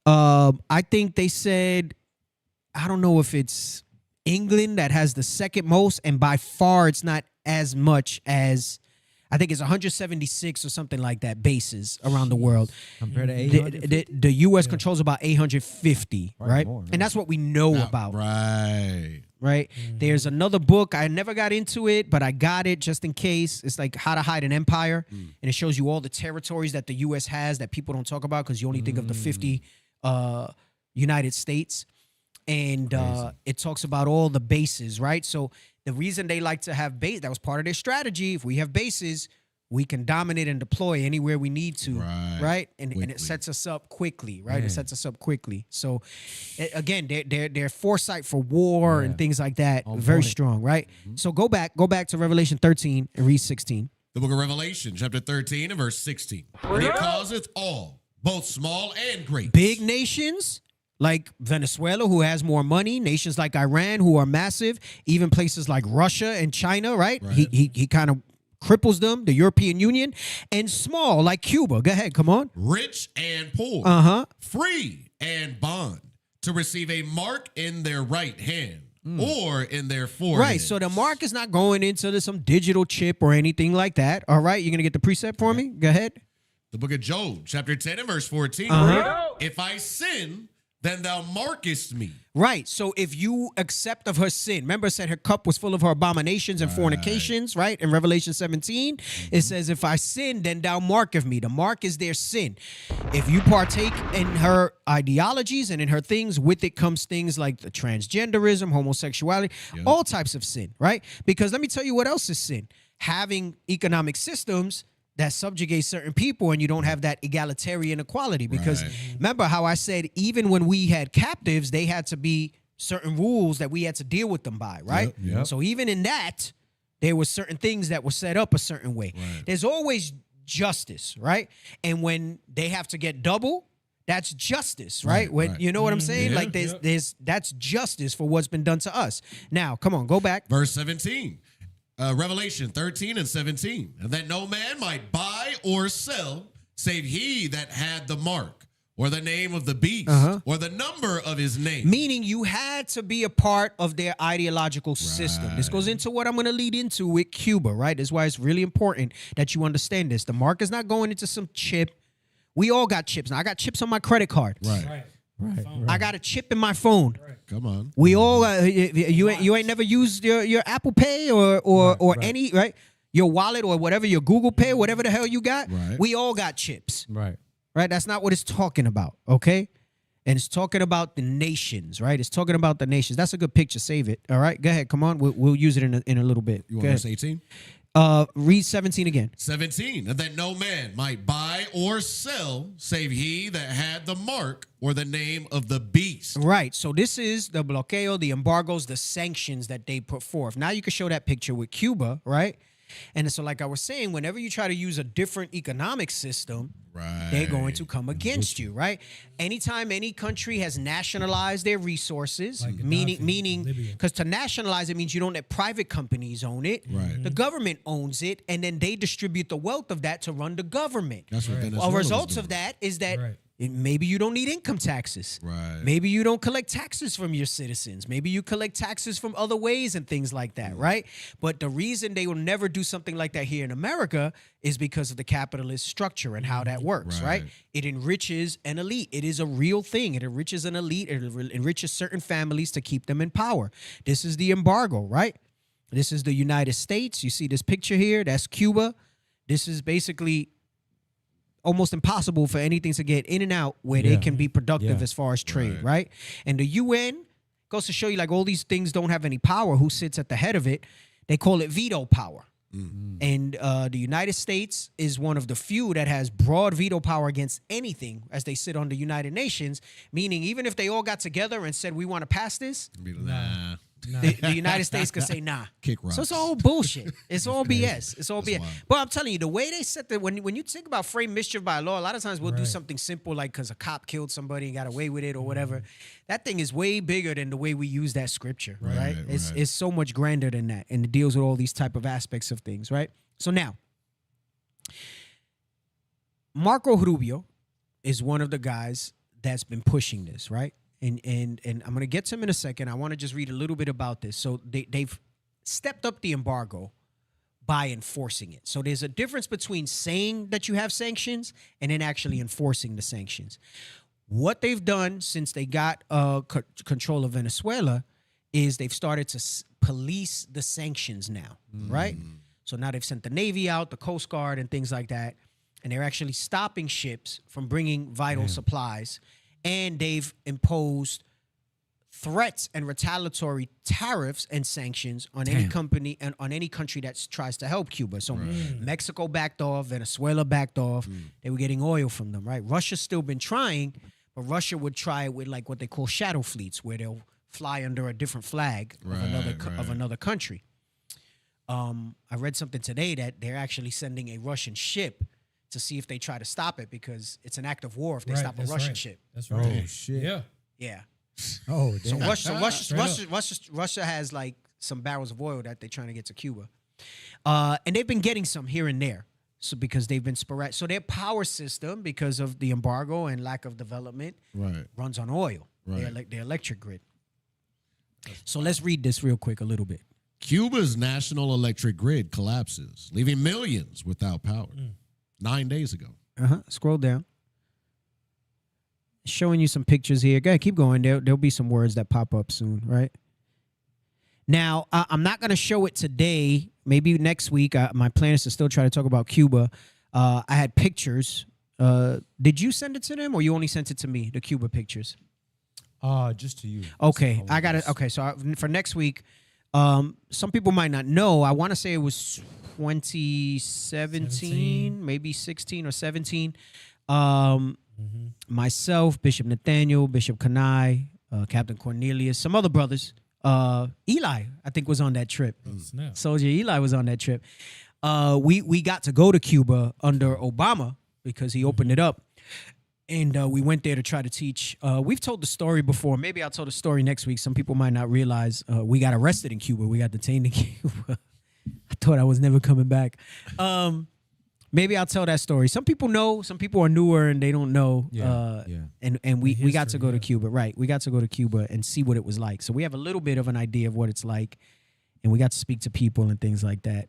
I think they said, I don't know if it's England that has the second most, and by far it's not as much as, I think it's 176 or something like that bases around the world. Compared to 850? The U.S. controls about 850, right? More, and that's what we know about. Right. right? There's another book. I never got into it, but I got it just in case. It's like How to Hide an Empire. And it shows you all the territories that the U.S. has that people don't talk about because you only think of the 50 United States. And it talks about all the bases, right? So the reason they like to have base, that was part of their strategy. If we have bases, we can dominate and deploy anywhere we need to, right? And it sets us up quickly, right? It sets us up quickly. So, again, their foresight for war and things like that, very strong, right? So go back to Revelation 13 and read 16. The book of Revelation, chapter 13 and verse 16. And he causeth all, both small and great. Big nations like Venezuela, who has more money, nations like Iran, who are massive, even places like Russia and China, right? He kind of cripples them, the European Union, and small like Cuba. Go ahead, come on. Rich and poor, free and bond, to receive a mark in their right hand or in their forehead. Right, so the mark is not going into some digital chip or anything like that. All right, you're going to get the precept for me? Go ahead. The book of Job, chapter 10 and verse 14. If I sin, then thou markest me. Right. So if you accept of her sin, remember it said her cup was full of her abominations and fornications, right? In Revelation 17, it says, if I sin, then thou markest me. The mark is their sin. If you partake in her ideologies and in her things, with it comes things like the transgenderism, homosexuality, all types of sin, right? Because let me tell you what else is sin. Having economic systems that subjugate certain people, and you don't have that egalitarian equality. Because remember how I said even when we had captives, they had to be certain rules that we had to deal with them by, right? So even in that, there were certain things that were set up a certain way. There's always justice, right? And when they have to get double, that's justice, right? When you know what I'm saying? Like that's justice for what's been done to us. Now, come on, go back. Verse 17. Revelation 13 and 17. And that no man might buy or sell, save he that had the mark, or the name of the beast, or the number of his name. Meaning you had to be a part of their ideological system. This goes into what I'm going to lead into with Cuba, right? That's why it's really important that you understand this. The mark is not going into some chip. We all got chips. Now, I got chips on my credit card. Right. I got a chip in my phone. Come on. We all you ain't never used your Apple Pay or any, right? Your wallet or whatever, your Google Pay, whatever the hell you got. We all got chips. Right. That's not what it's talking about, okay? And it's talking about the nations, right? It's talking about the nations. That's a good picture. Save it. All right, go ahead. Come on. We'll use it in a little bit. You want verse 18? Read 17 again. 17. And that no man might buy or sell, save he that had the mark or the name of the beast. Right. So this is the bloqueo, the embargoes, the sanctions that they put forth. Now you can show that picture with Cuba, right? And so like I was saying, whenever you try to use a different economic system, they're going to come against you, right? Anytime any country has nationalized their resources, like meaning because to nationalize it means you don't let private companies own it. The government owns it, and then they distribute the wealth of that to run the government. That's what Venezuela results of that is that maybe you don't need income taxes. Maybe you don't collect taxes from your citizens. Maybe you collect taxes from other ways and things like that, right? But the reason they will never do something like that here in America is because of the capitalist structure and how that works, right? It enriches an elite. It is a real thing. It enriches an elite. It enriches certain families to keep them in power. This is the embargo, right? This is the United States. You see this picture here? That's Cuba. This is basically almost impossible for anything to get in and out where they can be productive as far as trade, right? And the UN goes to show you like all these things don't have any power. Who sits at the head of it? They call it veto power. And the United States is one of the few that has broad veto power against anything as they sit on the United Nations, meaning even if they all got together and said, we want to pass this, the United States could say nah. Kick rocks. So it's all bullshit. It's all BS. It's all BS. But I'm telling you, the way they set that, when you think about frame mischief by law, a lot of times we'll do something simple like because a cop killed somebody and got away with it or whatever. That thing is way bigger than the way we use that scripture, right? It's so much grander than that, and it deals with all these type of aspects of things, right? So now, Marco Rubio is one of the guys that's been pushing this, right? And I'm going to get to him in a second. I want to just read a little bit about this. So they've stepped up the embargo by enforcing it. So there's a difference between saying that you have sanctions and then actually enforcing the sanctions. What they've done since they got control of Venezuela is they've started to police the sanctions now, right? So now they've sent the Navy out, the Coast Guard, and things like that, and they're actually stopping ships from bringing vital supplies, and they've imposed threats and retaliatory tariffs and sanctions on any company and on any country that tries to help Cuba. So Mexico backed off, Venezuela backed off. They were getting oil from them, right? Russia's still been trying, but Russia would try it with like what they call shadow fleets, where they'll fly under a different flag of another country. I read something today that they're actually sending a Russian ship to see if they try to stop it, because it's an act of war if they stop a Russian ship. That's right. Oh shit. Yeah. Yeah. Oh, So damn. Russia has like some barrels of oil that they're trying to get to Cuba, and they've been getting some here and there. So because they've been sporadic, so their power system, because of the embargo and lack of development, runs on oil. Their electric grid. So let's read this real quick a little bit. Cuba's national electric grid collapses, leaving millions without power. 9 days ago. Scroll down. Showing you some pictures here. Go ahead, keep going. There'll be some words that pop up soon, right? Now, I'm not going to show it today. Maybe next week. My plan is to still try to talk about Cuba. I had pictures. Did you send it to them, or you only sent it to me, the Cuba pictures? Just to you. Okay, I got it. Okay, so for next week, some people might not know. I want to say it was 2017, maybe 16 or 17. Myself, Bishop Nathaniel, Bishop Kanai, Captain Cornelius, some other brothers. Eli, I think, was on that trip. Soldier Eli was on that trip. We got to go to Cuba under Obama because he opened it up. And we went there to try to teach. We've told the story before. Maybe I'll tell the story next week. Some people might not realize we got arrested in Cuba. We got detained in Cuba. I thought I was never coming back. Maybe I'll tell that story. Some people know. Some people are newer and they don't know. And we got to go to Cuba. Right. We got to go to Cuba and see what it was like. So we have a little bit of an idea of what it's like. And we got to speak to people and things like that.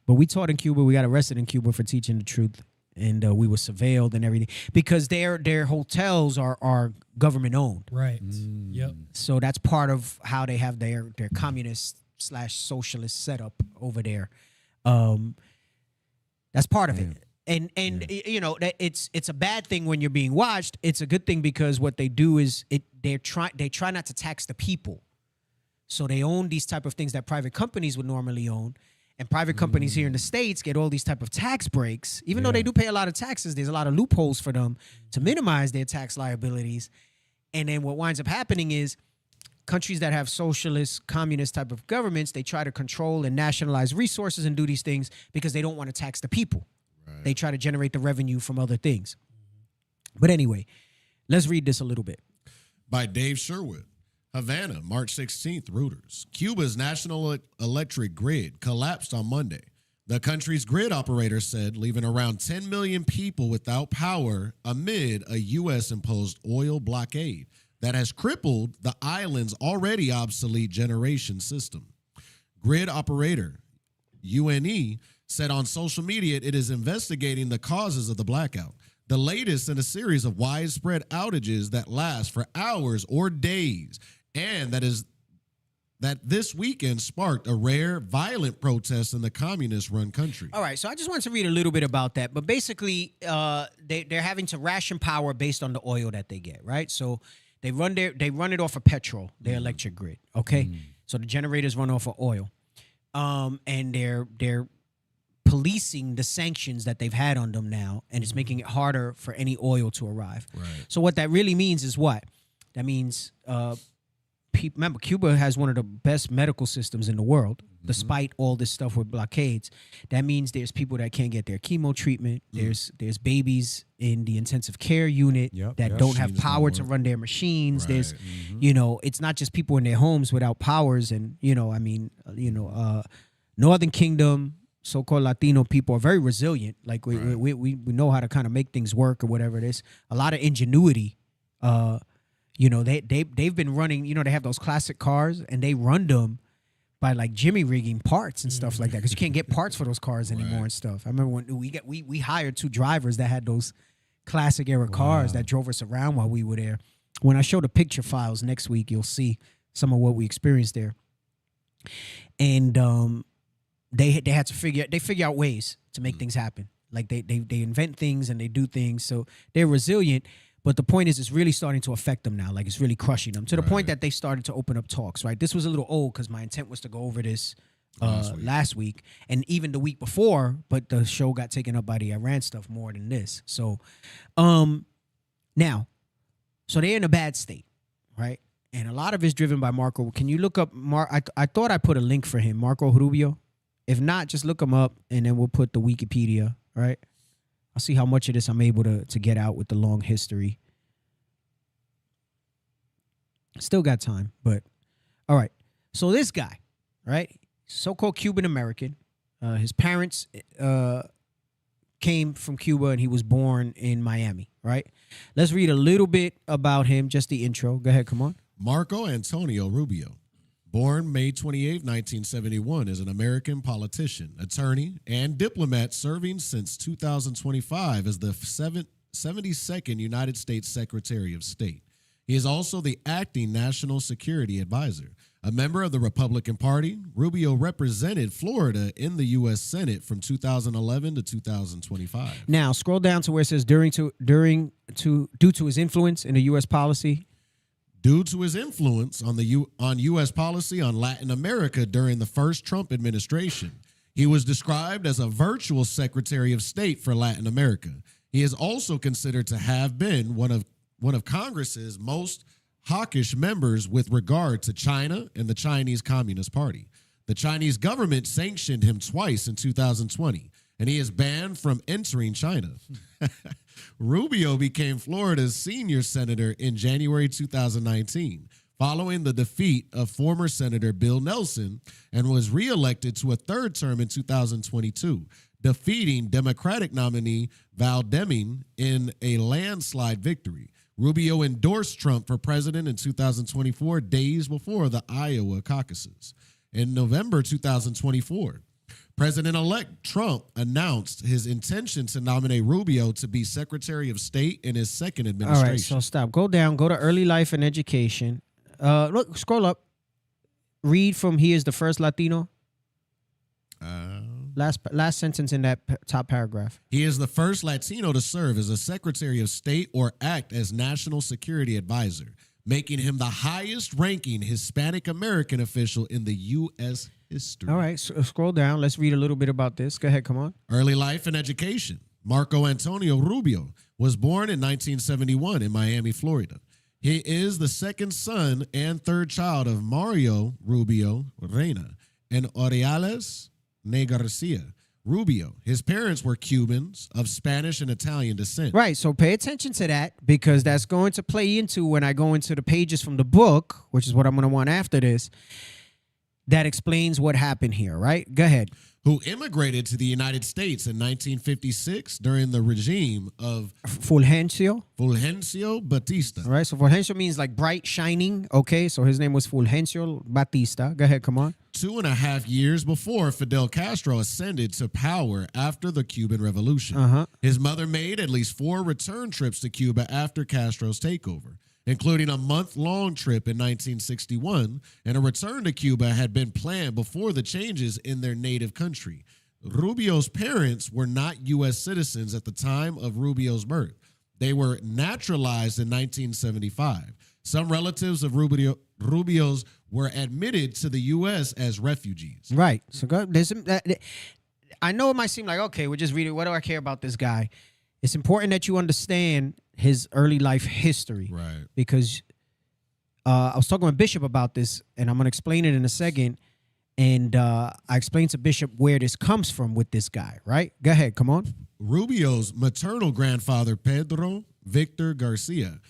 But we taught in Cuba. We got arrested in Cuba for teaching the truth. And we were surveilled and everything because their hotels are government owned. Right. Yep. So that's part of how they have their communist/socialist setup over there. That's part of it. And you know that it's a bad thing when you're being watched. It's a good thing because what they do is they try not to tax the people. So they own these type of things that private companies would normally own. And private companies here in the States get all these type of tax breaks. Even though they do pay a lot of taxes, there's a lot of loopholes for them to minimize their tax liabilities. And then what winds up happening is countries that have socialist, communist type of governments, they try to control and nationalize resources and do these things because they don't want to tax the people. Right. They try to generate the revenue from other things. But anyway, let's read this a little bit. By Dave Sherwood. Havana, March 16th, Reuters. Cuba's national electric grid collapsed on Monday. The country's grid operator said, leaving around 10 million people without power amid a U.S.-imposed oil blockade that has crippled the island's already obsolete generation system. Grid operator UNE said on social media it is investigating the causes of the blackout, the latest in a series of widespread outages that last for hours or days. And that this weekend sparked a rare, violent protest in the communist-run country. All right, so I just wanted to read a little bit about that. But basically, they're having to ration power based on the oil that they get, right? So they run it off of petrol, their electric grid, okay? So the generators run off of oil. And they're policing the sanctions that they've had on them now, and it's making it harder for any oil to arrive. Right. So what that really means is what? That means... remember, Cuba has one of the best medical systems in the world, despite all this stuff with blockades. That means there's people that can't get their chemo treatment. There's babies in the intensive care unit that don't have power to run their machines. Right. There's, it's not just people in their homes without powers. And, Northern Kingdom, so-called Latino people are very resilient. Like we know how to kind of make things work or whatever it is. A lot of ingenuity. They've been running, they have those classic cars and they run them by like jimmy rigging parts and stuff like that because you can't get parts for those cars anymore and stuff. I remember when we hired 2 drivers that had those classic era cars that drove us around while we were there. When I show the picture files next week, you'll see some of what we experienced there. And they had to figure out ways to make things happen. Like they invent things and they do things, so they're resilient. But the point is, it's really starting to affect them now. Like it's really crushing them to the point that they started to open up talks. Right, this was a little old because my intent was to go over this last week and even the week before, but the show got taken up by the Iran stuff more than this. So, now, so they're in a bad state, right? And a lot of it's driven by Marco. Can you look up I thought I put a link for him, Marco Rubio. If not, just look him up, and then we'll put the Wikipedia. Right? I'll see how much of this I'm able to get out with the long history. Still got time, but all right. So this guy, right? So-called Cuban American. His parents came from Cuba, and he was born in Miami, right? Let's read a little bit about him, just the intro. Go ahead, come on. Marco Antonio Rubio, born May 28, 1971, is an American politician, attorney, and diplomat serving since 2025 as the 72nd United States Secretary of State. He is also the acting National Security Advisor. A member of the Republican Party, Rubio represented Florida in the U.S. Senate from 2011 to 2025. Now, scroll down to where it says due to his influence in the U.S. policy. Due to his influence on U.S. policy on Latin America during the first Trump administration, he was described as a virtual Secretary of State for Latin America. He is also considered to have been one of Congress's most hawkish members with regard to China and the Chinese Communist Party. The Chinese government sanctioned him twice in 2020, and he is banned from entering China. Rubio became Florida's senior senator in January 2019, following the defeat of former Senator Bill Nelson, and was reelected to a third term in 2022, defeating Democratic nominee Val Deming in a landslide victory. Rubio endorsed Trump for president in 2024, days before the Iowa caucuses. In November 2024, President-elect Trump announced his intention to nominate Rubio to be Secretary of State in his second administration. All right, so stop. Go down. Go to early life and education. Look, scroll up. Read from "He is the first Latino." Last sentence in that top paragraph. He is the first Latino to serve as a Secretary of State or act as National Security Advisor, making him the highest-ranking Hispanic American official in the U.S. history. All right, so scroll down. Let's read a little bit about this. Go ahead, come on. Early life and education. Marco Antonio Rubio was born in 1971 in Miami, Florida. He is the second son and third child of Mariel Rubio Reina and Oriales Ne Garcia Rubio. His parents were Cubans of Spanish and Italian descent. Right, so pay attention to that, because that's going to play into when I go into the pages from the book, which is what I'm going to want after this, that explains what happened here, right? Go ahead. Who immigrated to the United States in 1956 during the regime of Fulgencio Batista. All right, so Fulgencio means like bright, shining. Okay, so his name was Fulgencio Batista. Go ahead, come on. 2.5 years before Fidel Castro ascended to power after the Cuban Revolution. His mother made at least 4 return trips to Cuba after Castro's takeover, including a month-long trip in 1961, and a return to Cuba had been planned before the changes in their native country. Rubio's parents were not U.S. citizens at the time of Rubio's birth. They were naturalized in 1975. Some relatives of Rubio's were admitted to the U.S. as refugees. Right. So I know it might seem like, okay, we're just reading. What do I care about this guy? It's important that you understand his early life history. Right. Because I was talking with Bishop about this, and I'm going to explain it in a second. And I explained to Bishop where this comes from with this guy, right? Go ahead. Come on. Rubio's maternal grandfather, Pedro Victor Garcia,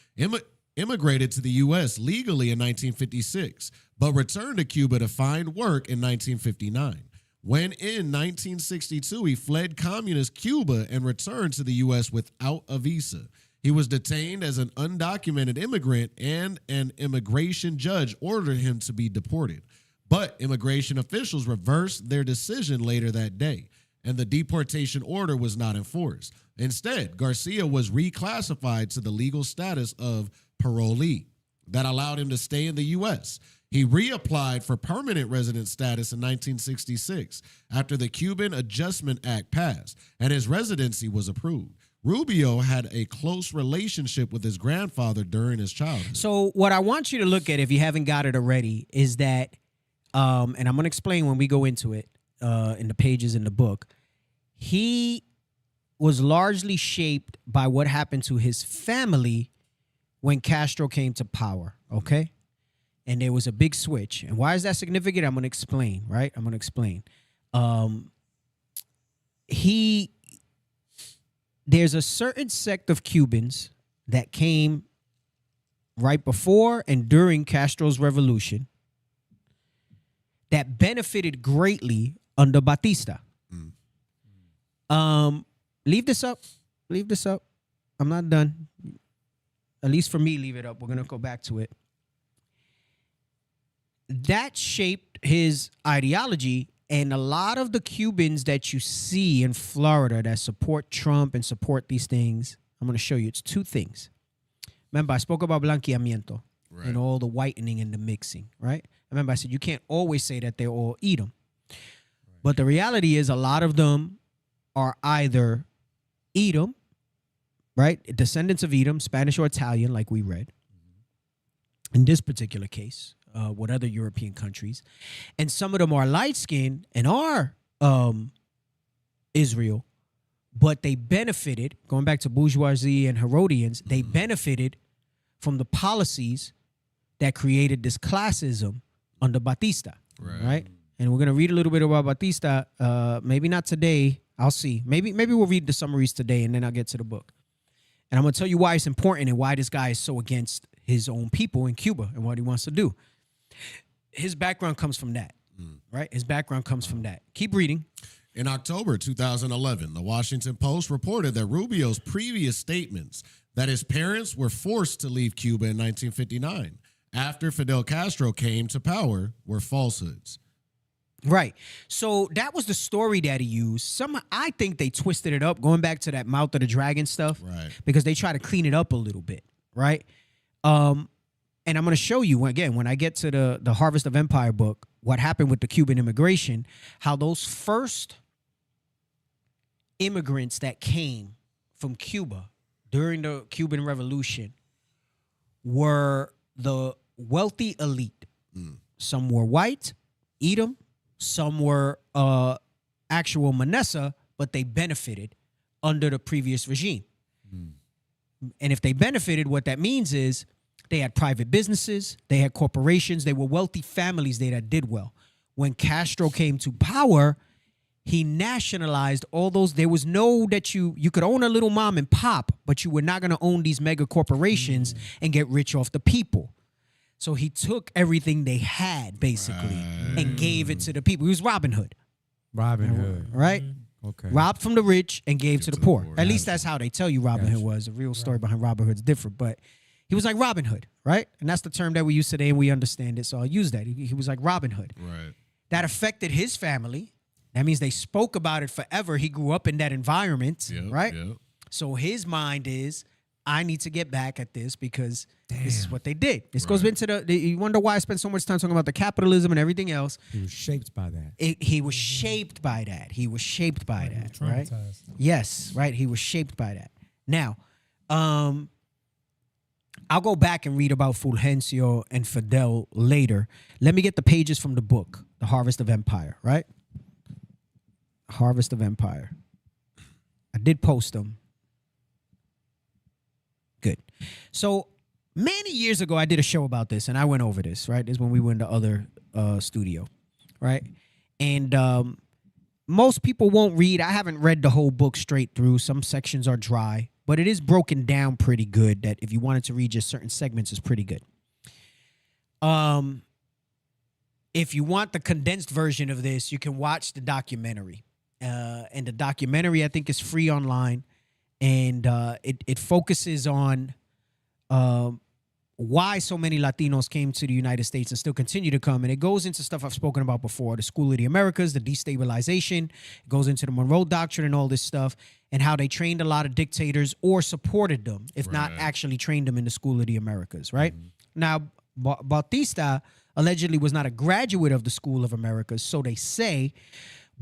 immigrated to the U.S. legally in 1956, but returned to Cuba to find work in 1959. When in 1962, he fled communist Cuba and returned to the U.S. without a visa. He was detained as an undocumented immigrant, and an immigration judge ordered him to be deported. But immigration officials reversed their decision later that day, and the deportation order was not enforced. Instead, Garcia was reclassified to the legal status of parolee that allowed him to stay in the U.S. He reapplied for permanent resident status in 1966 after the Cuban Adjustment Act passed, and his residency was approved. Rubio had a close relationship with his grandfather during his childhood. So what I want you to look at, if you haven't got it already, is that, and I'm going to explain when we go into it in the pages in the book, he was largely shaped by what happened to his family when Castro came to power, okay? And there was a big switch. And why is that significant? I'm going to explain, right? I'm going to explain. There's a certain sect of Cubans that came right before and during Castro's revolution that benefited greatly under Batista. Leave this up. Leave this up. I'm not done. At least for me, leave it up. We're going to go back to it. That shaped his ideology, and a lot of the Cubans that you see in Florida that support Trump and support these things, I'm going to show you. It's two things. Remember, I spoke about blanqueamiento and all the whitening and the mixing, right? Remember, I said you can't always say that they're all Edom. But the reality is a lot of them are either Edom, right? Descendants of Edom, Spanish or Italian, like we read. In this particular case, with other European countries. And some of them are light-skinned and are Israel, but they benefited, going back to bourgeoisie and Herodians, they benefited from the policies that created this classism under Batista, right? And we're going to read a little bit about Batista, maybe not today. I'll see. Maybe we'll read the summaries today, and then I'll get to the book. And I'm going to tell you why it's important and why this guy is so against his own people in Cuba and what he wants to do. His background comes from that, right? His background comes from that. Keep reading. In October 2011, the Washington Post reported that Rubio's previous statements that his parents were forced to leave Cuba in 1959 after Fidel Castro came to power were falsehoods. Right. So that was the story that he used. I think they twisted it up, going back to that Mouth of the Dragon stuff, right? Because they try to clean it up a little bit, right? And I'm going to show you, again, when I get to the Harvest of Empire book, what happened with the Cuban immigration, how those first immigrants that came from Cuba during the Cuban Revolution were the wealthy elite. Some were white, Edom. Some were actual Manessa, but they benefited under the previous regime. And if they benefited, what that means is they had private businesses, they had corporations, they were wealthy families that did well. When Castro came to power, he nationalized all those. There was no that you could own a little mom and pop, but you were not going to own these mega corporations and get rich off the people. So he took everything they had, basically, and gave it to the people. He was Robin Hood. Robin Hood. Right? Okay. Robbed from the rich and gave to the poor. At least that's how they tell you Robin Hood was. The real story behind Robin Hood's different, but he was like Robin Hood, right? And that's the term that we use today, and we understand it, so I'll use that. He was like Robin Hood. Right. That affected his family. That means they spoke about it forever. He grew up in that environment, right? Yep. So his mind is, I need to get back at this because this is what they did. This goes into you wonder why I spent so much time talking about the capitalism and everything else. He was shaped by that. He was shaped by that. He was shaped by that, right? Yes, right? He was shaped by that. Now, I'll go back and read about Fulgencio and Fidel later. Let me get the pages from the book, The Harvest of Empire, right? Harvest of Empire. I did post them. Good. So many years ago, I did a show about this, and I went over this, right? This is when we were in the other studio, right? And most people won't read. I haven't read the whole book straight through. Some sections are dry, but it is broken down pretty good that if you wanted to read just certain segments, it's pretty good. If you want the condensed version of this, you can watch the documentary. And the documentary, I think, is free online. And it focuses on why so many Latinos came to the United States and still continue to come. And it goes into stuff I've spoken about before, the School of the Americas, the destabilization. It goes into the Monroe Doctrine and all this stuff, and how they trained a lot of dictators or supported them, if not actually trained them in the School of the Americas, right? Now, Bautista allegedly was not a graduate of the School of Americas, so they say,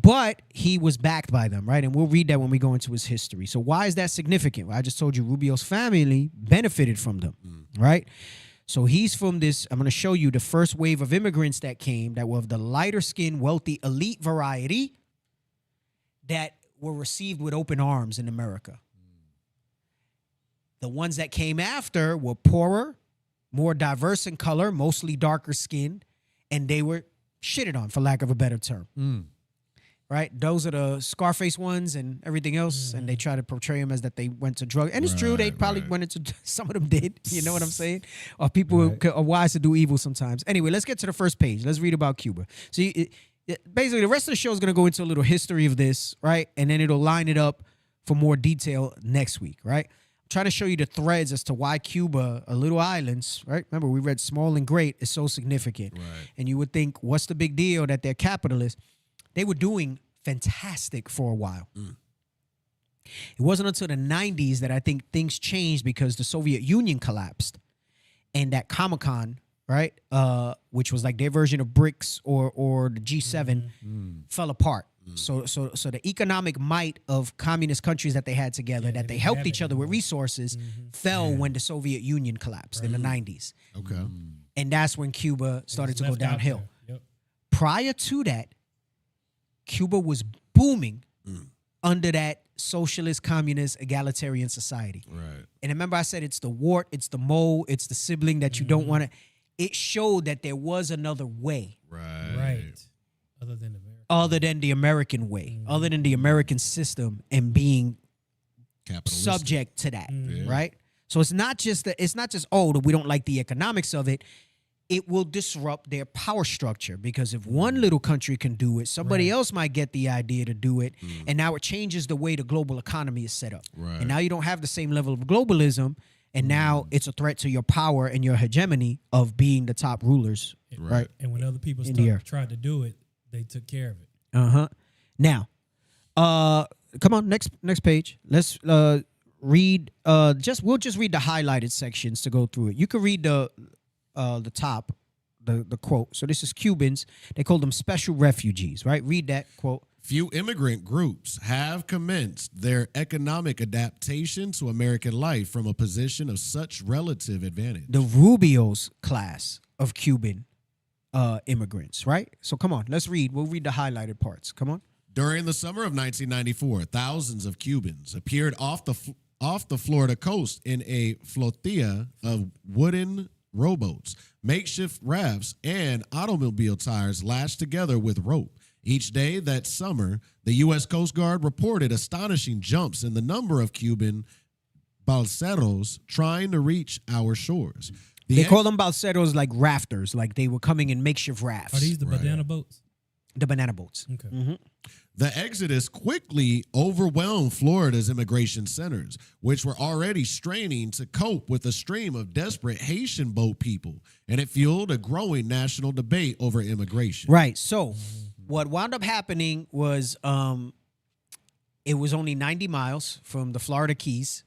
but he was backed by them, right? And we'll read that when we go into his history. So why is that significant? Well, I just told you Rubio's family benefited from them, right? So he's from this, I'm going to show you the first wave of immigrants that came that were of the lighter skinned, wealthy, elite variety that were received with open arms in America. The ones that came after were poorer, more diverse in color, mostly darker skinned, and they were shitted on, for lack of a better term. Right? Those are the Scarface ones and everything else, and they try to portray them as that they went to drug. And it's true, they probably went into, some of them did, you know what I'm saying? Or people are wise to do evil sometimes. Anyway, let's get to the first page. Let's read about Cuba. So basically, the rest of the show is going to go into a little history of this, right? And then it'll line it up for more detail next week, right? I'm trying to show you the threads as to why Cuba, a little islands, right? Remember, we read small and great is so significant. Right. And you would think, what's the big deal that they're capitalists? They were doing fantastic for a while. It wasn't until the 90s that I think things changed because the Soviet Union collapsed. And that Comecon, right, which was like their version of BRICS or the G7, fell apart. So the economic might of communist countries that they had together, that they helped each other with resources, fell when the Soviet Union collapsed in the 90s. Okay. And that's when Cuba started to go downhill. Prior to that, Cuba was booming under that socialist, communist, egalitarian society. Right. And remember I said it's the wart, it's the mole, it's the sibling that you don't want to. It showed that there was another way. Right. Other than the American way, other than the American system and being subject to that, right? So it's not just that we don't like the economics of it. It will disrupt their power structure because if one little country can do it, somebody else might get the idea to do it, and now it changes the way the global economy is set up. Right. And now you don't have the same level of globalism, and now it's a threat to your power and your hegemony of being the top rulers, right? And when other people tried to do it, they took care of it. Now, come on, next page. Let's read. We'll just read the highlighted sections to go through it. You can read the top, the quote. So this is Cubans. They call them special refugees, right? Read that quote. Few immigrant groups have commenced their economic adaptation to American life from a position of such relative advantage. The Rubio's class of Cuban immigrants, right? So come on, let's read. We'll read the highlighted parts. Come on. During the summer of 1994, thousands of Cubans appeared off the Florida coast in a flotilla of wooden rowboats, makeshift rafts, and automobile tires lashed together with rope. Each day that summer, the U.S. Coast Guard reported astonishing jumps in the number of Cuban balseros trying to reach our shores. They call them balseros like rafters, like they were coming in makeshift rafts. Are these the banana boats? The banana boats. Okay. The exodus quickly overwhelmed Florida's immigration centers, which were already straining to cope with a stream of desperate Haitian boat people, and it fueled a growing national debate over immigration. Right. So what wound up happening was it was only 90 miles from the Florida Keys,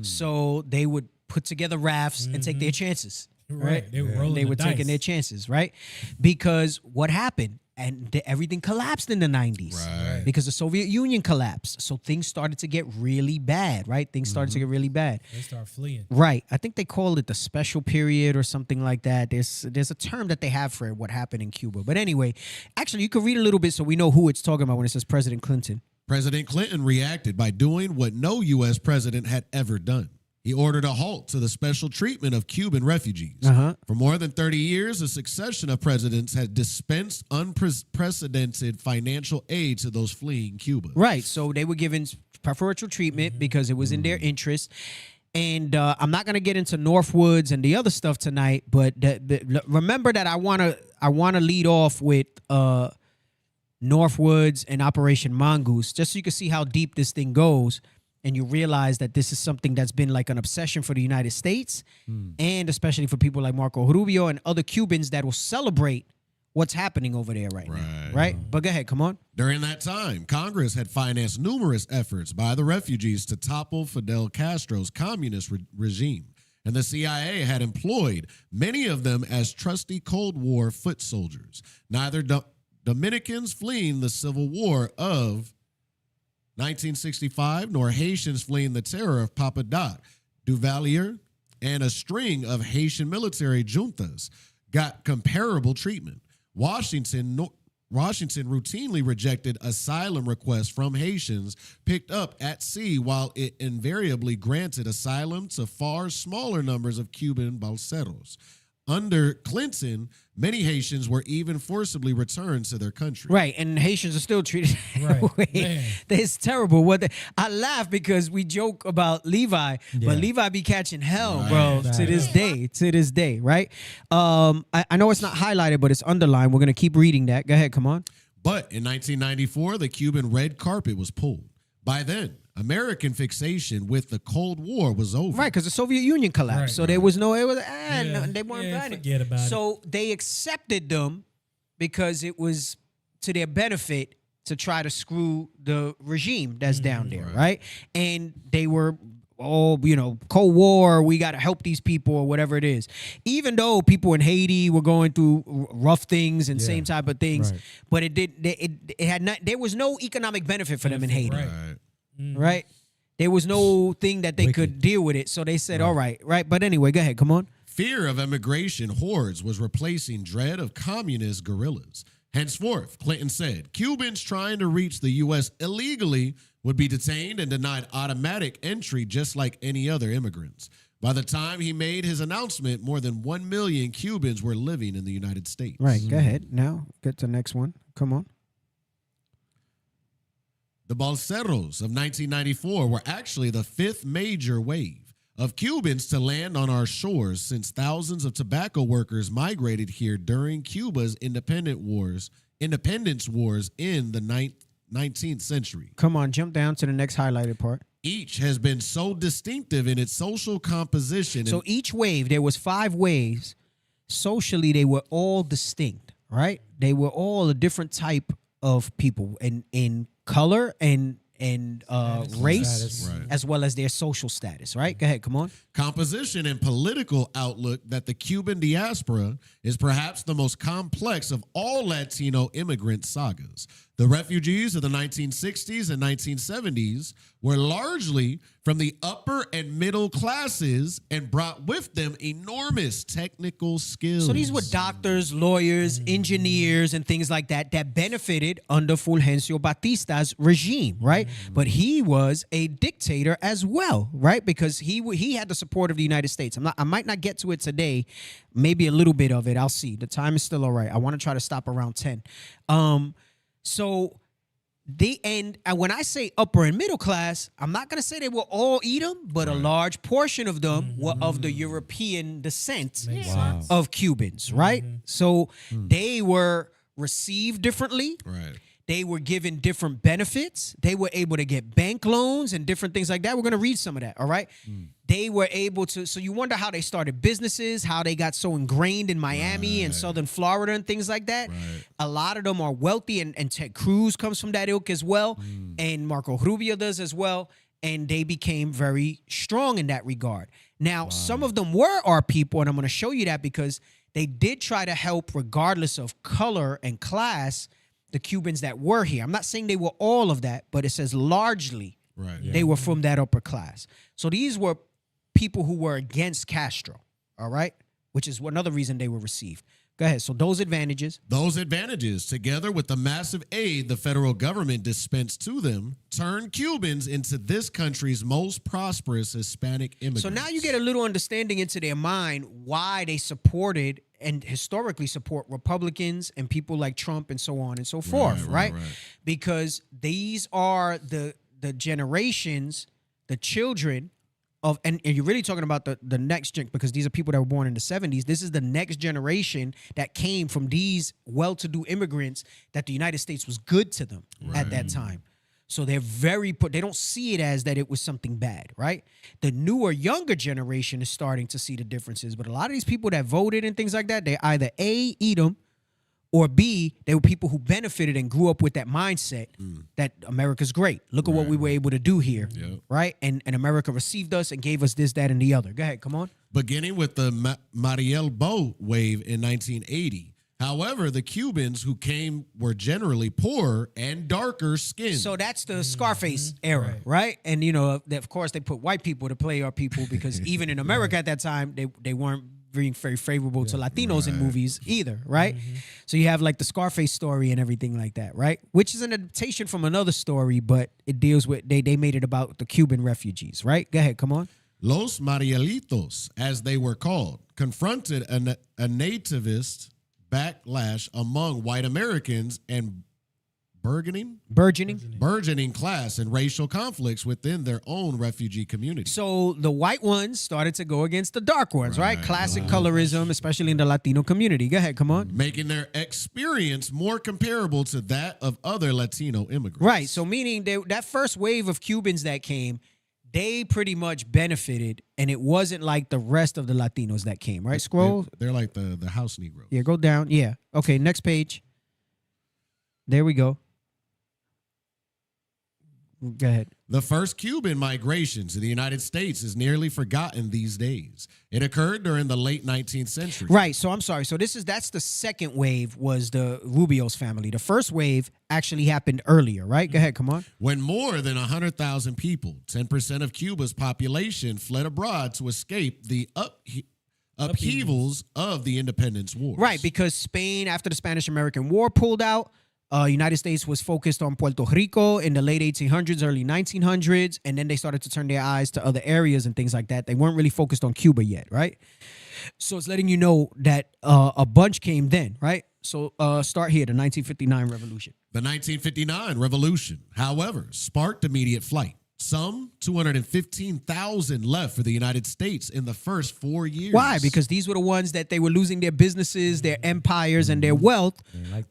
so they would put together rafts and take their chances. Right. They were taking their chances, right? Because what happened? And everything collapsed in the 90s because the Soviet Union collapsed. So things started to get really bad, right? Things started to get really bad. They start fleeing. Right. I think they call it the special period or something like that. There's a term that they have for what happened in Cuba. But anyway, actually, you can read a little bit so we know who it's talking about when it says President Clinton. President Clinton reacted by doing what no U.S. president had ever done. He ordered a halt to the special treatment of Cuban refugees. For more than 30 years, a succession of presidents had dispensed unprecedented financial aid to those fleeing Cuba. Right. So they were given preferential treatment because it was in their interest. And I'm not going to get into Northwoods and the other stuff tonight, but remember that I want to lead off with Northwoods and Operation Mongoose, just so you can see how deep this thing goes. And you realize that this is something that's been like an obsession for the United States and especially for people like Marco Rubio and other Cubans that will celebrate what's happening over there right now. Right? But go ahead. Come on. During that time, Congress had financed numerous efforts by the refugees to topple Fidel Castro's communist regime. and the CIA had employed many of them as trusty Cold War foot soldiers. Neither Dominicans fleeing the Civil War of 1965 nor Haitians fleeing the terror of Papa Doc, Duvalier, and a string of Haitian military juntas got comparable treatment. Washington routinely rejected asylum requests from Haitians picked up at sea, while it invariably granted asylum to far smaller numbers of Cuban balseros. Under Clinton, many Haitians were even forcibly returned to their country. Right, and Haitians are still treated that Right, way. man. It's terrible. I laugh because we joke about Levi, but Levi be catching hell, bro, to this day. To this day, right? I know it's not highlighted, but it's underlined. We're gonna keep reading that. Go ahead, come on. But in 1994, the Cuban red carpet was pulled. By then, American fixation with the Cold War was over. Right, because the Soviet Union collapsed, Right, so there was no. It was they weren't yeah, planning. forget about it. So they accepted them because it was to their benefit to try to screw the regime that's down there, right? And they were all, Cold War, we got to help these people or whatever it is. Even though people in Haiti were going through rough things and same type of things, but it had not. There was no economic benefit for them in Haiti. Right? There was no thing that they could deal with it. So they said, all right. But anyway, go ahead. Come on. Fear of immigration hordes was replacing dread of communist guerrillas. Henceforth, Clinton said, Cubans trying to reach the U.S. illegally would be detained and denied automatic entry just like any other immigrants. By the time he made his announcement, more than 1 million Cubans were living in the United States. Right. Go ahead. Now, get to the next one. Come on. The balseros of 1994 were actually the fifth major wave of Cubans to land on our shores since thousands of tobacco workers migrated here during Cuba's independence wars in the 19th century. Come on, jump down to the next highlighted part. Each has been so distinctive in its social composition. So each wave, there was 5 waves. Socially, they were all distinct, right? They were all a different type of people in color and race, as well as their social status, right? Go ahead, come on. Composition and political outlook that the Cuban diaspora is perhaps the most complex of all Latino immigrant sagas. The refugees of the 1960s and 1970s were largely from the upper and middle classes and brought with them enormous technical skills. So these were doctors, lawyers, engineers, and things like that benefited under Fulgencio Batista's regime, right? But he was a dictator as well, right? Because he had the support of the United States. I might not get to it today, maybe a little bit of it. I'll see. The time is still all right. I want to try to stop around 10. So the end, and when I say upper and middle class, I'm not going to say they will all eat them, but a large portion of them were of the European descent of Cubans, right? So they were received differently. Right. They were given different benefits. They were able to get bank loans and different things like that. We're going to read some of that, all right? They were able to, so you wonder how they started businesses, how they got so ingrained in Miami and Southern Florida and things like that. A lot of them are wealthy, and Ted Cruz comes from that ilk as well, and Marco Rubio does as well, and they became very strong in that regard. Now, some of them were our people, and I'm going to show you that because they did try to help regardless of color and class, the Cubans that were here. I'm not saying they were all of that, but it says largely they were from that upper class. So these were people who were against Castro, all right? Which is another reason they were received. Go ahead. So those advantages. Those advantages, together with the massive aid the federal government dispensed to them, turned Cubans into this country's most prosperous Hispanic immigrants. So now you get a little understanding into their mind why they supported and historically support Republicans and people like Trump and so on and so forth, right? Because these are the generations, the children of, and you're really talking about the next gen, because these are people that were born in the 70s. This is the next generation that came from these well-to-do immigrants that the United States was good to them at that time. So they're they don't see it as that it was something bad, right? The newer, younger generation is starting to see the differences. But a lot of these people that voted and things like that, they either A, eat them, or B, they were people who benefited and grew up with that mindset that America's great. Look at what we were able to do here, right? And America received us and gave us this, that, and the other. Go ahead, come on. beginning with the Mariel boat wave in 1980. However, the Cubans who came were generally poorer and darker skinned. So that's the Scarface era, right? And of course, they put white people to play our people because even in America at that time, they weren't being very favorable to Latinos in movies either, right? So you have like the Scarface story and everything like that, right? Which is an adaptation from another story, but it deals with they made it about the Cuban refugees, right? Go ahead, come on. Los Marielitos, as they were called, confronted a nativist backlash among white Americans and burgeoning class and racial conflicts within their own refugee community. So the white ones started to go against the dark ones, right? Classic colorism, especially in the Latino community. Go ahead, come on. Making their experience more comparable to that of other Latino immigrants. Right. So meaning that first wave of Cubans that came, they pretty much benefited, and it wasn't like the rest of the Latinos that came, right? Scroll. They're like the house Negroes. Yeah, go down. Yeah. Okay, next page. There we go. Go ahead. The first Cuban migration to the United States is nearly forgotten these days. It occurred during the late 19th century. Right. So I'm sorry. So that's the second wave was the Rubio's family. The first wave actually happened earlier, right? Go ahead. Come on. When more than 100,000 people, 10% of Cuba's population, fled abroad to escape the upheavals of the independence wars. Right. Because Spain, after the Spanish-American War, pulled out. United States was focused on Puerto Rico in the late 1800s, early 1900s, and then they started to turn their eyes to other areas and things like that. They weren't really focused on Cuba yet, right? So it's letting you know that a bunch came then, right? So start here, the 1959 revolution. The 1959 revolution, however, sparked immediate flight. Some 215,000 left for the United States in the first 4 years. Why? Because these were the ones that they were losing their businesses, their empires, and their wealth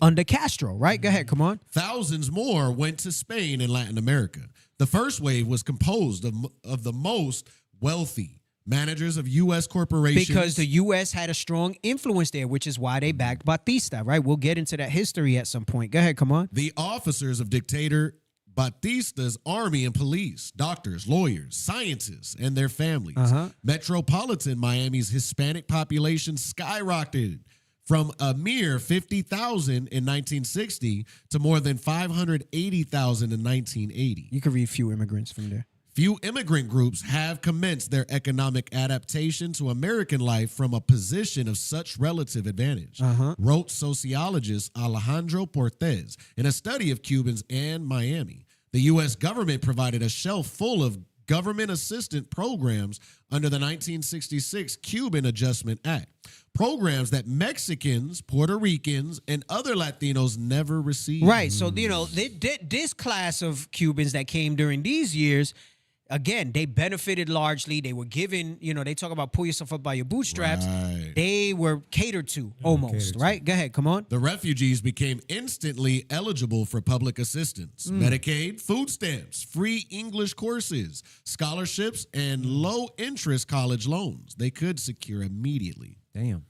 under Castro, right? Go ahead, come on. Thousands more went to Spain and Latin America. The first wave was composed of the most wealthy managers of U.S. corporations. Because the U.S. had a strong influence there, which is why they backed Batista, right? We'll get into that history at some point. Go ahead, come on. The officers of dictator Batista's army and police, doctors, lawyers, scientists, and their families. Metropolitan Miami's Hispanic population skyrocketed from a mere 50,000 in 1960 to more than 580,000 in 1980. You can read few immigrants from there. Few immigrant groups have commenced their economic adaptation to American life from a position of such relative advantage, wrote sociologist Alejandro Portes in a study of Cubans and Miami. The U.S. government provided a shelf full of government assistance programs under the 1966 Cuban Adjustment Act, programs that Mexicans, Puerto Ricans, and other Latinos never received. Right. So, this class of Cubans that came during these years, again, they benefited largely. They were given, they talk about pull yourself up by your bootstraps. Right. They were catered to almost, right? Go ahead, come on. The refugees became instantly eligible for public assistance, Medicaid, food stamps, free English courses, scholarships, and low-interest college loans they could secure immediately. Damn.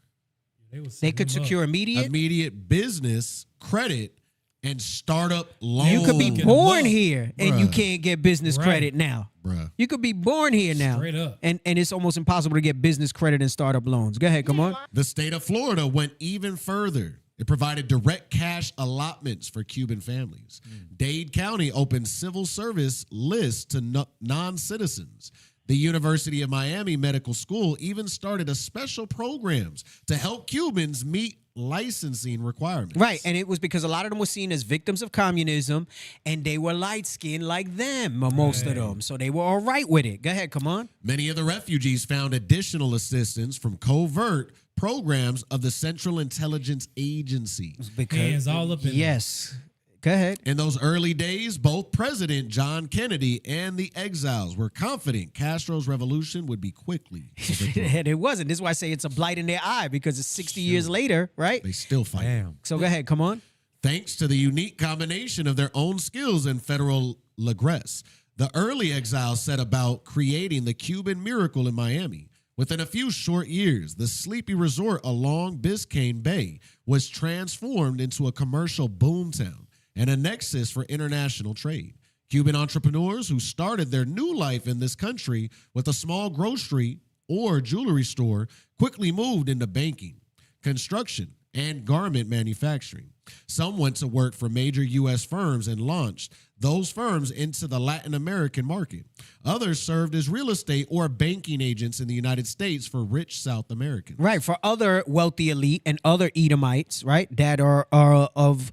They could secure immediate business credit and startup loans. You could be born here and you can't get business credit now. Bruh. You could be born here now. Straight up. And it's almost impossible to get business credit and startup loans. Go ahead, come on. The state of Florida went even further. It provided direct cash allotments for Cuban families. Dade County opened civil service lists to non-citizens. The University of Miami Medical School even started a special programs to help Cubans meet licensing requirements. Right, and it was because a lot of them were seen as victims of communism, and they were light-skinned like them, most of them. So they were all right with it. Go ahead, come on. Many of the refugees found additional assistance from covert programs of the Central Intelligence Agency. Hands all up in Yes. Go ahead. In those early days, both President John Kennedy and the exiles were confident Castro's revolution would be quickly overthrown. And it wasn't. This is why I say it's a blight in their eye, because it's 60 years later, right? They still fight. Damn. So go ahead, come on. Thanks to the unique combination of their own skills and federal regress, the early exiles set about creating the Cuban miracle in Miami. Within a few short years, the sleepy resort along Biscayne Bay was transformed into a commercial boomtown and a nexus for international trade. Cuban entrepreneurs who started their new life in this country with a small grocery or jewelry store quickly moved into banking, construction, and garment manufacturing. Some went to work for major U.S. firms and launched those firms into the Latin American market. Others served as real estate or banking agents in the United States for rich South Americans. Right, for other wealthy elite and other Edomites, right, that are of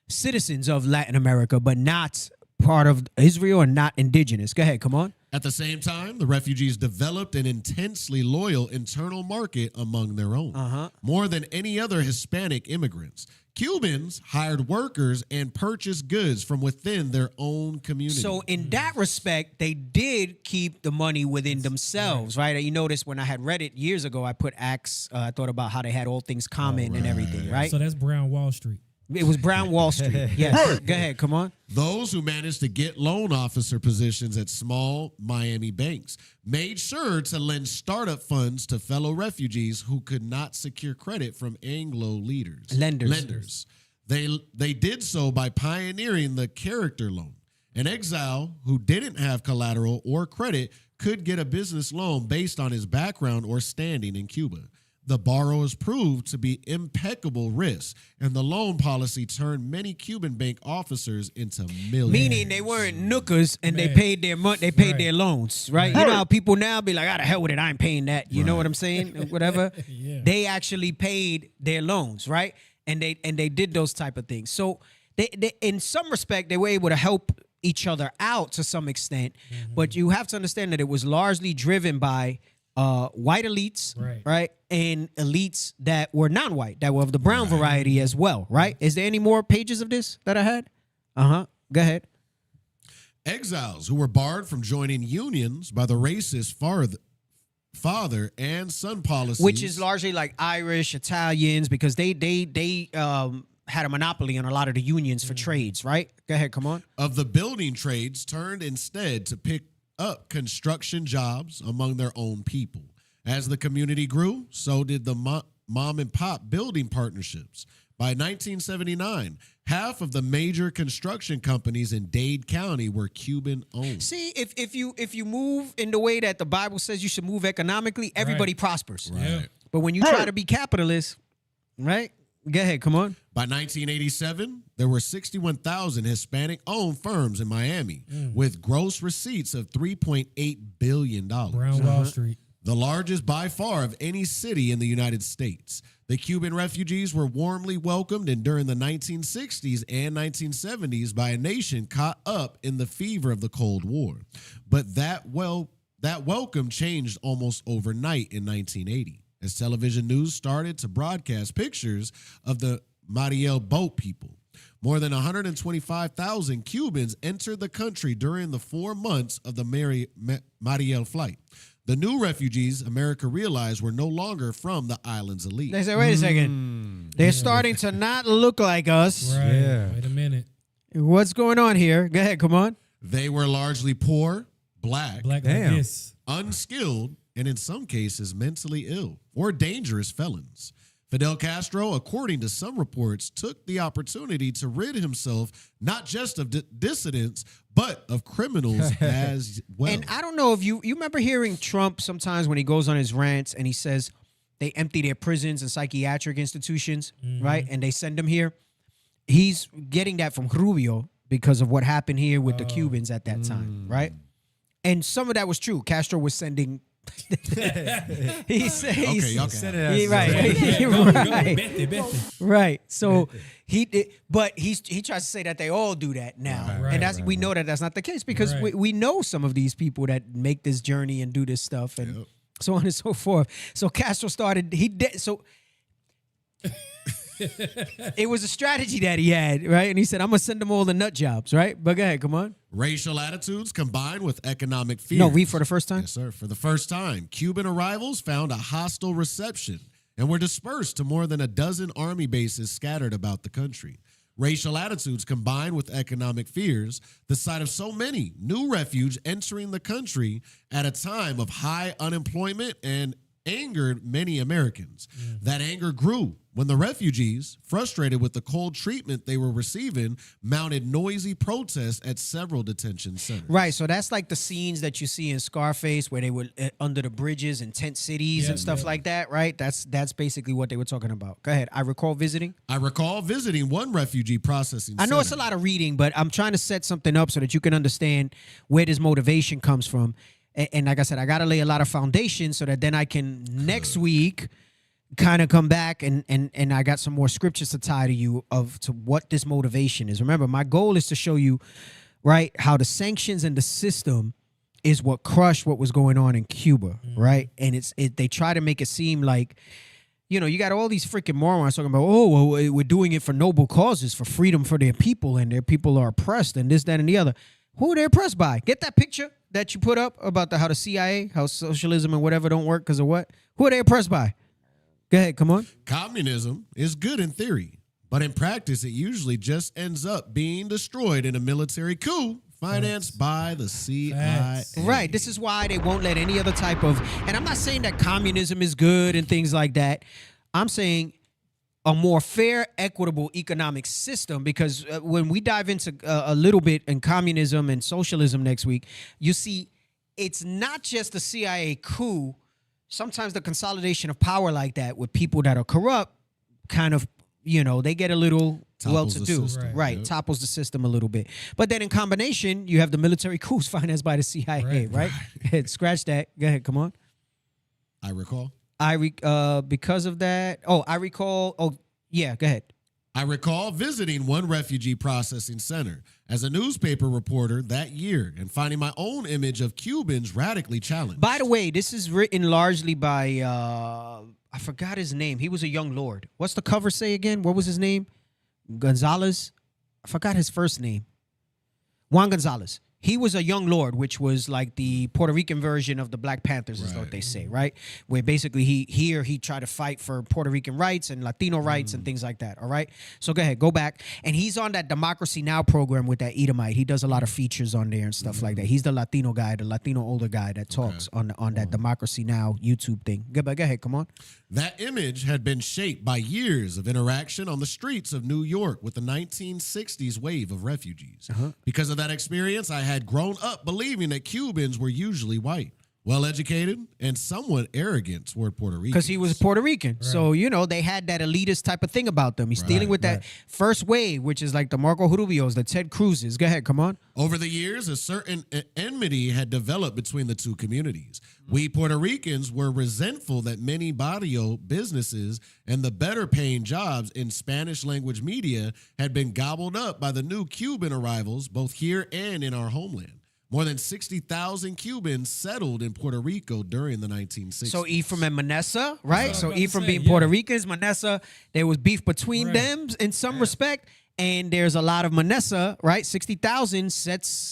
citizens of Latin America, but not part of Israel and not indigenous. Go ahead, come on. At the same time, the refugees developed an intensely loyal internal market among their own. More than any other Hispanic immigrants, Cubans hired workers and purchased goods from within their own community. So in that respect, they did keep the money within themselves, right? You notice when I had read it years ago, I put Acts, I thought about how they had all things common and everything, right? So that's Brown Wall Street. It was Brown Wall Street. Yes. Go ahead, come on. Those who managed to get loan officer positions at small Miami banks made sure to lend startup funds to fellow refugees who could not secure credit from Anglo lenders. They did so by pioneering the character loan. An exile who didn't have collateral or credit could get a business loan based on his background or standing in Cuba. The borrowers proved to be impeccable risks, and the loan policy turned many Cuban bank officers into millionaires. Meaning they weren't nookers and they paid their money, they paid their loans, right? You know how people now be like, "Ah, the hell with it, I ain't paying that." You know what I'm saying? Whatever. They actually paid their loans, right? And they did those type of things. So they in some respect they were able to help each other out to some extent, but you have to understand that it was largely driven by white elites, right, and elites that were non-white, that were of the brown variety as well, right? Is there any more pages of this that I had? Go ahead. Exiles who were barred from joining unions by the racist father and son policies, which is largely like Irish, Italians, because they had a monopoly on a lot of the unions for trades, right? Go ahead, come on. Of the building trades turned instead to pick up construction jobs among their own people. As the community grew, so did the mom and pop building partnerships. By 1979, half of the major construction companies in Dade County were Cuban owned. See, if you move in the way that the Bible says you should move economically, everybody prospers. Right. But when you try to be capitalist, right? Go ahead, come on. By 1987, there were 61,000 Hispanic-owned firms in Miami with gross receipts of $3.8 billion. Brown Wall Street. The largest by far of any city in the United States. The Cuban refugees were warmly welcomed and during the 1960s and 1970s by a nation caught up in the fever of the Cold War. But that welcome changed almost overnight in 1980. As television news started to broadcast pictures of the Mariel boat people. More than 125,000 Cubans entered the country during the 4 months of the Mariel flight. The new refugees America realized were no longer from the island's elite. They said, wait a second. They're starting to not look like us. Right. Yeah. Wait a minute. What's going on here? Go ahead, come on. They were largely poor, black, like this, unskilled, and in some cases mentally ill or dangerous felons. Fidel Castro, according to some reports, took the opportunity to rid himself not just of dissidents, but of criminals as well. And I don't know if you remember hearing Trump sometimes when he goes on his rants and he says they empty their prisons and psychiatric institutions, right? And they send them here. He's getting that from Rubio because of what happened here with the Cubans at that time, right? And some of that was true. Castro was sending right. So he tries to say that they all do that now, and we know that that's not the case because we know some of these people that make this journey and do this stuff and so on and so forth. So Castro started. It was a strategy that he had, right? And he said, I'm going to send them all the nut jobs, right? But go ahead, come on. Racial attitudes combined with economic fears. No, read for the first time? Yes, sir. For the first time, Cuban arrivals found a hostile reception and were dispersed to more than a dozen army bases scattered about the country. Racial attitudes combined with economic fears, the sight of so many new refugees entering the country at a time of high unemployment and angered many Americans. That anger grew when the refugees, frustrated with the cold treatment they were receiving, mounted noisy protests at several detention centers. Right, so that's like the scenes that you see in Scarface where they were under the bridges in tent cities and stuff like that, right? That's basically what they were talking about. Go ahead. I recall visiting one refugee processing I know center. it's a lot of reading, but I'm trying to set something up so that you can understand where this motivation comes from. And like I said, I got to lay a lot of foundation so that then I can next week kind of come back and I got some more scriptures to tie to you to what this motivation is. Remember, my goal is to show you, right, how the sanctions and the system is what crushed what was going on in Cuba, right? And they try to make it seem like, you know, you got all these freaking morons talking about, oh, well, we're doing it for noble causes, for freedom for their people, and their people are oppressed, and this, that, and the other. Who are they oppressed by? Get that picture that you put up about how the CIA, how socialism and whatever don't work because of what? Who are they oppressed by? Go ahead, come on. Communism is good in theory, but in practice, it usually just ends up being destroyed in a military coup financed by the CIA. Right. This is why they won't let any other type of, and I'm not saying that communism is good and things like that. I'm saying a more fair, equitable economic system, because when we dive into a little bit in communism and socialism next week, you see it's not just the CIA coup. Sometimes the consolidation of power like that with people that are corrupt kind of, you know, they get a little well-to-do. Right. Topples the system a little bit. But then in combination, you have the military coups financed by the CIA, right? Scratch that. Go ahead. Come on. I recall. Because of that. Oh, I recall. Oh, yeah. Go ahead. I recall visiting one refugee processing center as a newspaper reporter that year and finding my own image of Cubans radically challenged. By the way, this is written largely by, I forgot his name. He was a young lord. What's the cover say again? What was his name? Gonzalez? I forgot his first name. Juan Gonzalez. He was a young lord, which was like the Puerto Rican version of the Black Panthers, is what they say, right? Where basically he tried to fight for Puerto Rican rights and Latino rights and things like that, all right? So go ahead, go back. And he's on that Democracy Now! Program with that Edomite. He does a lot of features on there and stuff like that. He's the Latino guy, the Latino older guy that talks on that Democracy Now! YouTube thing. Go ahead, come on. That image had been shaped by years of interaction on the streets of New York with the 1960s wave of refugees. Because of that experience, I had grown up believing that Cubans were usually white, well-educated, and somewhat arrogant toward Puerto Rican. Because he was Puerto Rican. So, you know, they had that elitist type of thing about them. He's dealing with that first wave, which is like the Marco Rubios, the Ted Cruzes. Go ahead, come on. Over the years, a certain enmity had developed between the two communities. We Puerto Ricans were resentful that many barrio businesses and the better-paying jobs in Spanish-language media had been gobbled up by the new Cuban arrivals, both here and in our homeland. More than 60,000 Cubans settled in Puerto Rico during the 1960s. So Ephraim and Manasseh, right? So Ephraim being Puerto Ricans, Manasseh, there was beef between them in some respect. And there's a lot of Manasseh, right? 60,000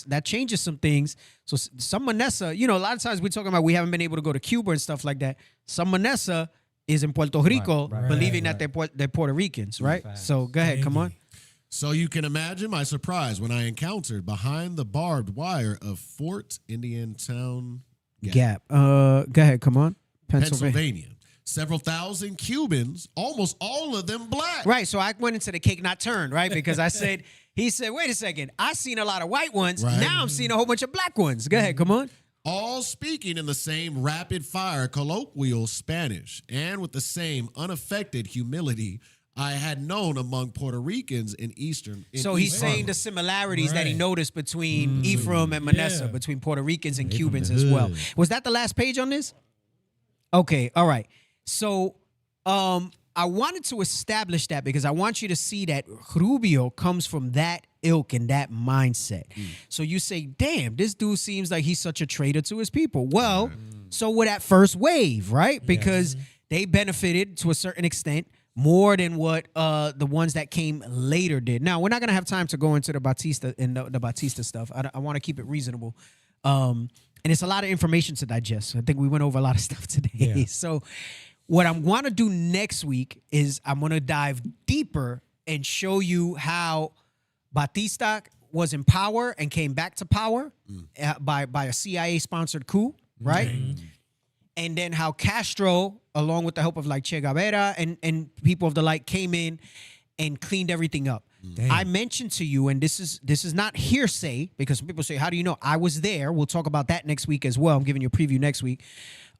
that changes some things. So some Manasseh, you know, a lot of times we're talking about we haven't been able to go to Cuba and stuff like that. Some Manasseh is in Puerto Rico believing that they're Puerto Ricans, right? So go ahead, come on. So you can imagine my surprise when I encountered behind the barbed wire of Fort Indiantown Gap. Go ahead, come on. Pennsylvania. Several thousand Cubans, almost all of them black. Right, so I went into the cake not turned, right? Because he said, wait a second, I seen a lot of white ones. Right. Now I'm seeing a whole bunch of black ones. Go ahead, come on. All speaking in the same rapid-fire colloquial Spanish and with the same unaffected humility I had known among Puerto Ricans in Eastern. So he's saying the similarities that he noticed between Ephraim and Manasseh, between Puerto Ricans and Cubans as well. Was that the last page on this? Okay, all right. So I wanted to establish that because I want you to see that Rubio comes from that ilk and that mindset. So you say, damn, this dude seems like he's such a traitor to his people. Well, so with that first wave, right? Because they benefited to a certain extent more than what the ones that came later did. Now, we're not going to have time to go into the Batista and the Batista stuff. I want to keep it reasonable. And it's a lot of information to digest. I think we went over a lot of stuff today. Yeah. So what I'm going to do next week is I'm going to dive deeper and show you how Batista was in power and came back to power by a CIA-sponsored coup, right? and then how Castro, along with the help of like Che Guevara and people of the like, came in and cleaned everything up. Damn. I mentioned to you, and this is not hearsay, because people say, how do you know? I was there. We'll talk about that next week as well. I'm giving you a preview next week.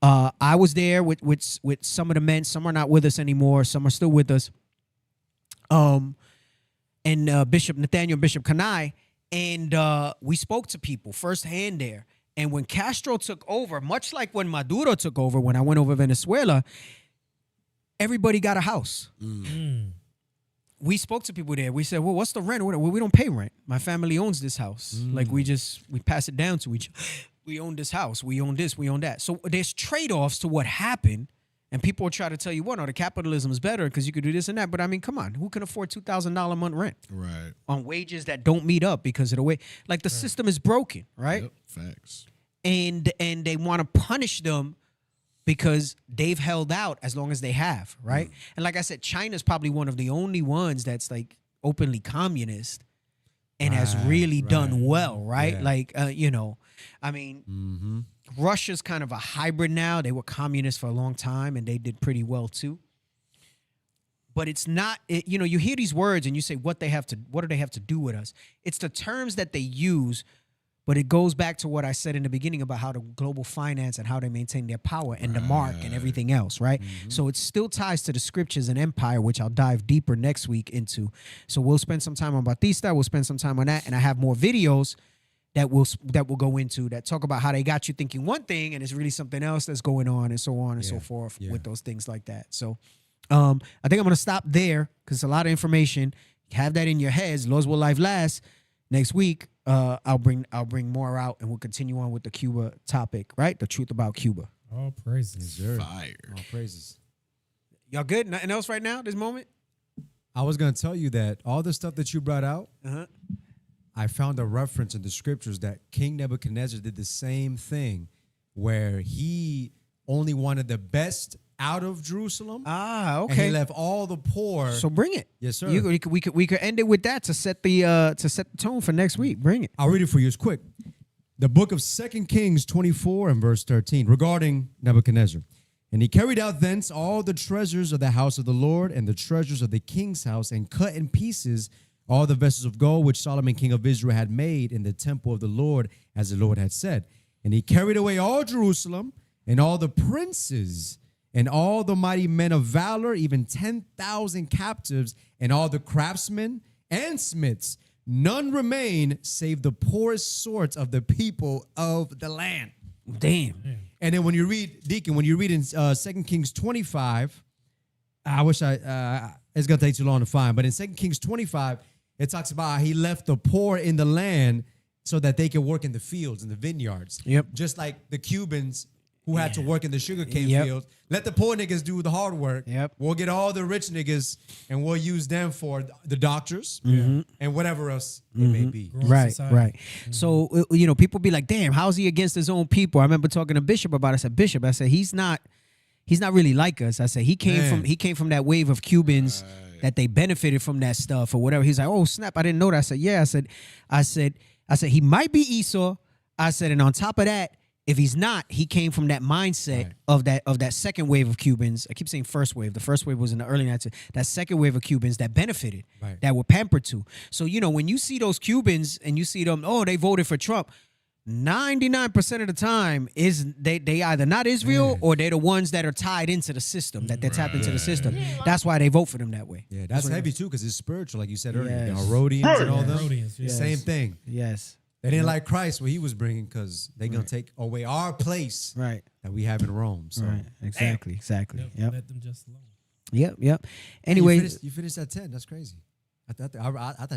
I was there with some of the men. Some are not with us anymore. Some are still with us. And Bishop Nathaniel, Bishop Kanai, and we spoke to people firsthand there. And when Castro took over, much like when Maduro took over, when I went over Venezuela, everybody got a house. We spoke to people there. We said, well, what's the rent? Well, we don't pay rent. My family owns this house. Like we pass it down to each other. We own this house. We own this. We own that. So there's trade-offs to what happened. And people will try to tell you, well, no, the capitalism is better because you could do this and that. But I mean, come on. Who can afford $2,000 a month rent? Right. On wages that don't meet up because of the way, like the system is broken, right? Yep. Facts. And they want to punish them because they've held out as long as they have, right? And like I said, China's probably one of the only ones that's like openly communist and has really done well, right? Yeah. Like, I mean, Russia's kind of a hybrid now. They were communist for a long time and they did pretty well too. But it's not, you hear these words and you say, what do they have to do with us? It's the terms that they use. But it goes back to what I said in the beginning about how the global finance and how they maintain their power and the mark and everything else, right? So it still ties to the scriptures and empire, which I'll dive deeper next week into. So we'll spend some time on Batista. We'll spend some time on that. And I have more videos that we'll go into that talk about how they got you thinking one thing and it's really something else that's going on and so on and so forth with those things like that. So I think I'm going to stop there because it's a lot of information. Have that in your heads. Laws will life last. Next week, I'll bring more out, and we'll continue on with the Cuba topic, right? The truth about Cuba. All praises. Fire. All praises. Y'all good? Nothing else right now? This moment? I was gonna tell you that all the stuff that you brought out, I found a reference in the scriptures that King Nebuchadnezzar did the same thing, where he only wanted the best out of Jerusalem. Ah, okay. And he left all the poor. So bring it. Yes, sir. We could end it with that to set the tone for next week. Bring it. I'll read it for you. It's quick. The book of 2 Kings 24 and verse 13 regarding Nebuchadnezzar. And he carried out thence all the treasures of the house of the Lord and the treasures of the king's house, and cut in pieces all the vessels of gold which Solomon king of Israel had made in the temple of the Lord, as the Lord had said. And he carried away all Jerusalem and all the princes and all the mighty men of valor, even 10,000 captives, and all the craftsmen and smiths. None remain save the poorest sorts of the people of the land. Damn. And then when you read, Deacon, when you read in 2 Kings 25, I wish it's going to take too long to find, but in 2 Kings 25, it talks about how he left the poor in the land so that they could work in the fields, in the vineyards. Yep. Just like the Cubans who had to work in the sugarcane Yep. fields. Let the poor niggas do the hard work. Yep. We'll get all the rich niggas and we'll use them for the doctors and whatever else it may be. Right, society. right. So, people be like, damn, how's he against his own people? I remember talking to Bishop about it. I said, Bishop, he's not really like us. I said, he came from that wave of Cubans that they benefited from that stuff or whatever. He's like, oh, snap, I didn't know that. I said, yeah. I said, he might be Esau. I said, and on top of that, if he's not, he came from that mindset of that second wave of Cubans. I keep saying first wave. The first wave was in the early 90s. That second wave of Cubans that benefited, that were pampered to. So, when you see those Cubans and you see them, oh, they voted for Trump, 99% of the time is they either not Israel or they're the ones that are tied into the system, that they're tapped into the system. That's why they vote for them that way. Yeah, that's heavy too because it's spiritual, like you said earlier. Yes. The Herodians and all them. Herodians, yes. Same thing. Yes. They didn't like Christ, what he was bringing, because they're going to take away our place that we have in Rome. So. Right. Exactly. Yep. Let them just alone. Yep. Anyway. You finished at 10. That's crazy. I thought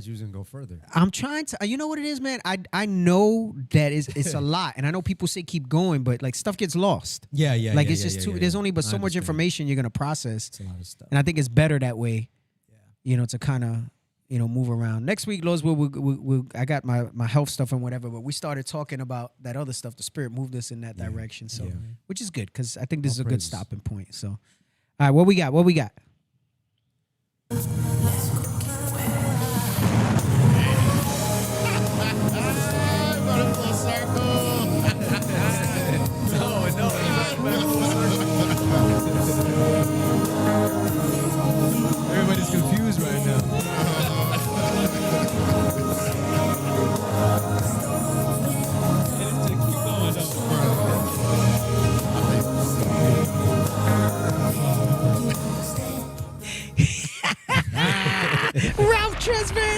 you was going to go further. I'm trying to, you know what it is, man? I know that it's a lot. And I know people say keep going, but like stuff gets lost. Yeah. Like it's just too, there's only but I so much understand. information you're going to process. It's a lot of stuff. And I think it's better that way, to kind of, move around. Next week, Lord, I got my health stuff and whatever, but we started talking about that other stuff. The Spirit moved us in that direction, so which is good because I think this is a good stopping point. So, all right, what we got? No.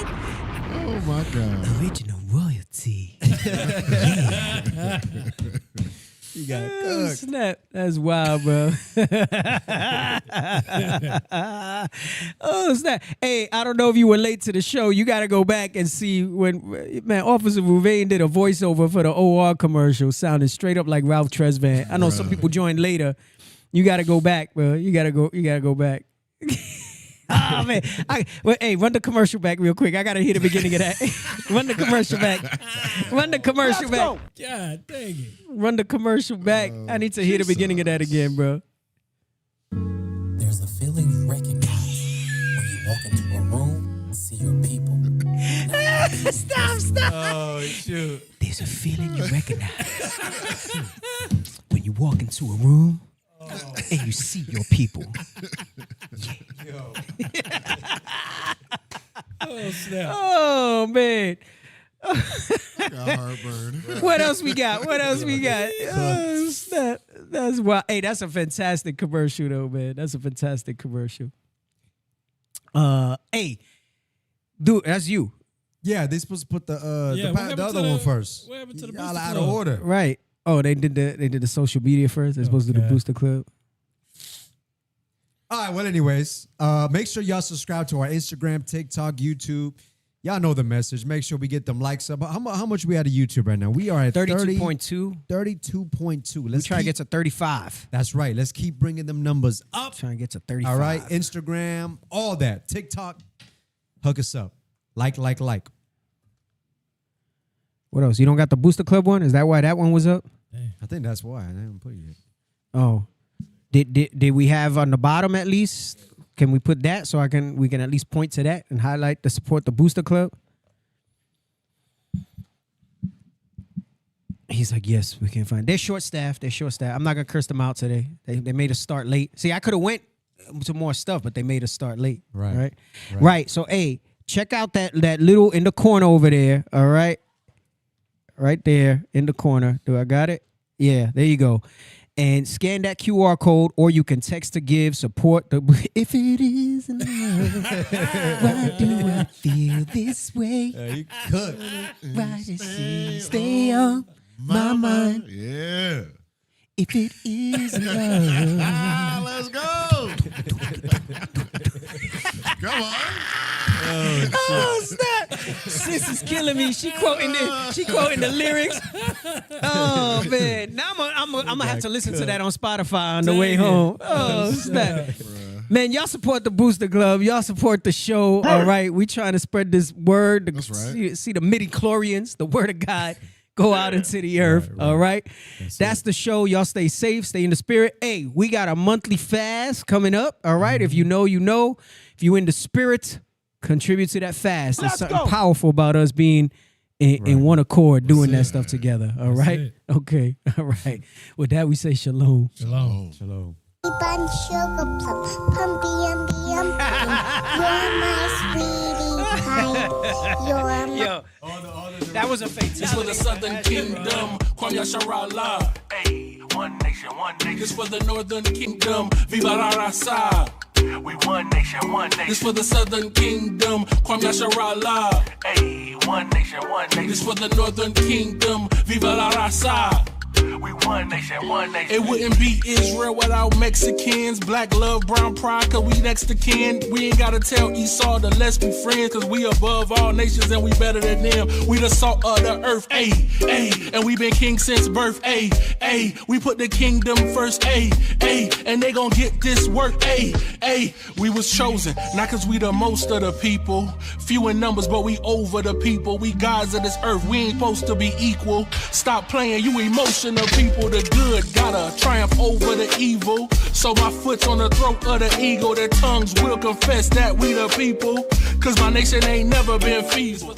Oh my God. Original royalty. You got Oh, cooked. snap. That's wild, bro. Oh, snap. Hey, I don't know if you were late to the show. You got to go back and see when, man, Officer Rouvain did a voiceover for the OR commercial, sounding straight up like Ralph Tresvant. I know some people joined later. You got to go back, bro. You got to go back. Oh, man. Hey, run the commercial back real quick. I got to hear the beginning of that. Run the commercial back. Run the commercial back. God dang it. Run the commercial back. I need to hear the beginning of that again, bro. There's a feeling you recognize when you walk into a room and see your people. Stop. Oh, shoot. There's a feeling you recognize when you walk into a room and you see your people. Oh, snap. Oh, man. Got heartburn. What else we got? Oh, snap. That's wild. Hey, that's a fantastic commercial, though, man. That's a fantastic commercial. Hey, dude, that's you. Yeah, they supposed to put the Yeah, what happened to other one first. What happened to the Y'all Booster out Club? of order. Right. Oh, they did the social media first. They're supposed to do the Okay. Booster Club. All right, well, anyways, make sure y'all subscribe to our Instagram, TikTok, YouTube. Y'all know the message. Make sure we get them likes up. How much we at of YouTube right now? We are at 32.2. 32.2. Let's try to get to 35. That's right. Let's keep bringing them numbers up. Trying to get to 35. All right, Instagram, all that. TikTok, hook us up. Like. What else? You don't got the Booster Club one? Is that why that one was up? I think that's why I didn't put it yet. Oh. Did we have on the bottom at least? Can we put that so we can at least point to that and highlight the support the Booster Club? He's like, yes, we can find. They're short staffed. I'm not gonna curse them out today. They made us start late. See, I could have went to more stuff, but they made us start late. Right. So, hey, check out that little in the corner over there. All right. Right there in the corner. Do I got it? Yeah, there you go. And scan that QR code, or you can text to give support. If it is love, why do I feel this way? You cook. Why does it stay on my mind? Yeah. If it is love. Let's go. Come on. Oh, snap. Sis is killing me. She quoting the lyrics. Oh, man. Now I'm gonna have to listen to that on Spotify on the way home. Oh, snap. Man, y'all support the Booster Club. Y'all support the show. All right. We trying to spread this word. That's right. See the midi-chlorians, the word of God, go out into the earth. All right. That's the show. Y'all stay safe. Stay in the spirit. Hey, we got a monthly fast coming up. All right. If you know, you know. If you in the spirit, contribute to that fast. There's something powerful about us being in one accord, doing that stuff together. All right? Okay. All right. With that, we say shalom. Shalom. Shalom. Bun sugar plum, pumpy You're my sweetie pie. You're my Yo, that was a fatality. This for the Southern Kingdom, Kwame Sharala. Hey, one nation, one nation. This for the Northern Kingdom, Viva la Raza. We one nation, one nation. This for the Southern Kingdom, Kwame Sharala. Hey, one nation, one nation. This for the Northern Kingdom, Viva la Raza. We one nation, one nation. It wouldn't be Israel without Mexicans. Black love, brown pride, cause we next to kin. We ain't gotta tell Esau to let's be friends, cause we above all nations and we better than them. We the salt of the earth, ayy, ayy. And we been king since birth, ayy, ayy. We put the kingdom first, ayy, ayy. And they gon' get this work, ayy, ayy. We was chosen, not cause we the most of the people. Few in numbers, but we over the people. We gods of this earth, we ain't supposed to be equal. Stop playing, you emotional people. The good gotta triumph over the evil. So my foot's on the throat of the eagle. Their tongues will confess that we the people. Cause my nation ain't never been feeble.